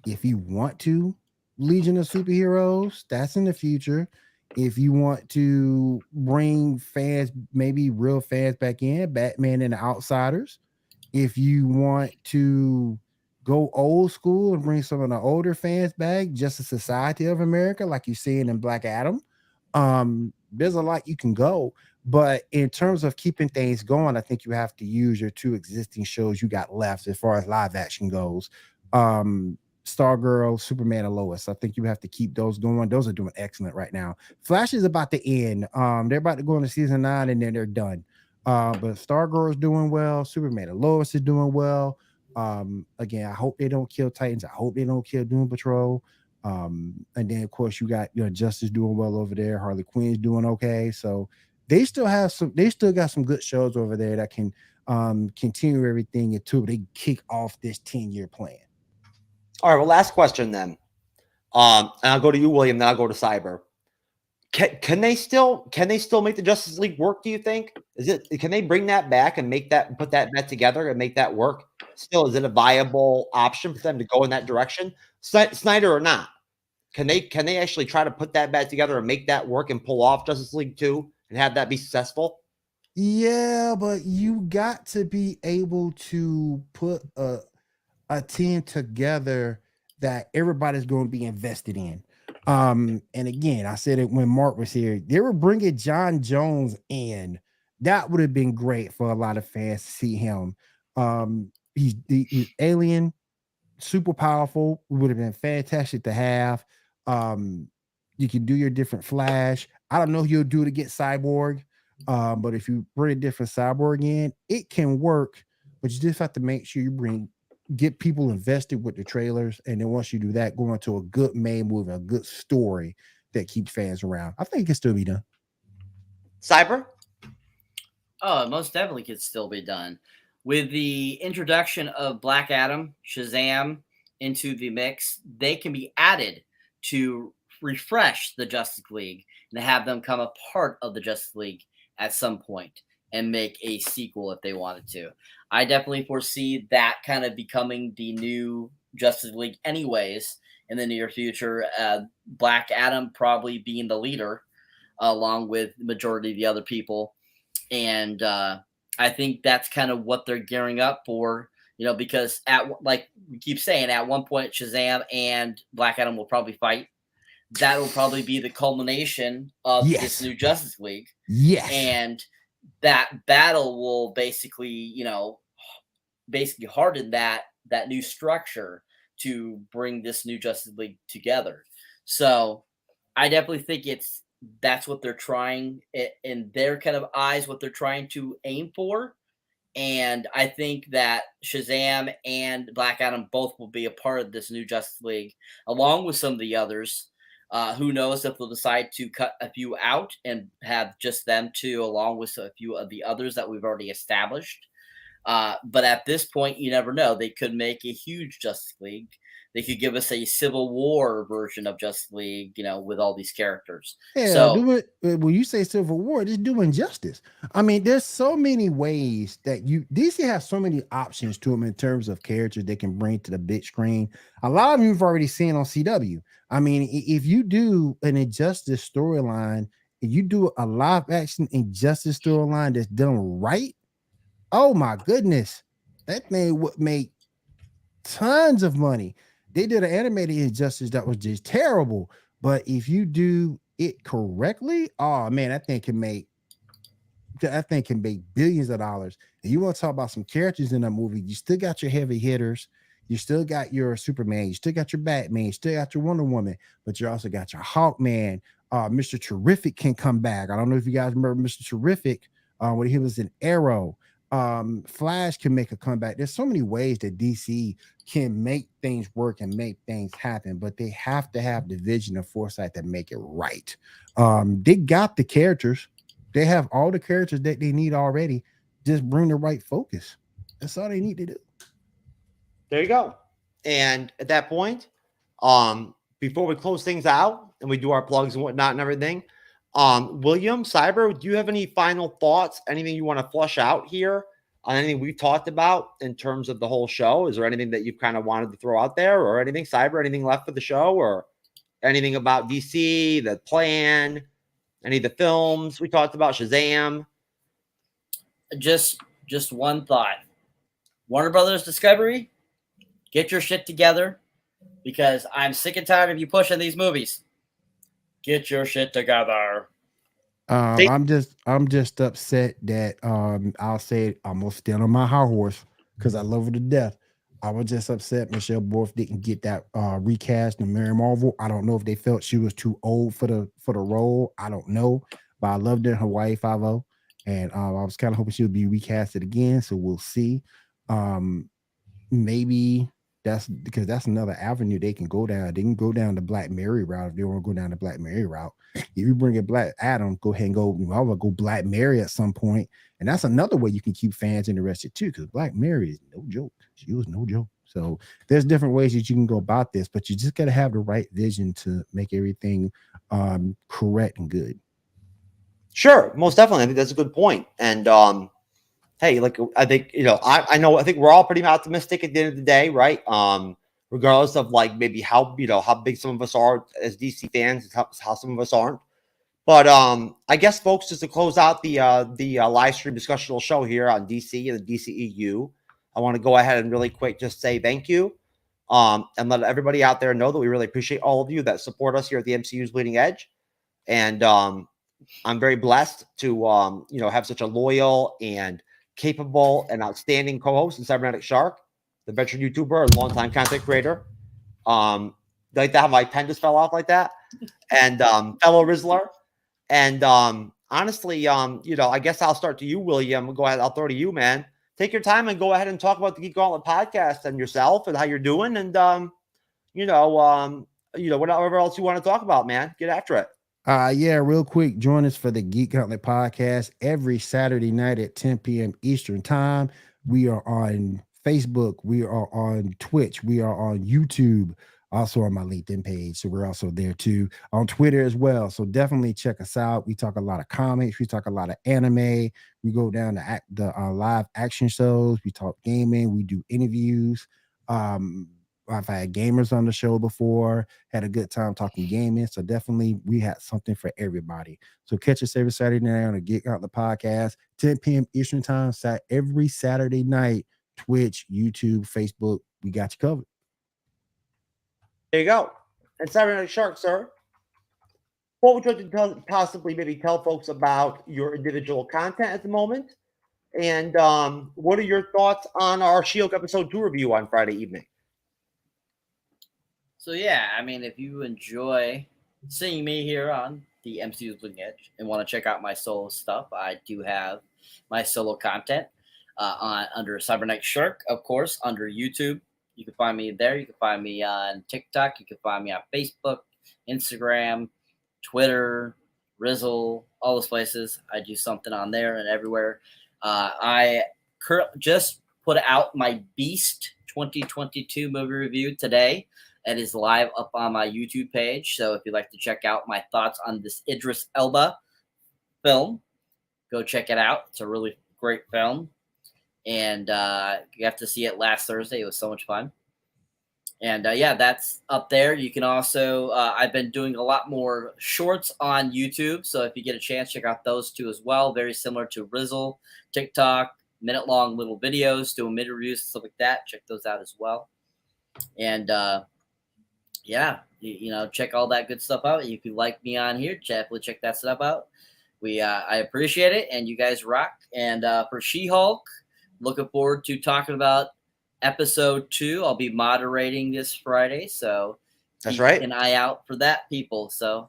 if you want to, Legion of Superheroes, that's in the future. If you want to bring fans, maybe real fans back in, Batman and the Outsiders. If you want to go old school and bring some of the older fans back, Justice Society of America, like you're seeing in Black Adam, there's a lot you can go. But in terms of keeping things going, I think you have to use your two existing shows you got left as far as live action goes. Stargirl, Superman, and Lois. I think you have to keep those going. Those are doing excellent right now. Flash is about to end. They're about to go into season 9 and then they're done. But Stargirl is doing well. Superman and Lois is doing well. Again, I hope they don't kill Titans. I hope they don't kill Doom Patrol. And then of course you got Justice doing well over there. Harley Quinn's doing okay. So they still got some good shows over there that can continue everything until they kick off this 10-year plan. All right. Well, last question then. And I'll go to you, William, then I'll go to Cyber. Can they still make the Justice League work, do you think? Can they bring that back and put that back together and make that work? Still, is it a viable option for them to go in that direction? Snyder or not? Can they actually try to put that back together and make that work and pull off Justice League 2 and have that be successful? Yeah, but you got to be able to put a team together that everybody's going to be invested in. And again, I said it when Mark was here, they were bringing John Jones in That would have been great for a lot of fans to see him. He's alien, super powerful. Would have been fantastic to have. You can do your different Flash. I don't know if you'll do to get Cyborg, but if you bring a different Cyborg in, it can work. But you just have to make sure you get people invested with the trailers, and then once you do that, go into a good main movie, a good story that keeps fans around. I think it can still be done. Cyber? Oh, it most definitely could still be done. With the introduction of Black Adam, Shazam into the mix, they can be added to refresh the Justice League and have them come a part of the Justice League at some point and make a sequel if they wanted to. I definitely foresee that kind of becoming the new Justice League anyways in the near future. Black Adam probably being the leader along with the majority of the other people. And I think that's kind of what they're gearing up for, because like we keep saying, at one point Shazam and Black Adam will probably fight. That will probably be the culmination of this new Justice League. Yes. And that battle will basically harden that new structure to bring this new Justice League together. So I definitely think that's what they're trying in their kind of eyes, what they're trying to aim for. And I think that Shazam and Black Adam both will be a part of this new Justice League, along with some of the others. Who knows if they'll decide to cut a few out and have just them two, along with a few of the others that we've already established. But at this point, you never know. They could make a huge Justice League. They could give us a Civil War version of Justice League, with all these characters. Yeah, so when you say Civil War, just do injustice. I mean, there's so many ways that DC has so many options to them in terms of characters they can bring to the big screen. A lot of them you've already seen on CW. I mean, if you do an Injustice storyline, if you do a live action Injustice storyline that's done right, oh my goodness, that thing would make tons of money. They did an animated Injustice that was just terrible, but if you do it correctly, oh man, that thing can make billions of dollars. And you want to talk about some characters in that movie? You still got your heavy hitters, you still got your Superman, you still got your Batman, you still got your Wonder Woman, but you also got your Hawkman. Mr. Terrific can come back. I don't know if you guys remember Mr. Terrific when he was in Arrow. Flash can make a comeback. There's so many ways that DC can make things work and make things happen, but they have to have the vision and foresight that make it right. They got the characters. They have all the characters that they need already. Just bring the right focus. That's all they need to do. There you go. And at that point, before we close things out and we do our plugs and whatnot and everything, William, Cyber, do you have any final thoughts? Anything you want to flush out here on anything we've talked about in terms of the whole show? Is there anything that you kind of wanted to throw out there, or anything, Cyber, anything left for the show, or anything about DC, the plan, any of the films we talked about, Shazam? Just one thought. Warner Brothers Discovery, get your shit together, because I'm sick and tired of you pushing these movies. Get your shit together. I'm just upset that I'll say it, I'm gonna stand on my high horse because I love her to death. I was just upset Michelle Borth didn't get that recast in Mary Marvel. I don't know if they felt she was too old for the role. I don't know, but I loved her in Hawaii Five-0, and I was kind of hoping she would be recasted again. So we'll see. Maybe that's because that's another avenue they can go down. They can go down the Black Mary route if they want to go down the Black Mary route. If you bring in Black Adam, go ahead and go. I will go Black Mary at some point, and that's another way you can keep fans interested too. Because Black Mary is no joke. She was no joke. So there's different ways that you can go about this, but you just got to have the right vision to make everything correct and good. Sure, most definitely. I think that's a good point. And hey, like I think I think we're all pretty optimistic at the end of the day, right? Regardless of like maybe how big some of us are as DC fans, how some of us aren't. But I guess, folks, just to close out the live stream discussional show here on DC and the DCEU, I want to go ahead and really quick just say thank you, and let everybody out there know that we really appreciate all of you that support us here at the MCU's Bleeding Edge. And I'm very blessed to have such a loyal and capable and outstanding co-host in Cybernetic Shark, the veteran YouTuber and longtime content creator. Like that, my pen just fell off like that. And fellow Rizzler. And honestly, I guess I'll start to you, William. Go ahead, I'll throw to you, man. Take your time and go ahead and talk about the Geek Gauntlet podcast and yourself and how you're doing, and whatever else you want to talk about, man. Get after it. Yeah, real quick, join us for the Geek Gauntlet podcast every Saturday night at 10 p.m. Eastern time. We are on Facebook, we are on Twitch, we are on YouTube, also on my LinkedIn page. So we're also there too, on Twitter as well. So definitely check us out. We talk a lot of comics, we talk a lot of anime, we go down to the live action shows, we talk gaming, we do interviews. I've had gamers on the show before, had a good time talking gaming. So definitely we had something for everybody. So catch us every Saturday night on the Geek Out the Podcast, 10 p.m. Eastern time, every Saturday night, Twitch, YouTube, Facebook. We got you covered. There you go. And Cybernetic Shark, sir, what would you like to possibly maybe tell folks about your individual content at the moment? And what are your thoughts on our She-Hulk episode 2 review on Friday evening? So yeah, I mean, if you enjoy seeing me here on the MCU's Bleeding Edge and want to check out my solo stuff, I do have my solo content under Cybernetic Shark, of course, under YouTube. You can find me there. You can find me on TikTok. You can find me on Facebook, Instagram, Twitter, Rizzle, all those places. I do something on there and everywhere. I just put out my Beast 2022 movie review today. It is live up on my YouTube page. So if you'd like to check out my thoughts on this Idris Elba film, go check it out. It's a really great film. And you have to see it last Thursday. It was so much fun. And yeah, that's up there. You can also, I've been doing a lot more shorts on YouTube. So if you get a chance, check out those two as well. Very similar to Rizzle, TikTok, minute-long little videos, doing mid-reviews and stuff like that. Check those out as well. And yeah, check all that good stuff out. You can like me on here, definitely check that stuff out. I appreciate it, and you guys rock. And for She-Hulk, looking forward to talking about episode 2. I'll be moderating this Friday, so that's right. Keep an eye out for that, people. So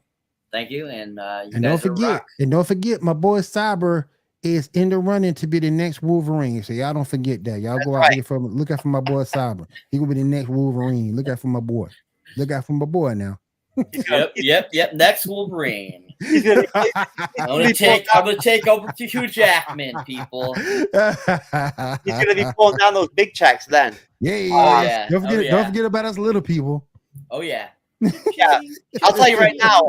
thank you, and don't forget, my boy Cyber is in the running to be the next Wolverine. So y'all don't forget that. Y'all go out there look out for my boy Cyber. He will be the next Wolverine. Look out for my boy. Look out for my boy now. Yep. Next Wolverine. I'm gonna take over to Hugh Jackman, people. He's gonna be pulling down those big checks then. Yeah. Don't forget about us little people. Oh yeah. Yeah, I'll tell you right now.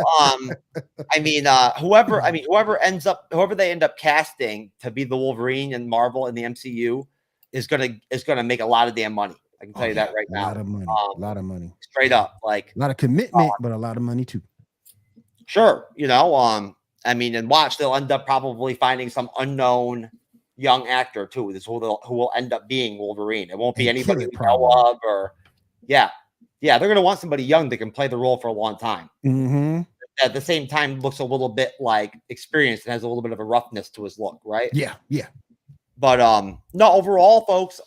Whoever they end up casting to be the Wolverine in Marvel and the MCU is gonna make a lot of damn money. I can tell you that right now. A lot of money. Straight up, like a lot of commitment, but a lot of money too. Sure, and watch, they'll end up probably finding some unknown young actor too. This who will end up being Wolverine. It won't be anybody we know of, or they're gonna want somebody young that can play the role for a long time. Mm-hmm. At the same time, looks a little bit like experienced and has a little bit of a roughness to his look, right? Yeah. But no, overall, folks,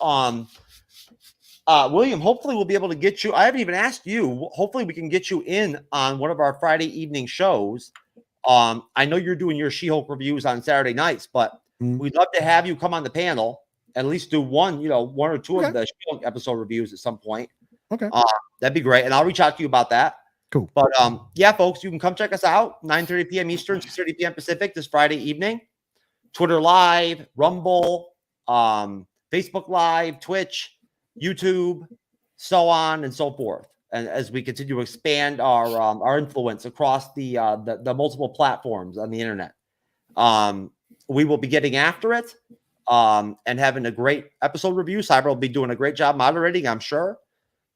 William, hopefully we'll be able to get you. I haven't even asked you. Hopefully we can get you in on one of our Friday evening shows. I know you're doing your She-Hulk reviews on Saturday nights, but we'd love to have you come on the panel, at least do one or two of the She-Hulk episode reviews at some point. Okay. That'd be great. And I'll reach out to you about that. Cool. But yeah, folks, you can come check us out, 9:30 p.m. Eastern, 6:30 p.m. Pacific this Friday evening. Twitter Live, Rumble, Facebook Live, Twitch, YouTube, so on and so forth. And as we continue to expand our influence across the multiple platforms on the internet, we will be getting after it and having a great episode review. Cyber will be doing a great job moderating, I'm sure.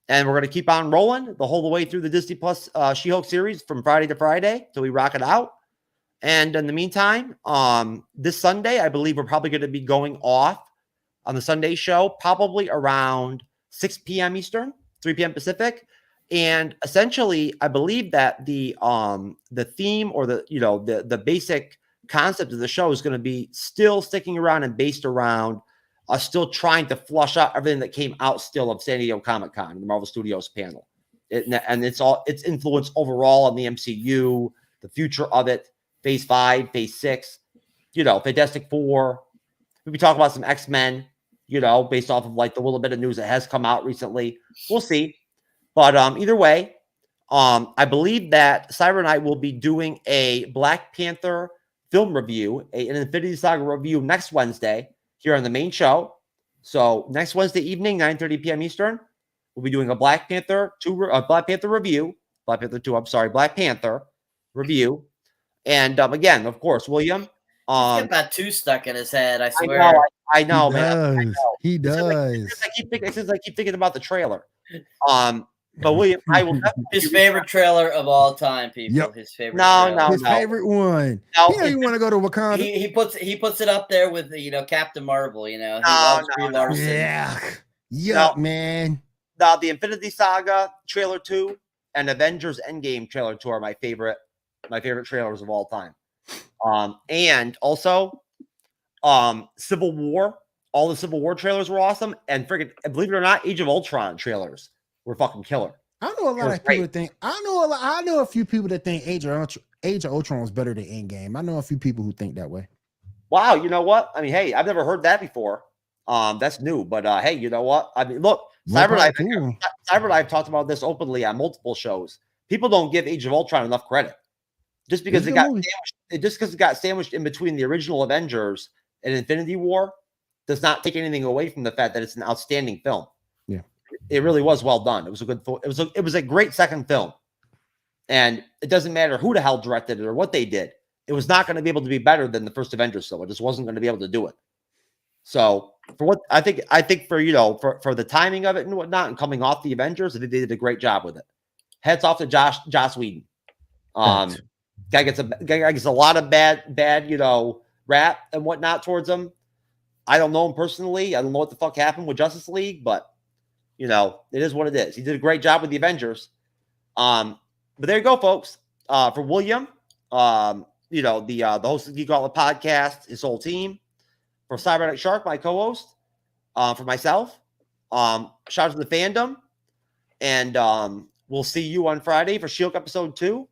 And we're going to keep on rolling the whole way through the Disney Plus She-Hulk series from Friday to Friday till we rock it out. And in the meantime, this Sunday, I believe we're probably going to be going off on the Sunday show, probably around 6 p.m. Eastern, 3 p.m. Pacific, And essentially, I believe that the theme or the basic concept of the show is going to be still sticking around and based around still trying to flush out everything that came out still of San Diego Comic-Con, the Marvel Studios panel. And its influence overall on the MCU, the future of it, Phase 5, Phase 6, Fantastic Four. We'll be talking about some X-Men, based off of like the little bit of news that has come out recently. We'll see. But either way, I believe that Cyber and I will be doing a Black Panther film review, an Infinity Saga review next Wednesday here on the main show. So next Wednesday evening, 9:30 p.m. Eastern, we'll be doing a Black Panther review. Black Panther review. And again, of course, William. He's got that 2 stuck in his head, I swear. I know, he man. Does. He does. Since I keep thinking about the trailer. But William, I will his favorite trailer of all time, people. Yep. His favorite. His favorite one. He don't even want to go to Wakanda. He puts it up there with Captain Marvel. He loves Brie Larson. Yeah, man. Now the Infinity Saga trailer 2 and Avengers Endgame trailer 2 are my favorite trailers of all time. And also Civil War. All the Civil War trailers were awesome, and freaking believe it or not, Age of Ultron trailers were fucking killer. I know a lot of people think. I know a few people that think Age of Ultron was better than Endgame. I know a few people who think that way. Wow, you know what? I mean, hey, I've never heard that before. That's new, but hey, you know what? I mean, look, Cyber and I have talked about this openly on multiple shows. People don't give Age of Ultron enough credit. Just because it got sandwiched in between the original Avengers and Infinity War does not take anything away from the fact that it's an outstanding film. Yeah. It really was well done. It was a great second film. And it doesn't matter who the hell directed it or what they did. It was not going to be able to be better than the first Avengers, so it just wasn't going to be able to do it. So for what I think for the timing of it and whatnot and coming off the Avengers, they did a great job with it. Hats off to Joss Whedon. Guy gets a lot of bad rap and whatnot towards him. I don't know him personally. I don't know what the fuck happened with Justice League, but it is what it is. He did a great job with the Avengers. But there you go, folks. For William, the host of the Geek Outlet podcast, his whole team. For Cybernetic Shark, my co-host. For myself, shout out to the fandom. And we'll see you on Friday for She-Hulk episode 2.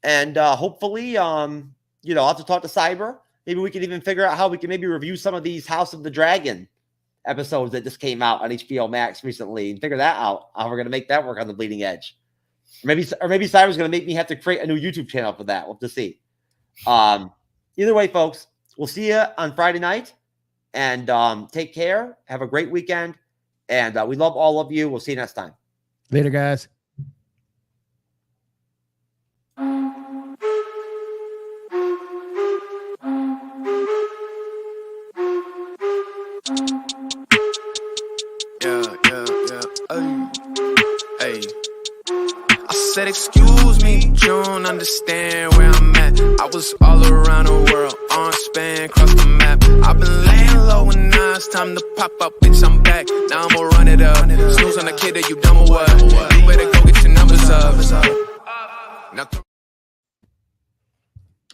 And hopefully, I'll have to talk to Cyber. Maybe we can even figure out how we can maybe review some of these House of the Dragon episodes that just came out on HBO Max recently and figure that out, how we're going to make that work on the bleeding edge. Or maybe Cyber's going to make me have to create a new YouTube channel for that. We'll have to see. Either way, folks, we'll see you on Friday night. And take care. Have a great weekend. And we love all of you. We'll see you next time. Later, guys. Hey. I said, excuse me, but you don't understand where I'm at. I was all around the world, on span, across the map. I've been laying low and now it's time to pop up, bitch, I'm back. Now I'ma run it up. Snooze on the kid that you dumb or what? You better